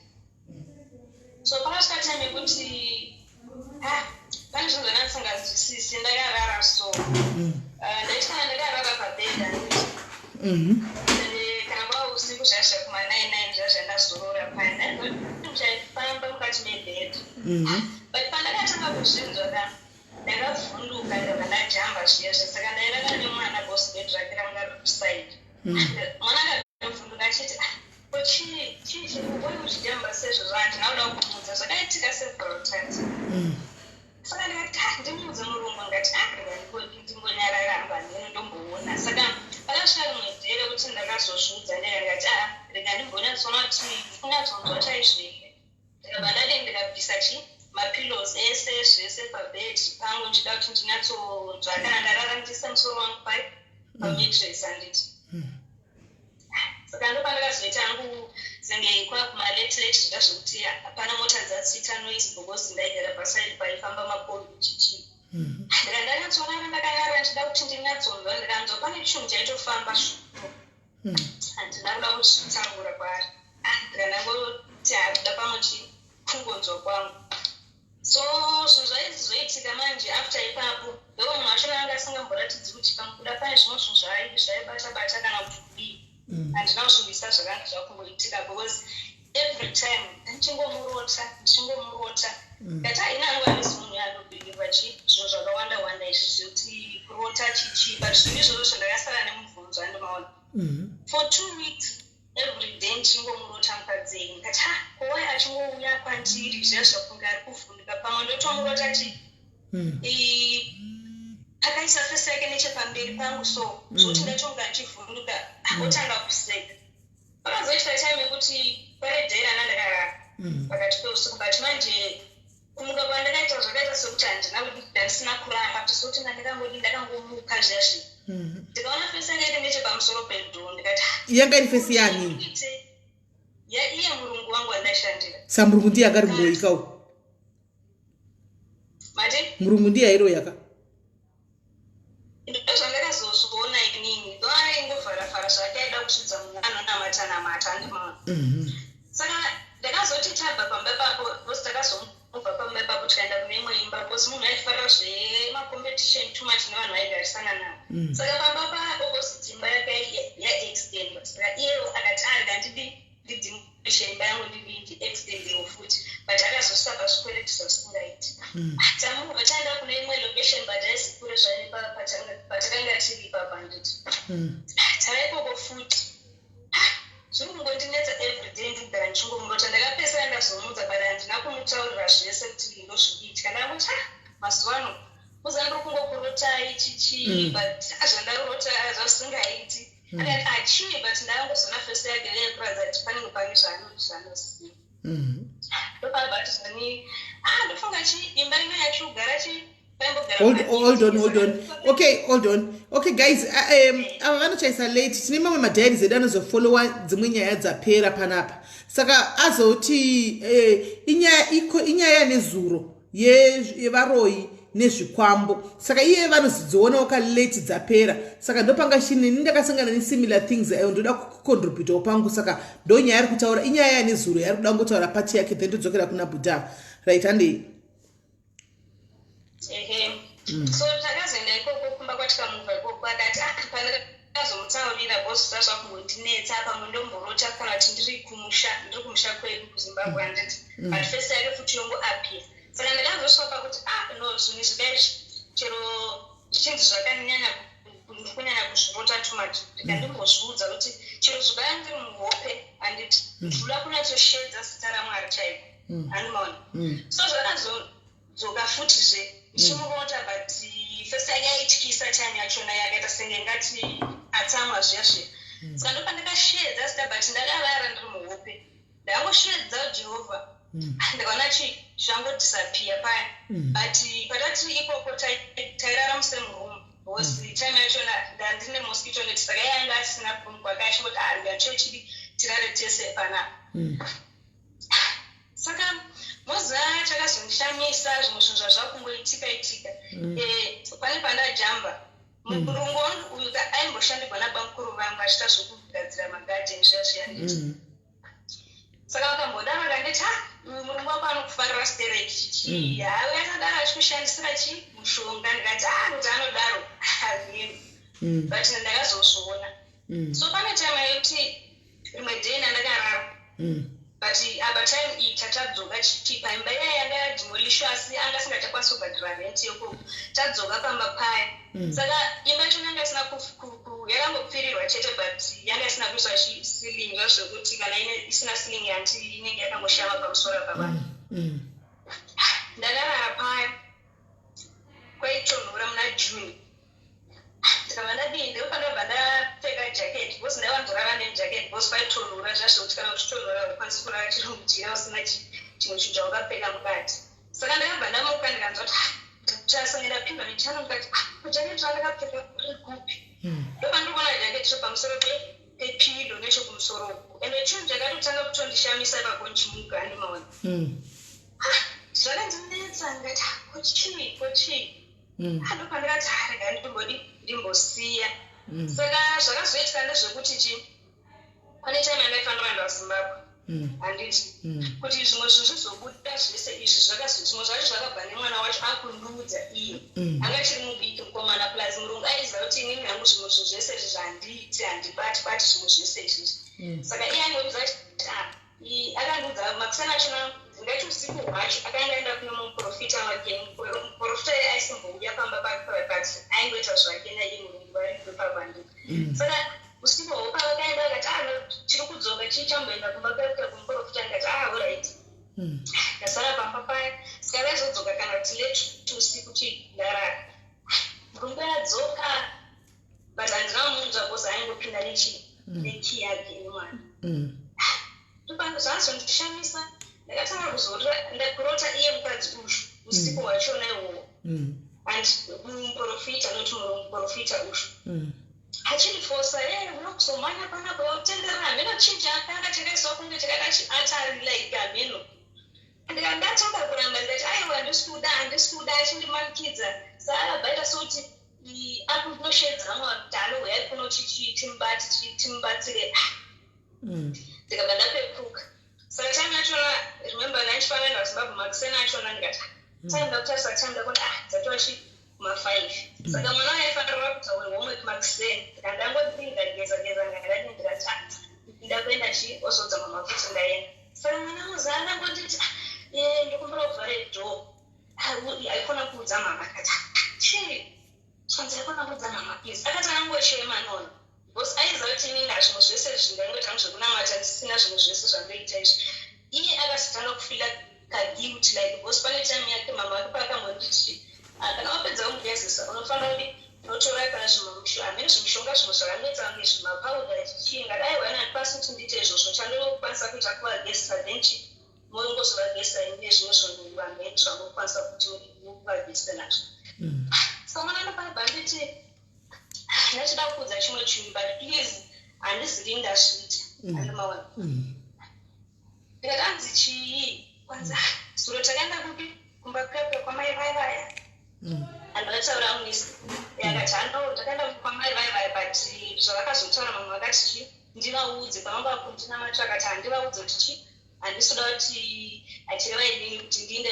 So pakasvika time yekuti pane zvinhu zvandandisingazwisisi ndakarara. So ndaitanga ndakarara pabhedha handiti. Kana kwava usiku zvazva kuma9 zvazva ndazorora pana ndaifamba mukati mebhedha. But pandakatanga kuzvinzwa ndakavhunduka ndabva ndajamba zviya zvesaka ndairara nemwana bosi bed rake ranga riri kusaidi. Mwana akavhunduka achiti chii uri kuchijamba sezvo zvandinoda kumudza zvakaitika several times. Saka ndikati ndimudze murungu ngati ndingonyarara hamba ndomboona. Saka pakasvika rimwe dhele kuti ndakazozvidza ndikangati rega ndimbonyatsona kuti kunyatsonzwa chaizvike. Ndikabva ndadii ndikabvisa mapillows ese zvese pabhedhi pangu ndichida kuti ndinyatsonzwa kana ndarara ndiise musoro wangu pamatress handiti. Saka ndopandakazoita hangu senge kwakumalete zvida zvokuti hapana mota dzatsita noise because ndaigara pasaidi paifamba makombi chichi. Ndakanyatsorara ndakanyarara ndida kuti ndinyatsonzwa ndikanzwa pane chinhu chaitofamba shuku. Handina kuda kuchitangura kwaari. Ndikandangoti hakuda pamwe chikungonzwa kwangu. so zvoitika manje after ipapo ndo mashona anga asingamboratidzi kuti pamukuda pane zvimwe zvinhu zvaibata kana kuti kudii handina kusvibisa zvakanga zvakungoitika because every time ndichingomurota kati haina angwanisi munhu yanobhilivha zvinhu zvakawanda izvi zvekuti kurota chichi but zvini izvozvo zvandakasara nemubvunzo andimaona for 2 weeks every day ndichingomurota mukadzi ndikati kowai achingouya kwandiri zviya zvakunge ari kuvhundika pamwe ndotomurota akaisa fesi yake nechepamberi pangu so zvokuti ndatonga achivhunduka otanga kuseka pakazoita time yekuti paredhei rana ndakarara pakati peusiku but manje kumuka kwandakaita zvakaita sekuti handina kuti ndasina kuramba kuti sokuti ndakangomuka zviya ndikaona fesi yake iri nechepamusoro pedho ndikati yanga iri fesi yani iye murungu wangu wandashandira samurungu ndiye akarimboikawo mate murungu ndiye airoyaka ndozvandakazozviona inini ndoana ingovharafara zvake aida kusvidza munhu anonamata andimaona saka ndakazoti tabva pamba papo bhosi takazomubva pamba papo tikaenda kune imwe imba bhosi munhu aifarira zvemacompetition too much nevanhu vaigarisana navo saka pamba papo bhosi dzimba yake yaextendwa saka iyewo akati handidi ndidzimushe imba yangu ndiextendewo futi but akazosaba zvikwereti zvasingaiti tamuva taenda kune imwe location but haisi kure zvaine patakanga tiri ipapa handiti taraipoko futi zviri kungondinetsa everyday ndigara ndichingomurota ndakapesera ndazomudza but handina kumutaurira zvese kuti ndozviita ndamuti mazuva ano muzandiri kungokurotai chichi but zvandarota zvasingaiti akati achii but ndangozona fesi yake yekuradza kuti panenge pane zvaanosiya ndopabatizani ndofunga imba ino yachigara hold on okay guys ava vanochaisa late tine mamwe madhairi edu anozofollowa dzimwe nyaya dzapera panapa saka azoti inyaya nezuro yevaroyi nezvikwambo saka iye vanozidzonawo kalate dzapera saka ndopanga chinini ndakasangana nesimilar things ayo ndoda kucontributawo pangu saka ndo nyaya ari kutaura inyaya nezuro yari kuda ngotaura pati yake then todzokera kuna buddha right handei so takazoenda ikoko kumba kwatikamubva ikoko akati pandakazomutaurira bhosi zvazvakungondinetsa pamwe ndomborota kana kuti ndiri kumusha kwedu kuzimbabwe handiti but fesi yake futi yongo apia saka ndakazosvika pakuti no zvinhu zvidai chero zvichinzi zvakanyanya kunyanya kuzvirota too much ndikandimbozviudza kuti chero zvibaya ndiri muhope handiti ndikuda kunatsoshedza zita ramwari chaiko handimaona so zvakazodzoka futizve ndichimurota but fesi yake yaityisa chani yachona yakaita senge ngati atsamwa zviya saka ndopandakashedza zita but ndakavara ndiri muhope ndangosvedza jehovha ndikaona zvangodisapia paya but patati ikoko tairara musemurumu because time yachona ndandine mosquito net saka yanga asina kwakashingoti ngachochidi tirare tese panapa saka moza chakazondishamisa zvimwe zvinhu zvazvakungoitika pane pandajamba murungu wangu uyu aimboshandirwa nabamukuru vangu achiita zvokugadzira magadheni zvazviyaniti saka vakambodaro vakanditi murungu wako anokufarira stereki chichi hawe anodaro achikushandisira mushonga ndikati kuti anodaro hazvini but ndakazozviona so pane time yekuti rimwe dhei nandakarara but apa time iyi tatadzoka chichipa imba iya yanga yadimolishwa asi anga asingachakwanisi kubhadhira renti yoko tadzoka pamba paya saka imba yacho yanga isina yakangopfirirwa chete but yanga isina kuiswa silingi zvekuti kana isina silingi hanti inenge yakangoshama pamusoro pavanhu ndakarara paya kwaitonhora muna june ndikava ndadii ndopanobva ndapfeka jaketi bhosi ndaivandorara nejaketi bhosi paitonhora zvazvokuti kana uchitonhora ukwanisi kurara chiri mujira usina chimwe chinhu chaukapfeka mukati saka ndakabva ndamuka ndikanzwa kuti chasenge ndapindwa nechano ndikati jaketi randakapfeka riri kupi ndopandikuona jaketi pamusoro pepido nechekumusoro uku ende chinhu chakatotanga kutondishamisa pakonchimuka handimaona zvakandinetsa ndikati kochii ndopandikati rega ndimbosiya saka zvakazoitika ndezvekuti pane time yandaifanira kuenda kuzimbabwe handiti kuti zvimwe zvinhu zvizobuda zvese izvi zvimwe zvacho zvakabva nemwana wacho akundudza iye anga chiri mudiki mukomana plus murungu aiziva kuti inini hangu zvimwe zvinhu zvese izvi zvandiiti handibati zvimwe zvese izvizvi saka iye angoudza kuti akandudza makusana achona ngaiti usiku hwacho akaenda enda kune muprofita wake muprofita aisimbouya pamba pake pati aingoita zvake naiye murungu varipo pabandiko saka usiku hwopa vakaenda akati chiri kudzoka chichamboenda kumba kwake kumuprofita akati alright ndasara pamba paya saka vaizodzoka kana kuti late usiku chidarara murungu yadzoka but handinamunzwa bhozi aingopinda neki yake nemwana topano zvazondishamisa ndakatanga kuzorora ndakurota iye mukadzi uyu usiku hwachona ihwohwo and muprofita noti muprofita uyu achinifosa unokuzomanya panapa utenderera hameno chinja akanga chakaiswa kunge chakati like hameno ndatanga kuramba ndikati aiwa handisikuda achindimanikidza saabvaita sokuti akunoshedzera mwadhalo uyai kunoti timubatsire ndikabva ndapepuka saka time yachona remember nandifanenda kuzimbabwe makusena achona ndikati time ndakutarisa time ndakuti dzatochi kuma5 saka mwana waifanira kutaura homework makuseni ndangoti ndageza ngandati ndikati ndakuenda osodza mamafuta ndaenda saka mwana muzana ngonditi ndikumbira kuvhare door aikona kuudza mama akati chii svanzi aikona kuudza mama is akati angochema nono because aiziva kuti inini hazvimwe zvese zvindangoita zvekunamata ndisina zvimwe zvese zvandoita izvi iye akasitanga kufila kaguilt like because pane time yake mama ake paakambonditi kana wapedza kumugezesa unofanira kuti unotora kana hamene zvimushonga zvimwe zvakangoita kunge zvimapauda chichinga dai waina ndipasi kuti ndiite izvozvo chandinokwanisa kuita kuvagezesa then moingozovagezesa ine zvimwe zvonuvamene zvangokwanisa kuti uvagezese nazvo saka mwana ndopana nditi ndachida kuudza chimwe chinhu but please handizivi ndazviita handimaona ndikati hanzi chii kwanza zuro takaenda kupi kumba kwepe kwamai vaivaya andakataura munisi yakati takaenda kwamai vaivaya but zvavakazotaura mamwe vakati ndivaudze pamamba kundina macho akati handivaudze kuti chi handisuda kuti achireva inini kuti ndiende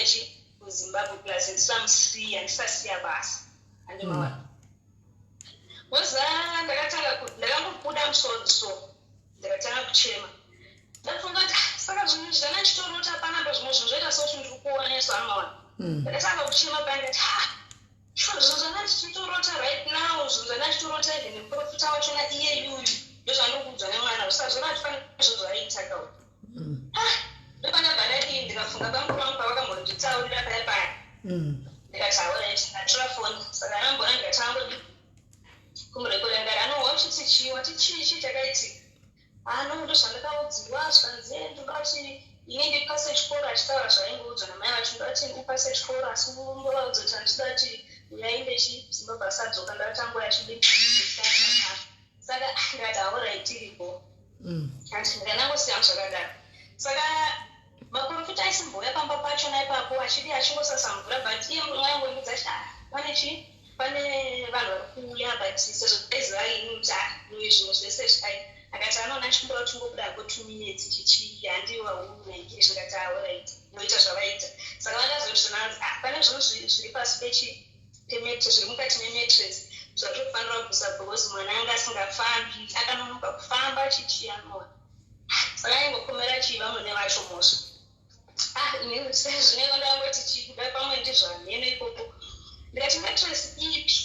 kuzimbabwe plus ndisamusiya ndisasiya basa handimaona waza ndakangobuda musodso ndakatanga kuchema ndafunga kuti saka zvinhu zvana chitorota panapa zvimwe zvinhu zvoita sokuti ndiri kuonesa hamaona ndakatanga kuchema pandati zvinhu zvana chitorota right now zvinhu zvana chitorota izvi neprofita wachona iye yuyu ndozvandikuudzwa nemwana usazvona tifanira izvo zvaiita kauri ndopandabva ndadii ndikafunga pamukuru vangu pavakambonditaurira paya paya ndikataura ichi ndatora foni saka anambona ndikatangodi kumurekoda ngari anohwachiti chiwati chii chakaitika ndo zvandakaudziwa zvanzi ndingati ini ndipase chikoro achitaura zvaingoudzwa namai vacho ndati ndipase chikoro asi umbovaudza kuti handida kuti uyainde zimbabwe asadzoka ndatangoya chidii saka ndikati hauraitiripo andi ndikanangosiyana zvakadaro saka maprofita aisimboya pamba pachona ipapo achingosasamvura but iye mwaingondudza kuti pane vanhu vari kuuya but sezvo aiziva ini kuti zvimwe zvese zvikai akati anoona chimbura chingobuda hako 2 minutes chichi handiwa unenge zvikati alright noita zvavaita saka vakazozvinanzi pane zvinhu zviri pasi pemetre zviri mukati memetres zvatofanira kubvisa because mwana anga asingafambi akanonoka kufamba chichiyanoa saka aingokomera chiva mune vacho mosva inini zvinenge ndangoti chikuda pamwe ndizvanene ikoko ndikati metres ipi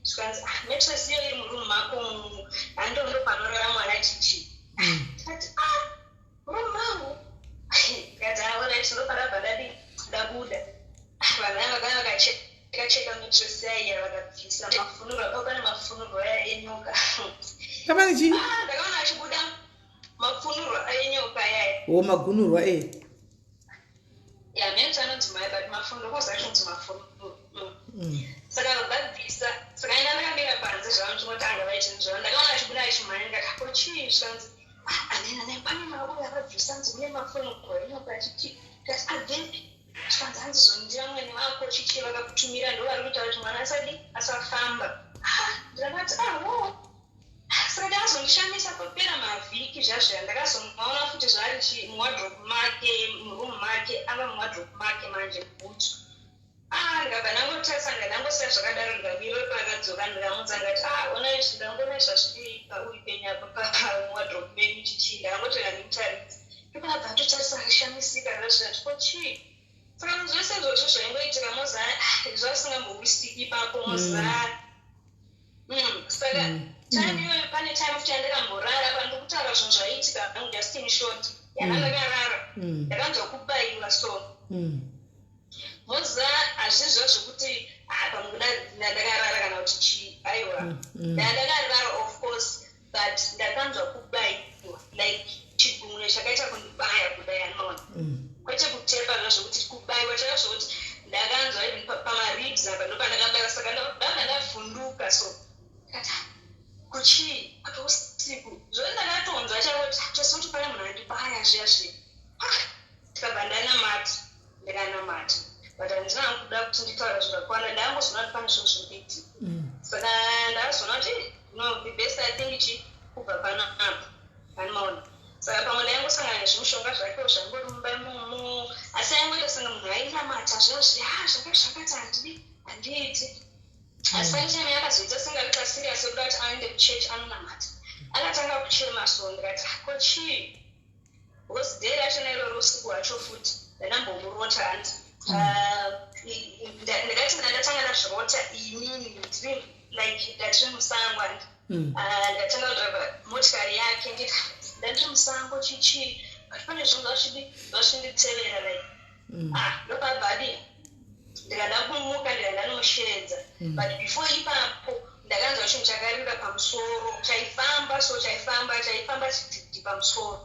zvikanzi metres iyo iri murumu mako handondo panorara mwana chichi kati murumu mangu kati alright ndoparabva ndabuda vanhu ava vakanga vakacheka metres yaiya vakabvisa mafunuro pane mafunuro aya enyoka kapane chii ndakaona achibuda mafunuro enyoka yaya magunurwa menzi anonzi mai but mafunuro kozachonzi mafunuro saka vabvisa saka ina ndakamira panze zvangu chinotanga vaichinzvava ndakaona achibuda achimhanya ndikati chii zvanzi anena pane mauya akabvisa nzi mune mafunuro enyoka chichi kati abvepi zvanzi hanzi zondira mwene wako chichi vakakutumira ndo vari kutaura kuti mwana asafamba ndakati saka ndakazondishamisa papera mavhiki zvazvo ndakazomaona futi zvari muwadropu madrop make manje bhutu ndikabva ndangotarisa ndangosiya zvakadaro ndikabiro pakadzoka ndikamudza ndikati ona izvi ndangona zvazviri paupenyu apa pawadrop menyu chichii ndakangotoka ndimutaridzi ndokabva totarisa akashamisika ndazvati ko chii saka zvose izvozvo zvaingoitika mozaya zvasingambowisiki ipapo mozaya saka time iyoyo pane time futi yandakamborara pandokutaura zvinhu zvaiitika angu just in short yandakarara ndakanzwa kubayiwa so moza hazvizvo zvekuti pamwe ndakarara kana kuti chii aiwa ndakarara of course but ndakanzwa kubayiwa like chigumwe chakaita kundibaya kudai anona kwete kutepa zvekuti kubayiwa chaka zvokuti ndakanzwa even pamaribs apa ndopandakabara saka ndabva ndavhunduka so kata kuchii akausiku zvoi ndakatonzwa chakuti tosoti pane munhu andibaya zviya zviya tikabva ndanamata ndikanamata but handina kuda kuti nditaura zvakakwana ndangozona kuti pane zvinhu zvirikuitika saka ndakazona kuti no the best I think ichi kubva pano apa panomaona saka pamwe ndaingosangana nezvimushonga zvake zvangori mumba imomo asi aingoita sanga munhu ainamata zviya zviya zvakati handiiti asi pane time yakazoita sanga rika serious yekuda kuti aende kuchechi anonamata akatanga kuchema so ndikati ko chii because day rachona iroro usiku hwacho futi ndandambomurota handi ndakati ndatanga ndazvirota inini like ndatiri musango handi ndatanga kudriva motikari yake nditi ndandiri musango chichii but pane zvinhu zvachinditevera like ndopabhadi ndikada kumuka ndikada nomusheedza but before ipapo ndakanzwa chinhu chakarira pamusoro chaifamba chidhidhi pamusoro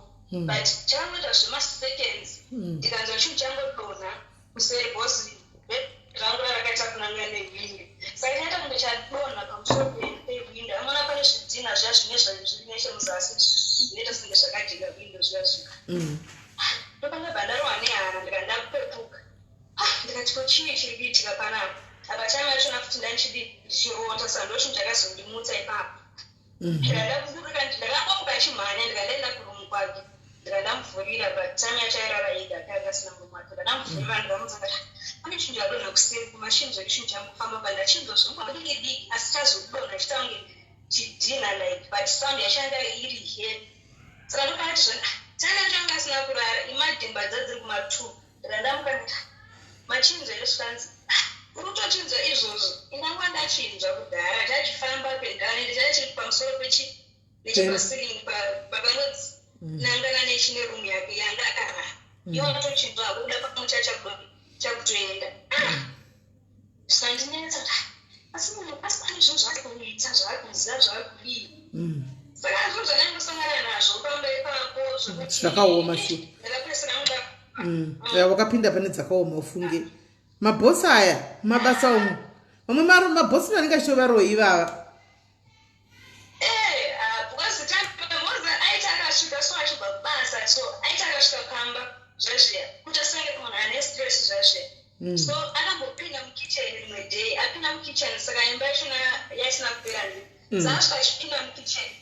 but changoita zvemaseconds ndikanzwa chinhu changodonha kuseri bhosi rangu rakaita kunanga newindo saka chaita kunge chadonha pamusoro pehwindo amona pane zvidhina zviya zvine zviri nechemuzasi zvinoita senge zvakajika windo zviya zvika ndopangabva ndarohwa nehana ndikanda kupepuka ndikati ko chii chiri kuitika panapa apa time yachona futi ndichirota saka ndochinhu chakazondimutsa ipapo ndakakomuka chimhanya ndikandaenda kurumu kwake ndikandamuvhurira but time yacho airara yega akanga asina mumwake ndandamuvhurira ndikamudza kuti pane chinhu chadonha kuseri kumachinzwa chinhu changofamba pa ndachinzwa zvinongwa diki diki asi chazodonha chitange chidhina like but sound yachanga iri heavy saka ndokati zvona time yacho anga asina kurara imadhimba dzadziri kuma2 ndandamuka ndati machinzwa esvanzi urutochinzwa izvozvo inangwa ndachinzwa kudhara chachifamba pedhani ndichachiri pamusoro nechepasiringi pakanodzi nangana nechine rumu yake yanga akarara iwo atochinzwa akuda pamwe chakutoenda zvandinetsa asi munhu asi pane zvinhu zvaari kuita zvaari kuziva zvaari kudii saka zvinhu zvandangosangana nazvo pamba ipapo zvakaoma shu ndakapesera wakapinda pane dzakaoma ufunge mabhosi aya mabasa omwe vamwe mabhosi vanenge achitovaro ivava because time moza aita akasvika so achibva kubasa so aita akasvika pamba zvazviya kutosenge munhu ane stress zvazviya so akambopinda mukicheni rimwe day apinda mukicheni saka imba yachona yaisina kupera ndi saasvika achipinda mukicheni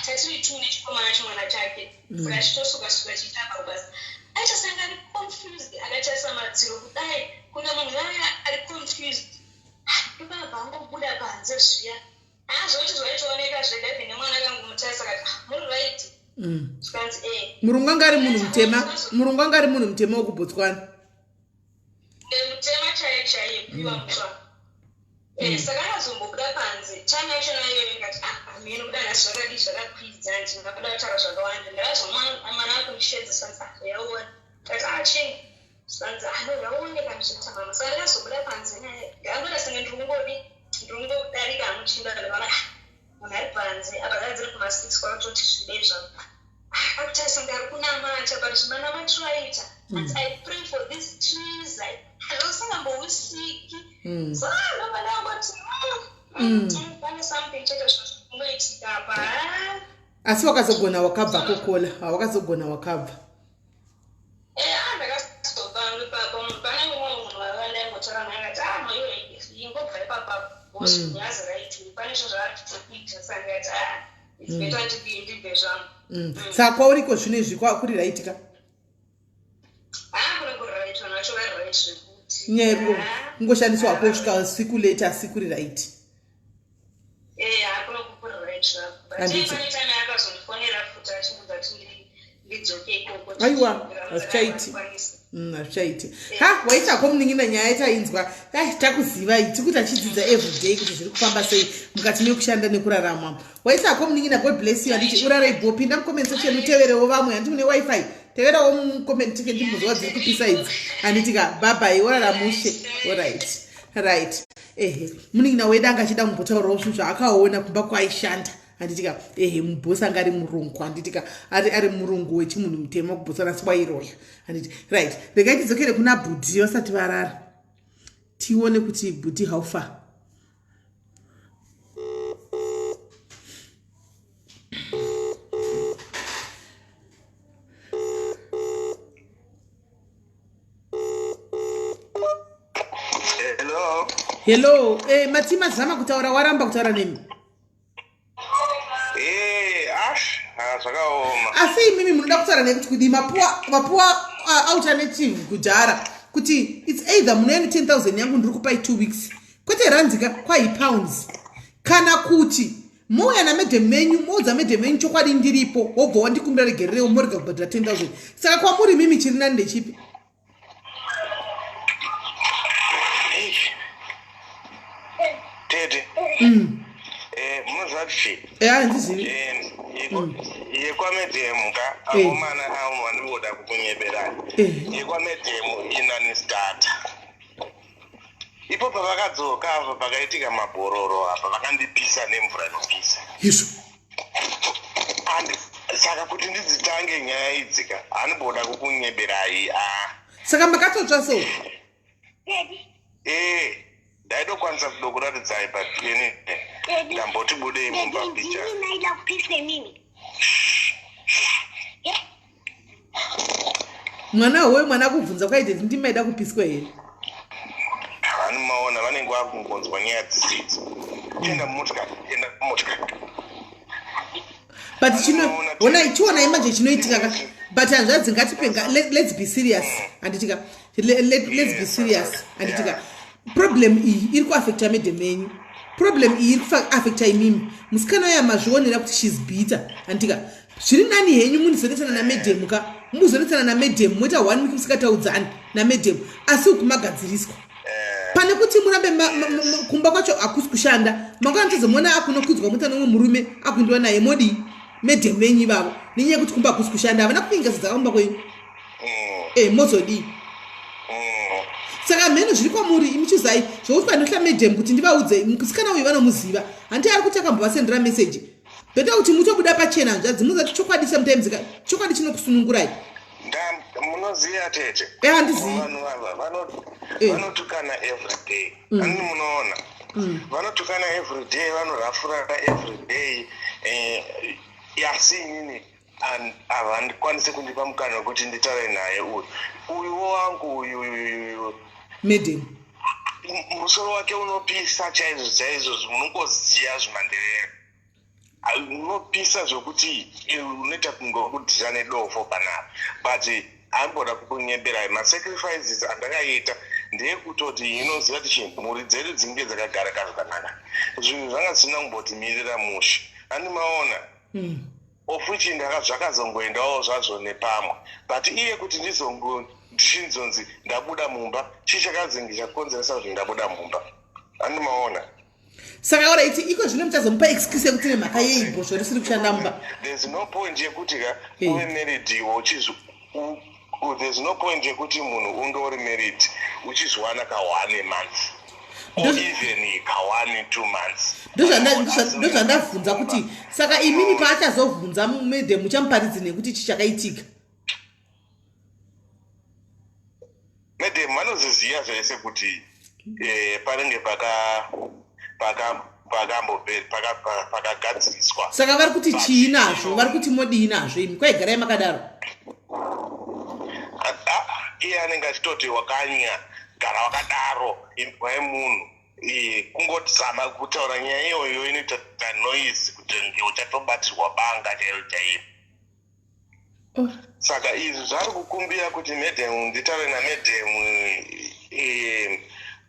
tatiri tu nechikomana chimwana chake saka achitosuka-suka chiitamba kubasa aichasanga ari confused akatarisa madziro kudai kunge munhu waya ari confused ndokabva angobuda panze zviya zvoti zvaitooneka zvedhavi nemwana akangomutarisa kati muri right zvikanzi murungu anga ari munhu mutema wekubotswana mutema chaiye piwa mutsva saka akazombobuda panze time yachona iyoyo ngati amene kudana zvakadii zvakakwidza ndingakuda kutaura zvakawanda ndakazomwana akundishedza sanzi yaona kati chii sanzi yaoneka muzvitamama saka ndakazobuda panze naye ndangoda senge ndiringodarika amuchinda ndakaona munhu ari panze apa dziri kuma6 kwakutoti zvidei zvapa akutarisa ngari kunamata but zvimanamatraita and I pray for these trees hazosingambowisiki so ndopadangoti pane something chete zvingoitika apa asi wakazogona wakabva kokola hawakazogona wakabva ndakazobva ipapo pane mumwe munhu wavandaingotaura naye akati noiwe ingobva ipapa yazi right pane zvo zvaarikuita sangati it's better ndibve zvangu saka kwauriko zvino izvi kuri raitika kune kuri right ona nyero ngoshandiswa kusvika siku leta siku right hakuna kupura right handiti pane time akazondifonera futi achimuudza kuti ndidzoke ikoko aiwa hazvichaiti ha waita komuningina nyaya yatainzwa takuziva tikuti achidzidza everyday kuti zviri kufamba sei mukati mekushanda nekurarama waita komuningina god bless you handiti urarai bho pinda mucomment section uteverewo vamwe handiti une wifi teverawo mucomment section ndimbuzwa dziri kupisa idzi handitika babai oraramushe right muningina wedu anga achida kumbotaurawo zvinhu zvaakaona kumba kwaishanda handitika mubhosi anga ari murungu handitika ari murungu wechimunhu mutema kubhosana swairoya handiti right regai tidzokere kuna bhudhi vasati varara tione kuti bhudhi how far hello matima zama kutaura waramba kutaura nemi zvakaoma asi imimi munoda kutaura nekuti kuti mapuwa alternative kudhara kuti its either munoeni 10,000 yangu ndiri kupai 2 weeks kwete ranzika kwaipounds kana kuti mouya namedhem menyu moudza medhem menyu chokwadi ndiripo wobva wandikumbira regererewo morega kubhadhira 10,000 saka kwamuri mimi chiri nani ndechipi tete munozvati handizivi yekwamedhemuka akomana avo vanovoda kukunyeberani yekwamedhemu inani starter ipo pavakadzoka apa pakaitika mabhororo apa vakandipisa nemvura inopisa yesu saka kuti ndidzitange nyaya idzika anoboda kukunyeberai saka makatotsva so ndaidokwanisa kudo kuratidzai patini ndamboti budei mumba picha mwana kubvunza kwaite ndimaida kupiswa here vanomaona vanenge vakungonzwa nyaya dzisidzo tenda motikari but ona ichiona imanje chinoitika but hanzvadzi ngatipenga let's be serious handitika let's be serious handitika problem iyi iri kuaffecta medhem enyu problem iyi iri kuaffecta imimi musikana uya mazvionera kuti shes bitter handitika zviri nani henyu munizonetsana namedhem ka muzonetsana namedhem moita 1 week musikataudzani namedhem asi ukumagadziriswa pane kuti murambe kumba kwacho hakusi kushanda mangoanotozomona akunokudzwa muta nomwe murume akuindiwa naye modi medhem venyu ivavo nenyaya yekuti kumba hakusi kushanda havana kupinga zidzakamumba kwenyu mozodii saka mheno zviri kwamuri imuchizai zvokuti panohla medhem kuti ndivaudze musikana uyu vanomuziva handi ari kuti akambovasendera meseji bheta kuti mutobuda pachena hanzvadzi muzati chokwadi sometimes chokwadi chinokusunungurai munoziya tete handizivi vanhu ava vanotukana everyday ani munoona vanotukana everyday vanorafurana everyday asi inini havandikwanisi kundipa mukana wekuti nditaure naye uyuwo wangu uyu medhem musoro wake unopisa chaizvo munongoziya zvimanderere unopisa zvokuti unoita kungokudhira nedofo panapa but anoboda kukunyeberai masacrifices andakaita ndeyekutoti inoziva kuti mhuri dzedu dzinge dzakagara zvakanaka zvinhu zvanga zvisina kumbotimirira mushe andimaona ofuchi zvakazongoendawo zvazvo nepamwe but iye kuti ndichinzonzi ndabuda mumba chichakazingi chakonzeresa kuti ndabuda mumba andimaona saka oraiti iko zvino muchazomupa excuse yekuti nemhaka yeibhosvo risiri kushanda mumba there's no point yekuti uve married there's no point yekuti munhu unge uri married uchizwana ka1 month or even ka1 2 months ndozvandabvunza kuti saka imimi paachazobvunza medhem muchamuparidzi nekuti chichakaitika medhem vanoziziya zvese kuti panenge pakagadziriswa saka vari kuti chii nazvo vari kuti modii nazvo imi kwaigarai makadaro iye anenge achitoti wakanya gara wakadaro imbwa yemunhu kungotizama kutaura nyaya iyoyo inoita noise kuti uchatobatirwa banga chairo chaipo Saka izvi zvari kukumbira kuti madam nditaure namadam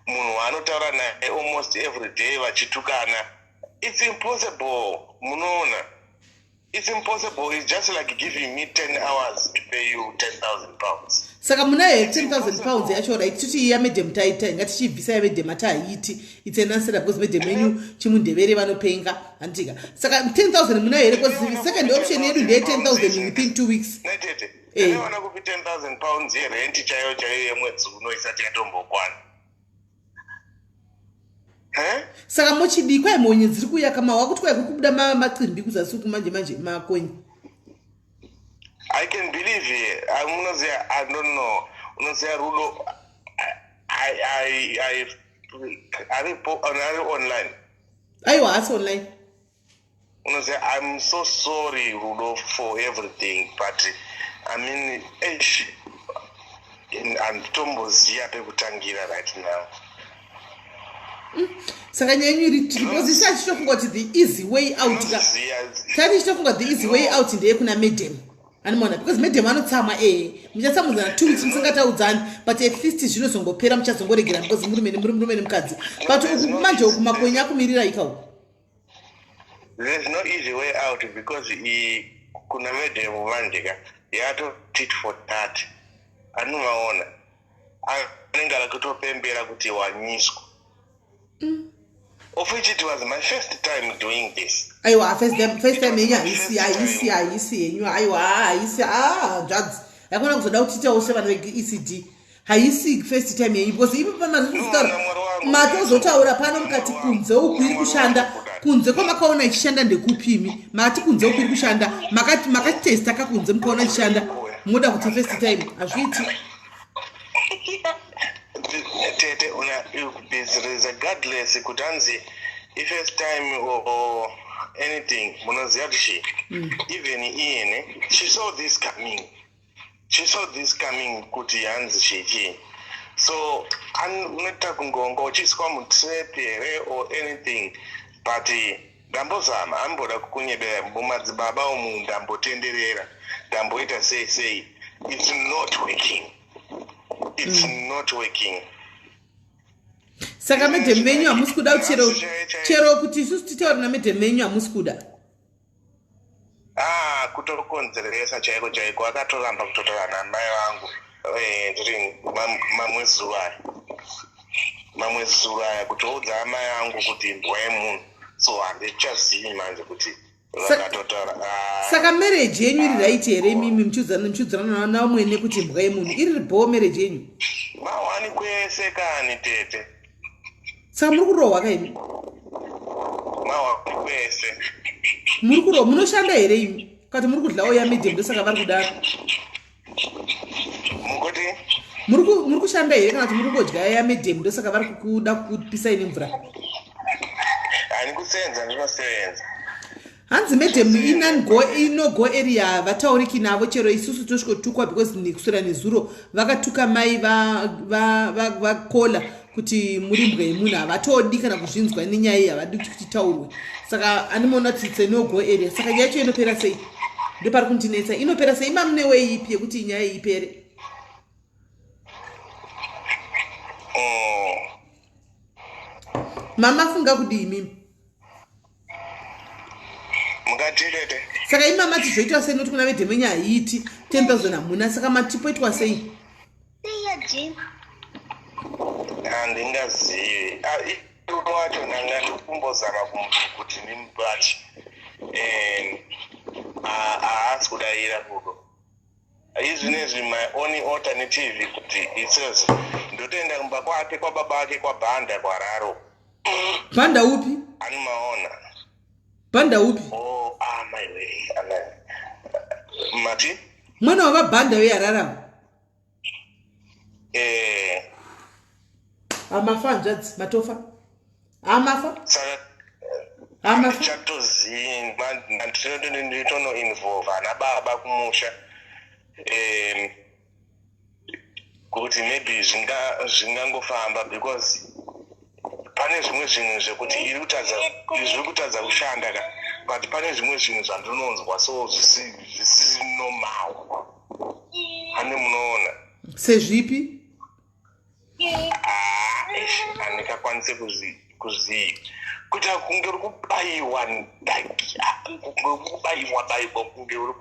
munhu waanotaura naye almost every day vachitukana. It's impossible, munoona. It's impossible. It's just like giving me 10 hours to pay you 10,000 pounds. Saka muna 10,000 pounds yacho right tuti ya madam taita ngatichibvisa ya madam ataiti it's an answer because madam menu chimundevere vanopenga antika saka 10,000 muna here because second option yedu ndeye 10,000 within 2 weeks netete wana kupi 10,000 pounds yerent chaiyo yemwedzi uno isati yatombokwana. Saka mochidikwa imonye dziri kuya kama wakutwa kukubuda macimbi kuzasi kumanje makonyi. I can believe it. I don't know. Reururo, I online. I was online. I'm so sorry, Reururo, for everything, but I mean, I'm almost here kutangira right now. Saka nyanyu because this is talking the easy way out. Tati talking the easy way out ndeye kuna madam. Animona because madam anotsama muchatsamuzana 2 weeks musingatauzani but at least zvinozongopera muchazongoregera because murume nemukadzi but manje ukumakonyi akumirira ikawo. There's no easy way out because kuna madam mandika yato tit for tat anomaona anenge akutopembera kuti wanyiswa. Of which it was my first time doing this. Aiwa first time haisi yenyu aiwa haisi drugs yakona kuzoda kutita ose vanhu veECD haisi first time yenyu because ipo pamazvitaura matozotaura pano mukati kunze uku iri kushanda kunze kwamakaona ichishanda ndekupimi mati kunze uku iri kushanda makatesta kakunze mukaona ichishanda muda kuti first time hazviiti. There's a godless kutanzi if first time or anything munoziyashi even Ian she saw this coming kuti yanzi shiki so aneta kungongo chiswa mutsepere or anything but ndambozama amboda kukunyebera mumadzibaba omundu ambotenderera ndamboita say it's not working. Saka madam venyu hamusi kuda chero kuti isusu titaura namadam venyu hamusi kuda. Kutokonzeresa chaiko akatoramba kutotora namai vangu ndiri mamwezi zuva kutoudza amai vangu kuti mbwa yemunhu so handichazivi manje kuti vakatotora. Saka marriage yenyu iri right here mimi muchiudzana namwene kuti mbwa yemunhu iri bho marriage yenyu mawani kwese kani tete. Saka muri kurohwa kaini? Mawani kwese. Muri kurohwa munoshanda here imi? Kati muri kudlawo ya madam ndosaka vari kudaro. Mukoti? Muri kushanda here kana kuti muri kudya ya madam ndosaka vari kuda kupisa ine mvura? Hani kusenza ndinosevenza. Hanzi madam inogo area vatauriki navo chero isusu tosvikotukwa because nekuswera nezuro vakatuka mai vakola kuti muri mbwa yemunhu havatodi kana kuzvinzwa nenyaya iyi havadi kuti taurwe saka animona kuti it's a no go area saka yacho inopera sei ndopari kundinetsa inopera sei mamune weipi yekuti nyaya iyi ipere. Mama funga kudii mimi mukatirete saka imama tizoitwa sei noti kuna vedhemenya haiti 10,000 hamuna saka matipoitwa sei? Handingazivi wacho nanga ndikumbozama kuti ndimubati haasi kudayira kudo izvinezvi my only alternative kuti itself ndotoenda kumba kwake kwababa ake kwabhanda kwararo. Bhanda upi? Animaona bhanda upi? My way mati mwana wavabhanda weyararama amafa hanzvadzi matofa amafa chatozii nditono involve ana baba kumusha kuti maybe zvingangofamba because pane zvimwe zvinhu zvekuti zviri kutadza kushanda ka but pane zvimwe zvinhu zvandinonzwa so zvisiri normal. Ane munoona sezvipi? Andikakwanise kuziva kuti kunge uri kubayiwa bayiwa kunge uri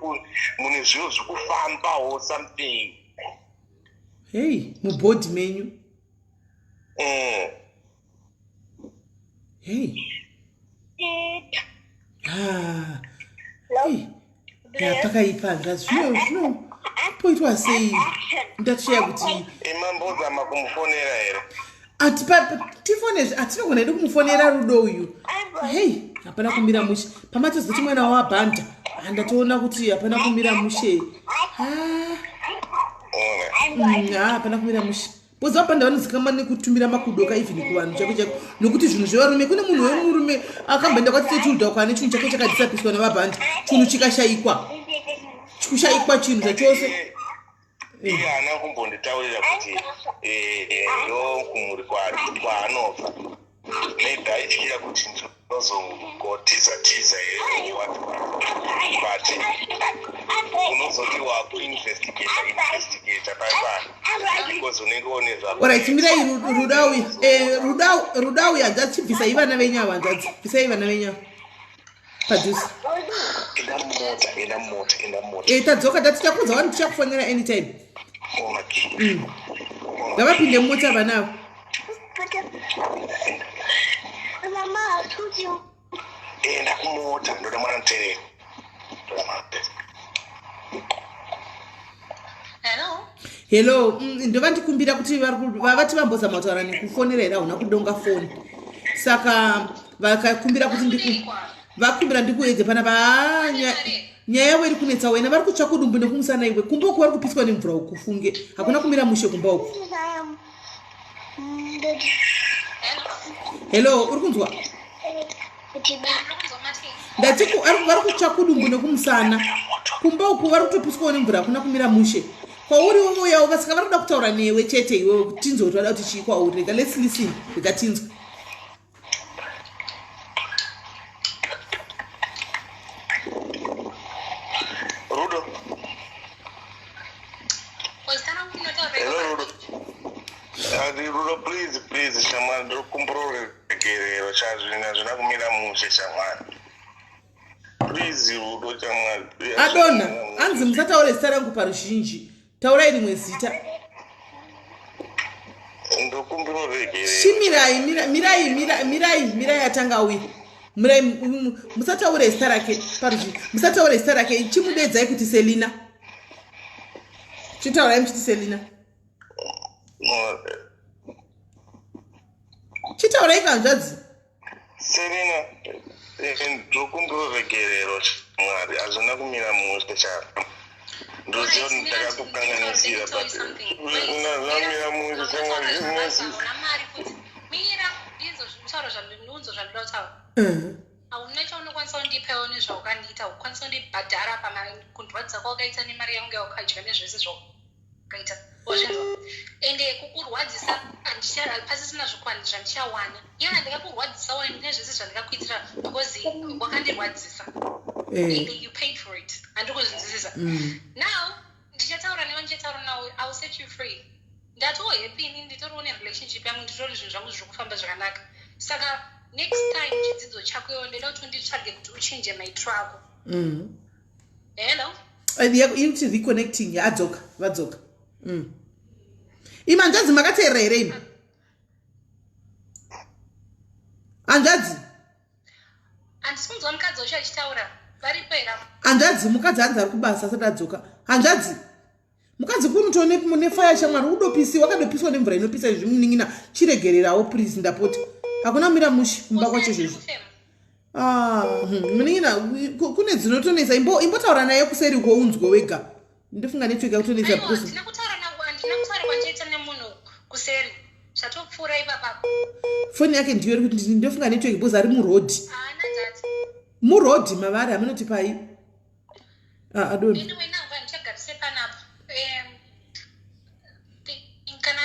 mune zviro zvekufambawo something. Hey, mubhodhi menyu. Hey. Hey. Yapakaipa zvino poitwa sei? Ndatishiya kuti imambozama kumufonera here. Tifone atinogona hedu kumufonera Rudo uyu. Hey, hapana kumira mushe. Pamatozoti mwana wabhanda. Ndatoona kuti hapana kumira mushe. Hapana kumira mushe. Boza bhanda vanozikamba nekutumira makudoka even kuvanhu chako nokuti zvinhu zvevarume kune munhu wemurume akambenda kwatitechudha ukane chinhu chake chakadisapiswa navabhanda chinhu chikashayikwa chinhu zvachose. Haana kumbonditaurira kuti ndo kumhuri kwaanobva maybe aityira kuti ndinozongotiza here but unozoti wakuinvestigata paipano because unenge one zvako. Alright, mirai Rudawi hanzati bvisai vana venyu ava hanzati bvisai vana venyu padhusi. Enda mota. Tadzoka tichakudza wani tichakufonera anytime. Ngavapinde mumota vana ava. Enda kumota ndoda mwana muterere. Hello, ndova ndikumbira kuti vavati vambozama kutaura nekufonera here hauna kudonga foni. Saka vakakumbira kuti vakumbira ndikuedze pana nyaya yavo iri kunetsa wena vari kutsva kudumbu nekumusana iwe kumba uku vari kupiswa nemvura ukufunge hakuna kumira mushe kumba uku. Hello, uri kunzwa? Ndati vari kutsva kudumbu nekumusana kumba uku vari kutopiswa nemvura hakuna kumira mushe. Kwauri womoyawo vasika vari kuda kutaura newe chete iwe tinzwe kuti vada kuti chii kwauri. Rega let's listen, rega tinzwe. Rudo, please, Shaman, do comprare che c'ha una kumira mushe Shaman. Please, Rudo, Shaman. Adona, anzi musataure zita rangu paruzhinji. Taurai rimwe zita. Ndo comprare che mirai atanga uyi. Mirai musataure zita rake paruzhinji. Musataure zita rake chimudedzai kuti Selina. Chitaurai mchiti Selina. Chitaurai kanzvadzi. Selina, ndokumboregerero Mwari azona kumira mushe chako. Ndoziva kuti ndakakukanganisira but unazamira mushe mira ndinzo zvitauro zvandinonzo zvandinoda kutaura. Hauna chaunokwanisa kundipawo nezvaukandiita ukwanisa kundibhadhara kundwadzisa kwawakaita nemari yangu yawakadya nezvese zvaukaita wazvinzwa ende kukurwadzisa pasisina zvikwani zvandichawana iye handingakurwadzisa wani nezvese zvandikakuitira because wakandirwadzisa and you paid for it handikuzvinzwisisa. Now ndichataura newe ndichataura nawe I will set you free. Ndatowo happy ini nditoriwo nerelationship yangu nditori zvinhu zvangu zviri kufamba zvakanaka saka next time chidzidzo chako iwo ndida kuti unditsvage kuti uchinje maitiro ako. Hello iti reconnecting vadzoka. Ima hanzvadzi makateerera here ima? Hanzvadzi handisinzwa mukadzi wacho achitaura varipo here? Hanzvadzi mukadzi hanzi ari kubasa asati adzoka. Hanzvadzi mukadzi kunutone nefaya shamwari udopiswa wakadopiswa nemvura inopisa zvimuning'ina chiregererawo please ndapota hakuna mira mushi kumba kwacho zvezvo. Muning'ina kune dzinotonesa imbotaura naye kuseri kwounzwe wega ndifunga netweka kutonesa because ndina kutaura kwanjeita nemunhu kuseri zvatopfuura ipapa foni yake ndiyo iri kuti ndofunga netweka because ari murodhi murodhi mavari hamunoti pai adoni anyway nangu ndichagarise panapa kana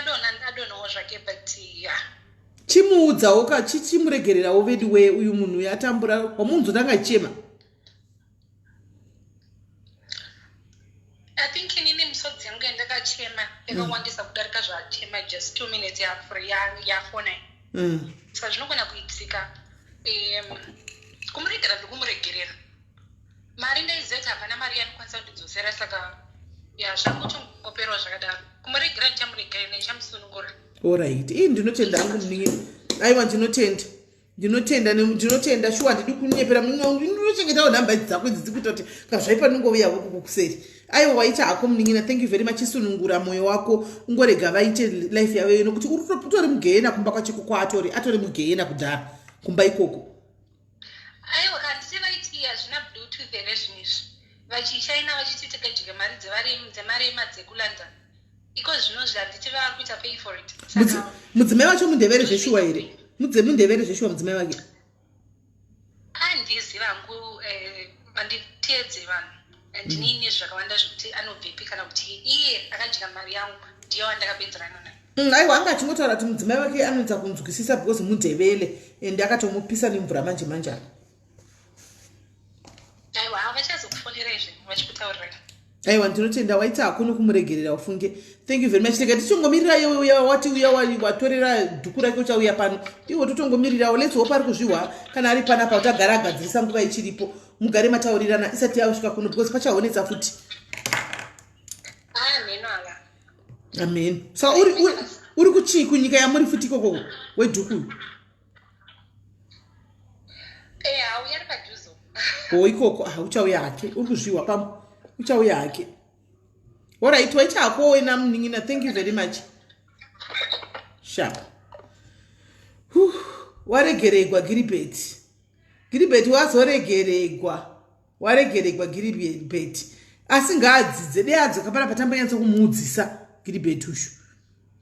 adonawo zvake but chimuudzawo chimuregererawo vedi we uyu munhu yatambura wamunzwa ndanga chema misodzi yangu yandakachema yakawandisa kudarika zvachema just 2 minutes yafona saka zvinogona kuitika kumuregera ndokumuregerera mari ndaiziva kuti hapana mari yanokwanisa kundidzosera saka zvangu chongoperwa zvakadaro kumuregera ndichamuregerera neichamusunungura alright ndinotenda hangu muningi aiwa ndinotenda shuwa ndidi kunyepera ndinochengetawo nhamba idzi dzako idzi dzikuita kuti kazvaipa ndingovuya huku kuseri aiwa waita hako munin'ina thank you very much isunungura mwoyo wako ungorega vaite life yavo nokuti utori mugehena kumba kwachiko atori mugehena kudhara kumba ikoko aiwa kandisi vaiti hazvina bluetooth here zvinizvi vachishaina vachititekajika mari dzemarema dzekulondon iko zvinozvi handiti vari kuita pay for it mudzimai wacho mundevere zveshuwa here mundevere zveshuwa mudzimai wake andiziva hangu vanditeedze vanhu ndinini zvakawanda zvokuti anobvepi kana kuti iye akajika mari yangu ndiye wandakapedzerana naye aiwa anga achingotaura kuti mudzimai wake anoita kunzwisisa because mundevele ende akatomupisa nemvura manje apa aiwa havachazokufonera izvi vachikutaurira aiwa ndinotenda waita hakuna kumuregerera ufunge thank you very much lega tichongomirira iwe wati uya watorera dhuku rake uchauya pano iwe totongomirirawo letsowo pari kuzvihwa kana ari panapa kuti agara agadzirisa nguva ichiripo mugare mataurirana isati yasvika kuno because pachahonetsa futi amen saka uri kuchii kunyika yamuri futi ikoko wedhuku hauya ri padhuzo ikoko uchauya hake uri kuzvihwa pamo uchauya hake alright waita hako wena munin'ina thank you very much sharp waregeregwa giribeti waregeregwa giribeti asi ngaadzidze deadzoka pana patambanyatsa kumuudzisa giribeti ushu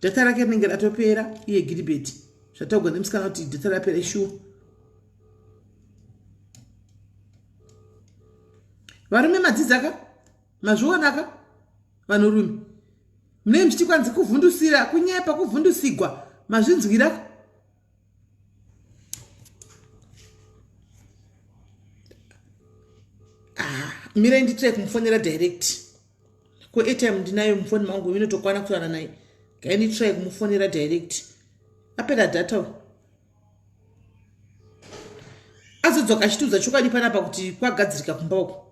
dhata rake rinenge ratopera iye giribeti zvataugwa nemusikana kuti dhata rapera shuwa varume madzidzaka mazvionaka vanhurume mune mchitikwanzi kuvhundusira kunyepa kuvhundusigwa mazvinzwira mira nditire kumufonera direct kuatm ndinayo mufoni mangu minotokwana kutaura naye gai nditire kumufonera direct apera data azodzoka achitiudza chokwadi panapa kuti kwagadzirika kumba uko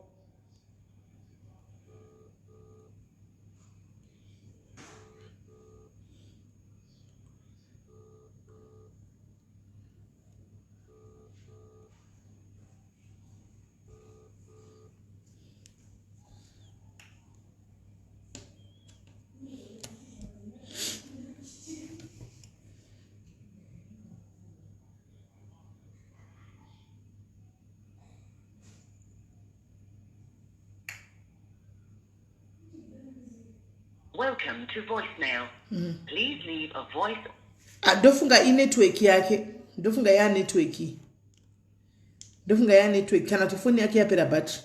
Welcome to voicemail. Please leave a voice. Ndofunga network yake. Ndofunga ya network kana tifoni yake yapera battery.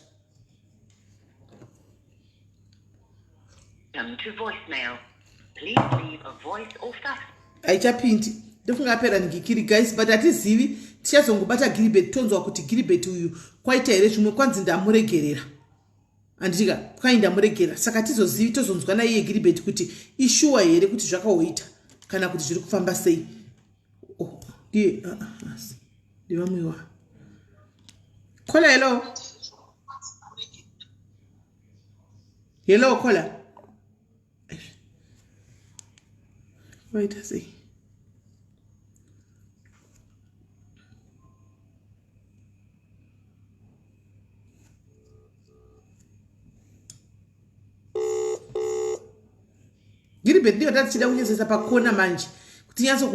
Welcome to voicemail. Please leave a voice or fax. Aichapindi. Ndofunga yapera ngikiri guys but atizivi tichazongobata Gilbert tonzwa kuti Gilbert uyu kwaita here zvimwe kwanzi ndamuregerera. Anditika kwainda muregera saka tizozivi tozonzwa na iye Gilbert kuti ishuwa here kuti zvakaoita kana kuti zviri kufamba sei ndivamwiwa kola hello kola waita sei Gilbert ndiyo tatichida kunyezesa pakona manje kuti nyanso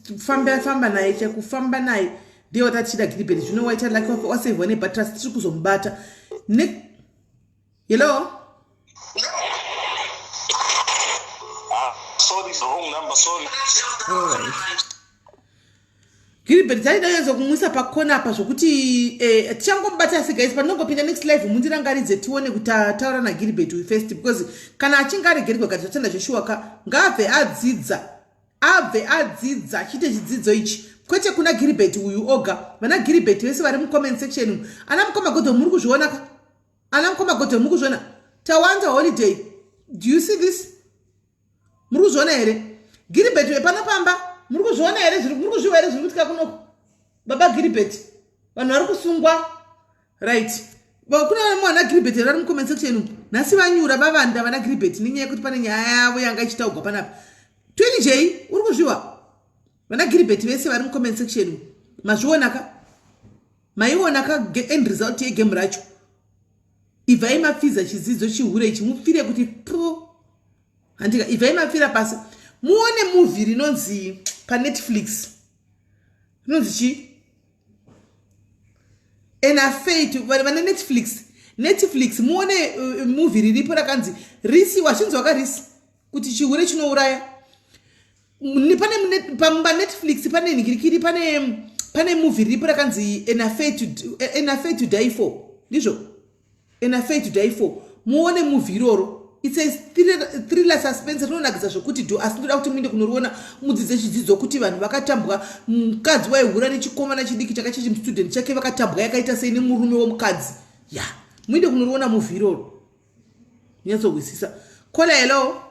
kufamba naye chekufamba naye ndiyo tatichida Gilbert zvino waita like wasevwa nebattery tiri kuzombata ne hello sorry it's the wrong number sorry alright Gilbert taida yenzo kumwisa pakona apa zvokuti tichangobata guys panongopinda next live mundirangaridze tione kuti taura na Gilbert we first because kana achinga aregerwa kuti totenda zveshuwaka ngabve adzidza chite chidzidzo ichi kwete kuna Gilbert uyu oga vana Gilbert vese vari mu comment section ana mukoma godho muri kuzviona ka ana mukoma godho muri kuzviona tawanza holiday Do you see this? Muri kuzviona here? Gilbert wepanapamba muri kuzviona here? Muri kuzviona here zviri kuitika kunoko? Baba Gilbert vanhu vari kusungwa, right? Kuna mwana Gilbert vari mucomment section nhasi vanyura vavanda vana Gilbert nenyaya yekuti pane nyaya yavo yanga ichitaugwa panapa. 20J uri kuzviwa vana Gilbert vese vari mucomment section mazvionaka, maionaka end result yegame racho. Ivai mafiza chizidzo chihure chimupfire kuti po handika ivai mafira pasi muone movie rinonzi pa Netflix rinonzi chi Enafate vana Netflix muone movie riripo rakanzi Risi washinzwa karisi kuti chihure chinouraya. Pane pa Netflix pane ngirikiri pane movie riripo rakanzi Enafate to die for ndizvo Enafate to die for. Muone movie iroro. It's a thriller suspense rinonakisa zvokuti asi ndoda kuti muende kunoriona mudzidze chidzidzo kuti vanhu vakatambwa mukadzi waihura nechikomana chidiki chakachechi mustudent chake vakatambwa yakaita sei nemurume womukadzi ya muende kunoriona movie iroro nyatsogwisisa. Kola hello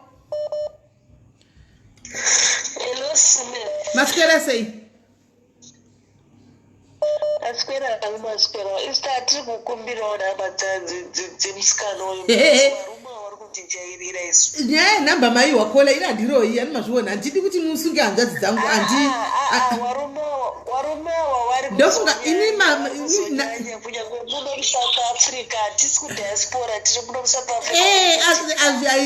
Smith. Maswera sei? Aswera maswera istati kukumbira ona batadzi dzimusikano uyu jairira isu. Yeah, namba mai wakola ina ndiro iyi ani mazviona handidi kuti musunge hanzvadzi dzangu handi warume wawari ndofunga ini muno South Africa tisi kudiaspora tiri muno South Africa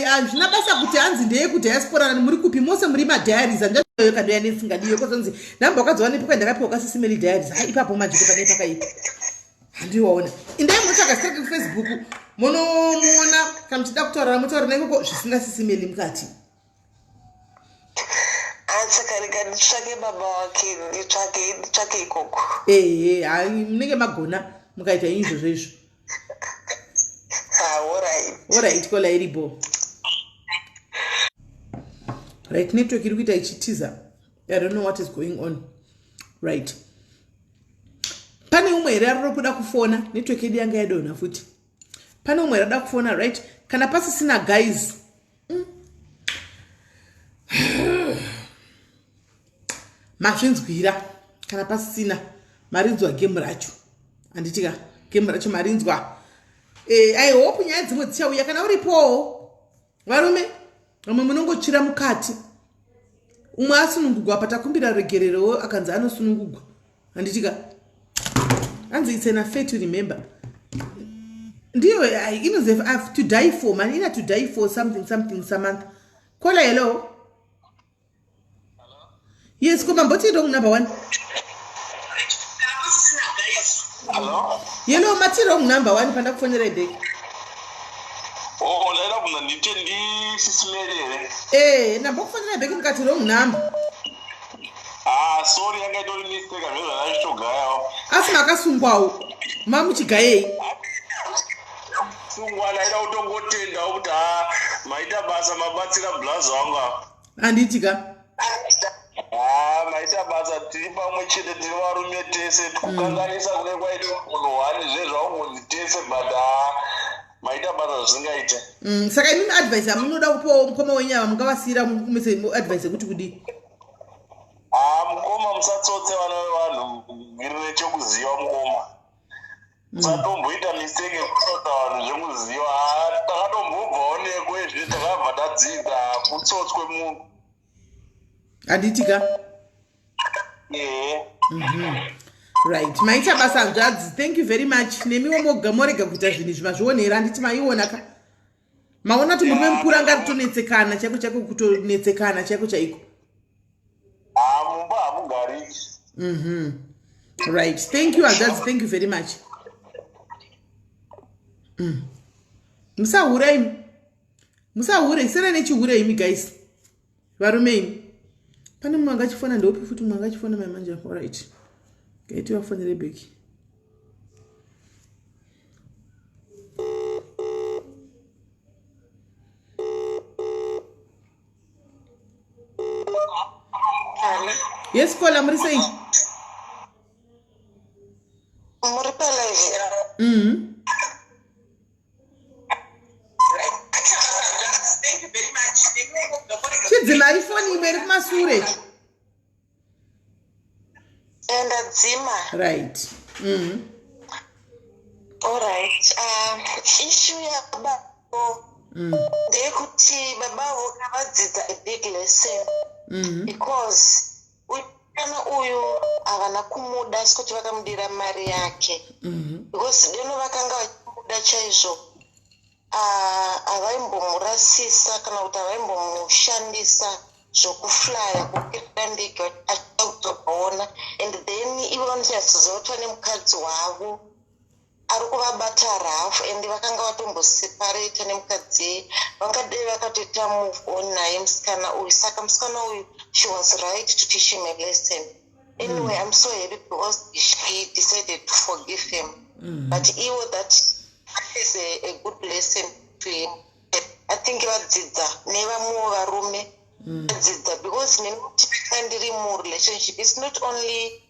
hazvina basa kuti hanzi ndeye kudiaspora muri kupi mose muri madiaries andakanoya nesingadiyo kozonzi namba wakadziwa nepo kwandakapiwa Sis Melly diaries hai ipapo majiko pane pakaipa handiwaona indai mutsvaga straight kuFacebook munomuona kana muchida kutaurira mutaura naikoko zvisina Sis Melly mukati. Saka nditsvake baba wake nditsvake ikoko. Hai munenge magona mukaita izvozvo izvo. Alright kola iripo. Right, network iri kuita ichitiza. I don't know what is going on. Right. Pane umwe here ari kuda kufona network yedu yanga yadona futi. Pane umwe rada kufona, right? Kana pasisina guys. Mazvinzwira kana pasisina marinzwa game racho. Anditika game racho marinzwa. I hope nyaya dzimwe dzichauya kana uripo. Varume vamwe munongochira mukati. Umwe asunungugwa patakumbira regererewo akanzi anosunungugwa. Anditika anzi it's an affair to remember. Ndiyo I have to die for man. Ina to die for something Samantha. Kola hello. Yes, come on, but you don't number one. Hello? Hello, Mati wrong number one. Panda kufanya rede. Oh, laila kuna nitendi Sis Melly. Number kufanya rede kati wrong number. Sorry, yanga idoli mistake amelo anachogaya. Asima akasungwawo. Mamu chigaye. Sungwa laila utongotenda ukuthi maita basa mabatsira blaza wanga. Anditika. Maita basa tiri pamwe chete tiri varume tese kukanganisa kune kwaita munhu wani zvezvaungonzi tese but maita basa zvisingaite. Saka inini advice amunoda kupawo mukoma wenyama mungavasiyira mumese advice yekuti kudi. Mukoma musatsotse vana vevanhu ngirire chekuziva mukoma. Musatomboita mistake yekutsotsa vanhu zvekuziva. Takatombobvawo nekwezve takabva tadzidza kutsotswe munhu. Anditika. Right. Maita basa hanzvadzi. Thank you very much. Nemiwo morega kuita zvinhu zvimazvionera handiti maiona ka. Maona kuti murume mukuru anga ritonetsekana chako kutonetsekana chako chaiko. Mumba hamugariki. Right. Thank you hanzvadzi. Thank you very much. Musahure imi. Musahure. Sera nechihure imi guys. Varume imi. Pane mumwe angachifona ndopi futi mumwe angachifona maimanja. Alright. Gaiti wafonere beki. Yes, kola muri sei? Muri pale. Tidze maifoni imwe iri kumasure. Ndadzima. Right. Alright. Issue yababo ndeyekuti baba vakavadzidza a big lesson because kana uyu havana kumuda asi kuti vakamudira mari yake because deno vakanga vachimuda chaizvo havaimbomurasisa kana kuti havaimbommushandisa zvokuflya kukwira ndege achautobaona and then ivo vanochazozotwa nemukadzi wavo ari kuvabata rafu and vakanga vatomboseparata nemukadzi vangadei vakatoita move on naye musikana uyu saka musikana uyu she was right to teach him a lesson. Anyway, I'm so happy because she decided to forgive him. But even that is a good lesson to him. I think vadzidza nevamwe varume vadzidza because nemutipekandiri mu relationship it's not only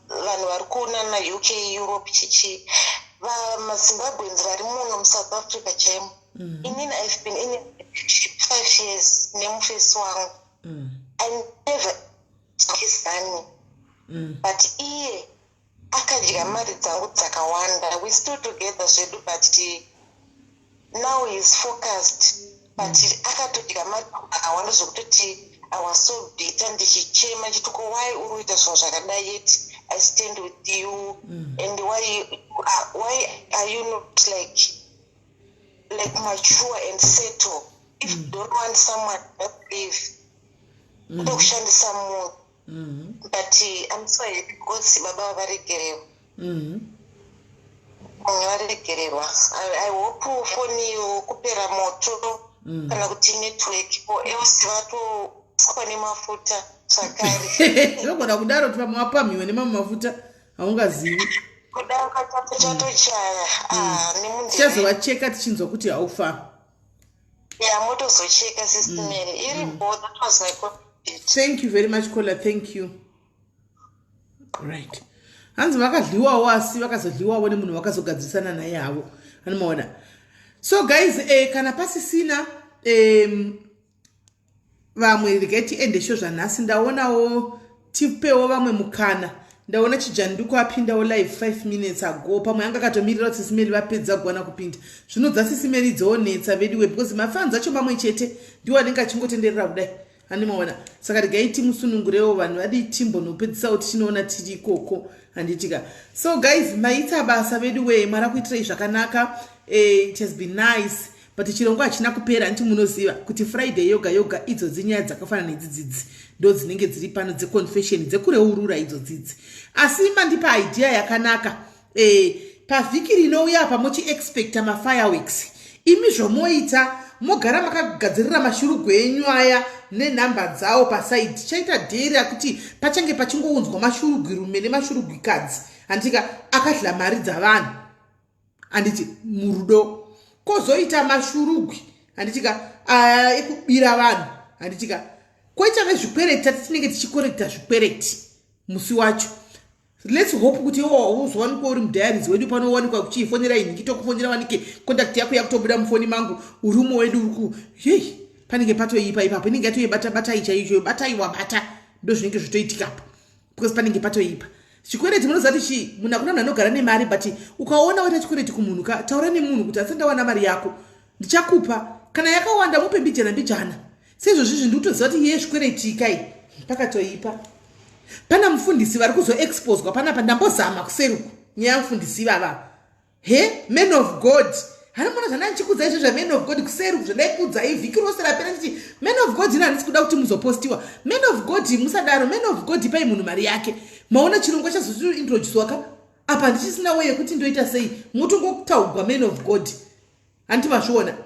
vanhu vari kuonana UK Europe chichi vamazimbabweans vari muno muSouth Africa chaimo. Inini I've been in a relationship 5 years nemufesi wangu. I never kisani but iye akadya mari dzangu dzakawanda. We still together zvedu but now he's focused but akatodya mari akawanda zvokutoti I was so bitter ndichichema chituko why uri kuita zvinhu zvakadai yet I stand with you and why are you not like mature and settle? If you don't want someone just leave. Kushandisa munhu but I'm so happy because baba varegererwa varegererwa. I hope foni kupera moto kana kuti network else vatoswa nemafuta zvakare. Zvinogona kudaro kuti vamwe vapamhiwe nemamwe mafuta haungazivi kudaro chatochaya tichazovacheka tichinzwa kuti haufa. Motozocheka Sis Melly iri both. That was my comment. Thank you very much Kola, thank you. Right. Hanzi vakadliwawo asi vakazodliwawo nemunhu vakazogadzisana naye havo. Anomaona. So guys, kana pasisina vamwe regai ende show zvanhasi ndaonawo tipewo vamwe mukana. Ndaona chijanduko apindawo live 5 minutes ago pamwe anga akatomirira kuti Sis Melly vapedza kugona kupinda. Zvinodza Sis Melly dzonetsa vediwe because mafans acho mamwe chete ndiwo anenge achingotenderera kudai. Animaona saka regai musunungurewo vanhu vadi timbonopedzisa kuti tinoona tiri ikoko handitika. So guys, maita basa vedu we mara kuitira zvakanaka. It has been nice but chirongwa hachina kupera. Anti munoziva kuti Friday yoga idzo dzinyaya dzakafanana nedzidzidzi ndo dzinenge dziri pano dzeconfession dzekureurura idzo dzidzi. Asi mandipa idea yakanaka. Pavhiki rinouya apa mochi expecta mafireworks imi zvomoita mogara makagadzirira mashurugwa enyu aya nenhamba dzawo pasaidi. Chaita dheri akuti pachange pachingounzwa mashurugwi rume nemashurugwi kadzi handika akadla mari dzavanhu handiti murudo kozoita mashurugwi handitika ekubira vanhu handitika koita vezvikwereti tinenge tichikorekta zvikwereti musi wacho. Let's hope kuti uzowanikwa uri mudhayaris wedu panowanikwa kuchifonera ini ngitokufonera wanike contact yako yakutobuda mufoni mangu urumo wedu uruku hey panenge patoipa ipapo inenge yatoibata ichaicho bataiwa bata ndo zvinenge zvitoitika apa because panenge patoipa. Chikwere munozati chi munhu akuna anogara nemari but ukaona waita chikwere kumunhu taura nemunhu kuti asandawana mari yako ndichakupa kana yakawanda mupe mbijana sezvo zvizvi ndikutoziva kuti iye chikwere kai pakatoipa. Pana mufundisi vari kuzoexposwa panapa ndambozama kuseruku nyaya mufundisi vava men of God harimona zvana ndichikudza izvo men of God kuseruku zvadaikudza ivhiki rose rapera ndichi men of God ina handisi kuda kuti muzopostiwa men of God musadaro. Men of God pai munhu mari yake maona chirongwa chazointroducewa ka apa ndichisina weye kuti ndoita sei mutongotaugwa men of God handiti mazviona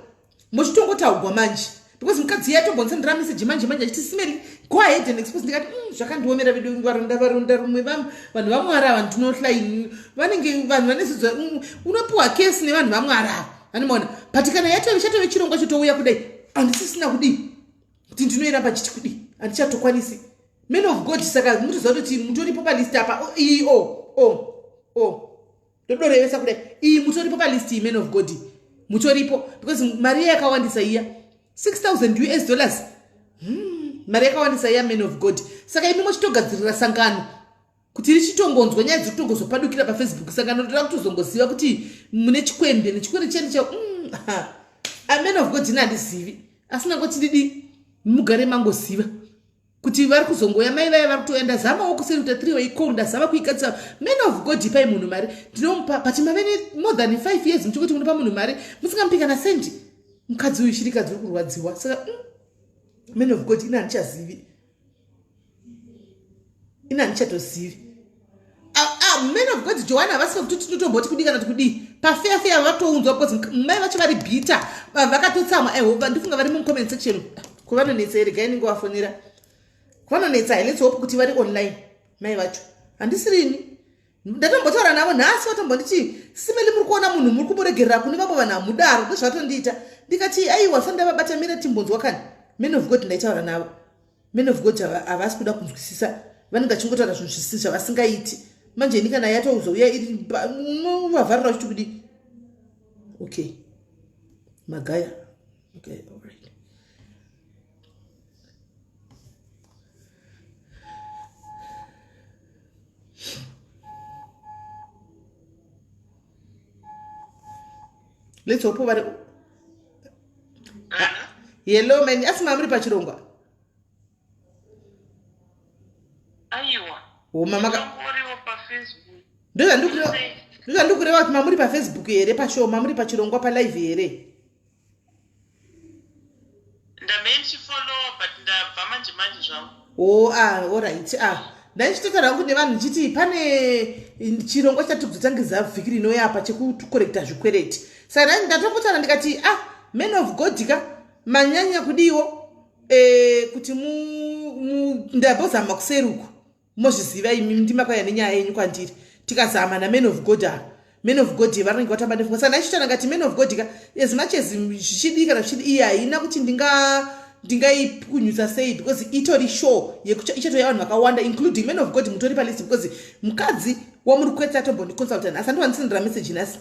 muchitongotaugwa manje because mukadzi yatombonsendera message manje achiti Sis Melly go ahead and expose ndikati zvakandiomera vedu varonda rumwe vanhu vamwari ava ndinohla vanenge vanhu vanesidzwa unopiwa kesi nevanhu vamwari ava vanomaona but kana chatove chirongwa chotouya kudai handisisina kudi kuti ndinoiramba chiti kudi handichatokwanisi. Men of God saka mutoziva kuti mutoripo palist apa iyi ndodorevesa kudai iyi mutoripo palist men of God mutoripo because mari yakawandisa iya $6,000 mari yakawandisa ya man of God. Saka imi mochitogadzirira sangano kuti richitongonzwa nyaya dzekutongozopadukira paFacebook. Sangano ndoda kutozongoziva kuti mune chikwembe nechikwere cheni cha a man of God inandizivi. Asina kuti didi mugare mangoziva kuti vari kuzongoya mai vaya vari kutoenda zamawo kuseruta 3 weikonda zava kuikatsa man of God pai munhu mari ndinomupa but mavene more than 5 years muchikuti munopa munhu mari musingampika na sendi mukadzi uyu shirikadzi uri kurwadziwa. Saka man of God ina handichazivi, ina handichatozivi. Man of God Joanna havasi kuti tinotomboti kudii kana tikudii pafeafea vatounzwa because mai vacho vari bhita vakatotsamwa aihopa ndifunga vari mucomment section kuvanonetsa here gai ninge wafonera kuvanonetsa let's hope kuti vari online mai vacho handisirini ndatombotaura navo nhasi vatombonditi Simeli muri kuona munhu muri kumboregerera kune vamwe vanhu hamudaro ndozvatondiita ndikati aiwa sandavabata mira timbonzwa kani. Man of God ndaitaura navo. Man of God havasi kuda kunzwisisa vanenge vachingotaura zvinhu zvisisi zvavasingaiti. Manje ni kana yatouzoya iri vavharira kuti kudi okay magaya okay all right. Let's hope vari hello man asima muri pachirongwa aiwa mama ndokandikureva kuti mamuri paFacebook here pashow mamuri pachirongwa palive here ndameichifollowa but ndabva manje zvavo alright ndaichitotaura kuti nevanhu ndichiti pane chirongwa chatikuzotangiza vhiki rinoyapa chekukorekta zvikwereti. Saka ndatopotana ndikati man of God ka manyanya kudiwo kuti ndabozama kuseruku mozviziva imi ndimakauya nenyaya yenyu kwandiri tikazama na man of God man of God varinge vatamba nefunga. Saka ndaichitana ngati man of God ka as much as zvichidii kana zvichidi iya haina kuti ndingaipukunyusa sei because itori show ichatoya vanhu vakawanda including man of God mutori palist because mukadzi wamuri kwetsa tombondi-consultant asi andiwanisindira message nasi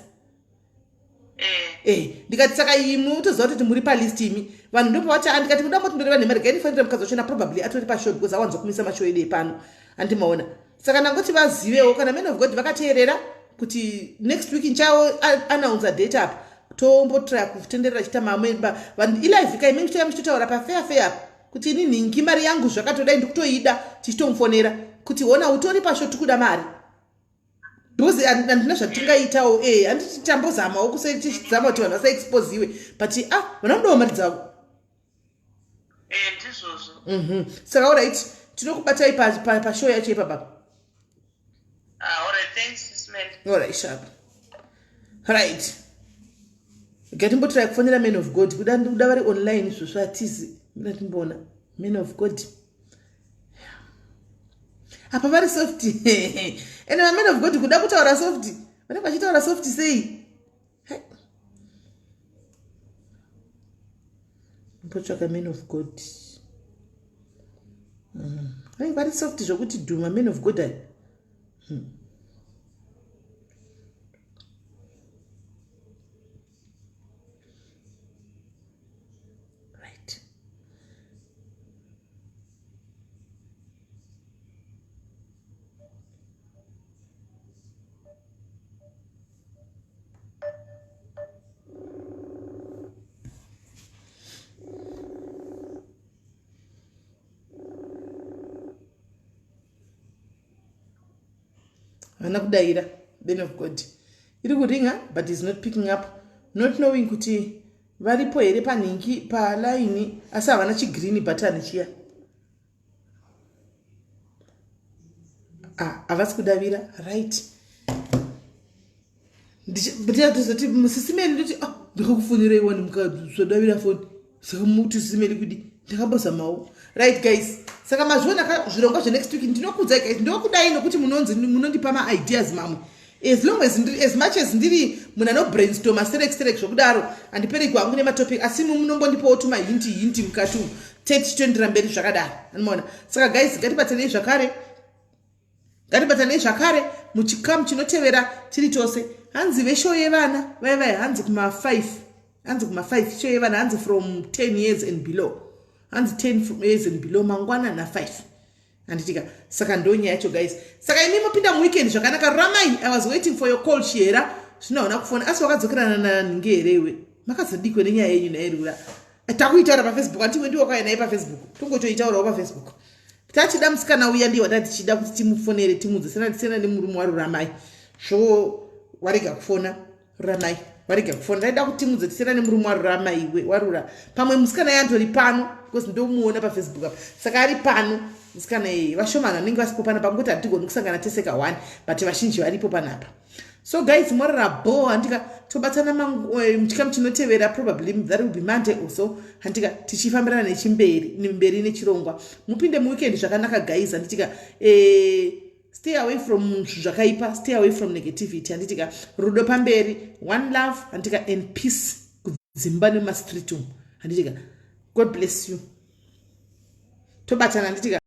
ndikati saka imi utoziva kuti muri palist imi vanhu ndopavati ndikati kuda moti ndoreva nemari gainifanira mukadzi wachona probably atori pashow because awanza kumisa mashow edu pano andimaona. Saka nangoti vazivewo kana man of God vakateerera kuti next week nchao announce date up tombotry kutenderera chita mamemba vanhu ilive kai mimi muchitotaura pafair kuti ini ningi mari yangu zvakatodai ndikutoida tichitomfonera kuti ona utori pashow tikuda mari because andina zvatingaitawo handiti tambozamawo kusezama kuti vanhu vasaexposiwe but vanomudawo mari dzavo ndizvozvo. Saka alright tinokubatai pashow yacho ipapa. Alright, thanks Sis Melly. Alright sharp right gatimbotirai kufonera man of God kuda vari online zvosvo hatizi ndatimboona man of God apa vari soft ene man of God kuda kutaura soft vanenge vachitaura soft sei mbotsvaka man of God vanenge vari soft zvokuti dhuma man of God hana kudaira man of God iri kuringa but is not picking up not knowing kuti varipo here panhingi palaini asi havana chigreen button chiya havasi kudavira right ndichazoti musisimeli ndoti ndikakufonera nemukazodavira foni saka muti sisimeli kudi ndakambozamawo right guys. Saka mazviona zvirongwa zvenext week ndinokudzai guys ndokudai nokuti munonzi munondipa maideas mamwe as long as much as ndiri munhu anobrainstorma serek zvokudaro handiperi kwangu nematopic asi munombondipawo tumahinti mukati tichitoendera mberi zvakadaro anomaona. Saka guys ngatibatanei zvakare muchikamu chinotevera tiri tose. Hanzi veshow yevana vai hanzi kuma 5 show yevana hanzi from 10 years and below hanzi 10 from years and below mangwana na5 handitika saka ndonya yacho guys saka imi mopinda muweekend zvakanaka Ramai I was waiting for your call Shera zvinoona kufona asi wakadzokerana naninge herewe makazodikwe nenyaya yenyu nairura takuitaura paFacebook atiwe ndiwo kwaya naye paFacebook tongotoitaurawo paFacebook tachida musikana uya ndiwo tichida kuti timufonere timudzosera tisena nemurume waro Ramai zvo warega kufona Ramai warega kufona ndaida kuti timudzosera nemurume waro Ramai warura pamwe musikana yantori pano because ndomuona paFacebook apa saka ari pano musikana vashomana vanenge vasipo panapa ngoti hatigoni kusangana teseka 1 but vazhinji varipo panapa. So guys, morara bo handika tobatsana muchikamu chinotevera probably that will be Monday also handika tichifambirana nechemberi nechirongwa mupinde muweekend zvakanaka guys handitika stay away from zvakaipa, stay away from negativity handitika rudo pamberi, one love handika and peace kudzimba nemastreet umu handitika God bless you tobatsana handitika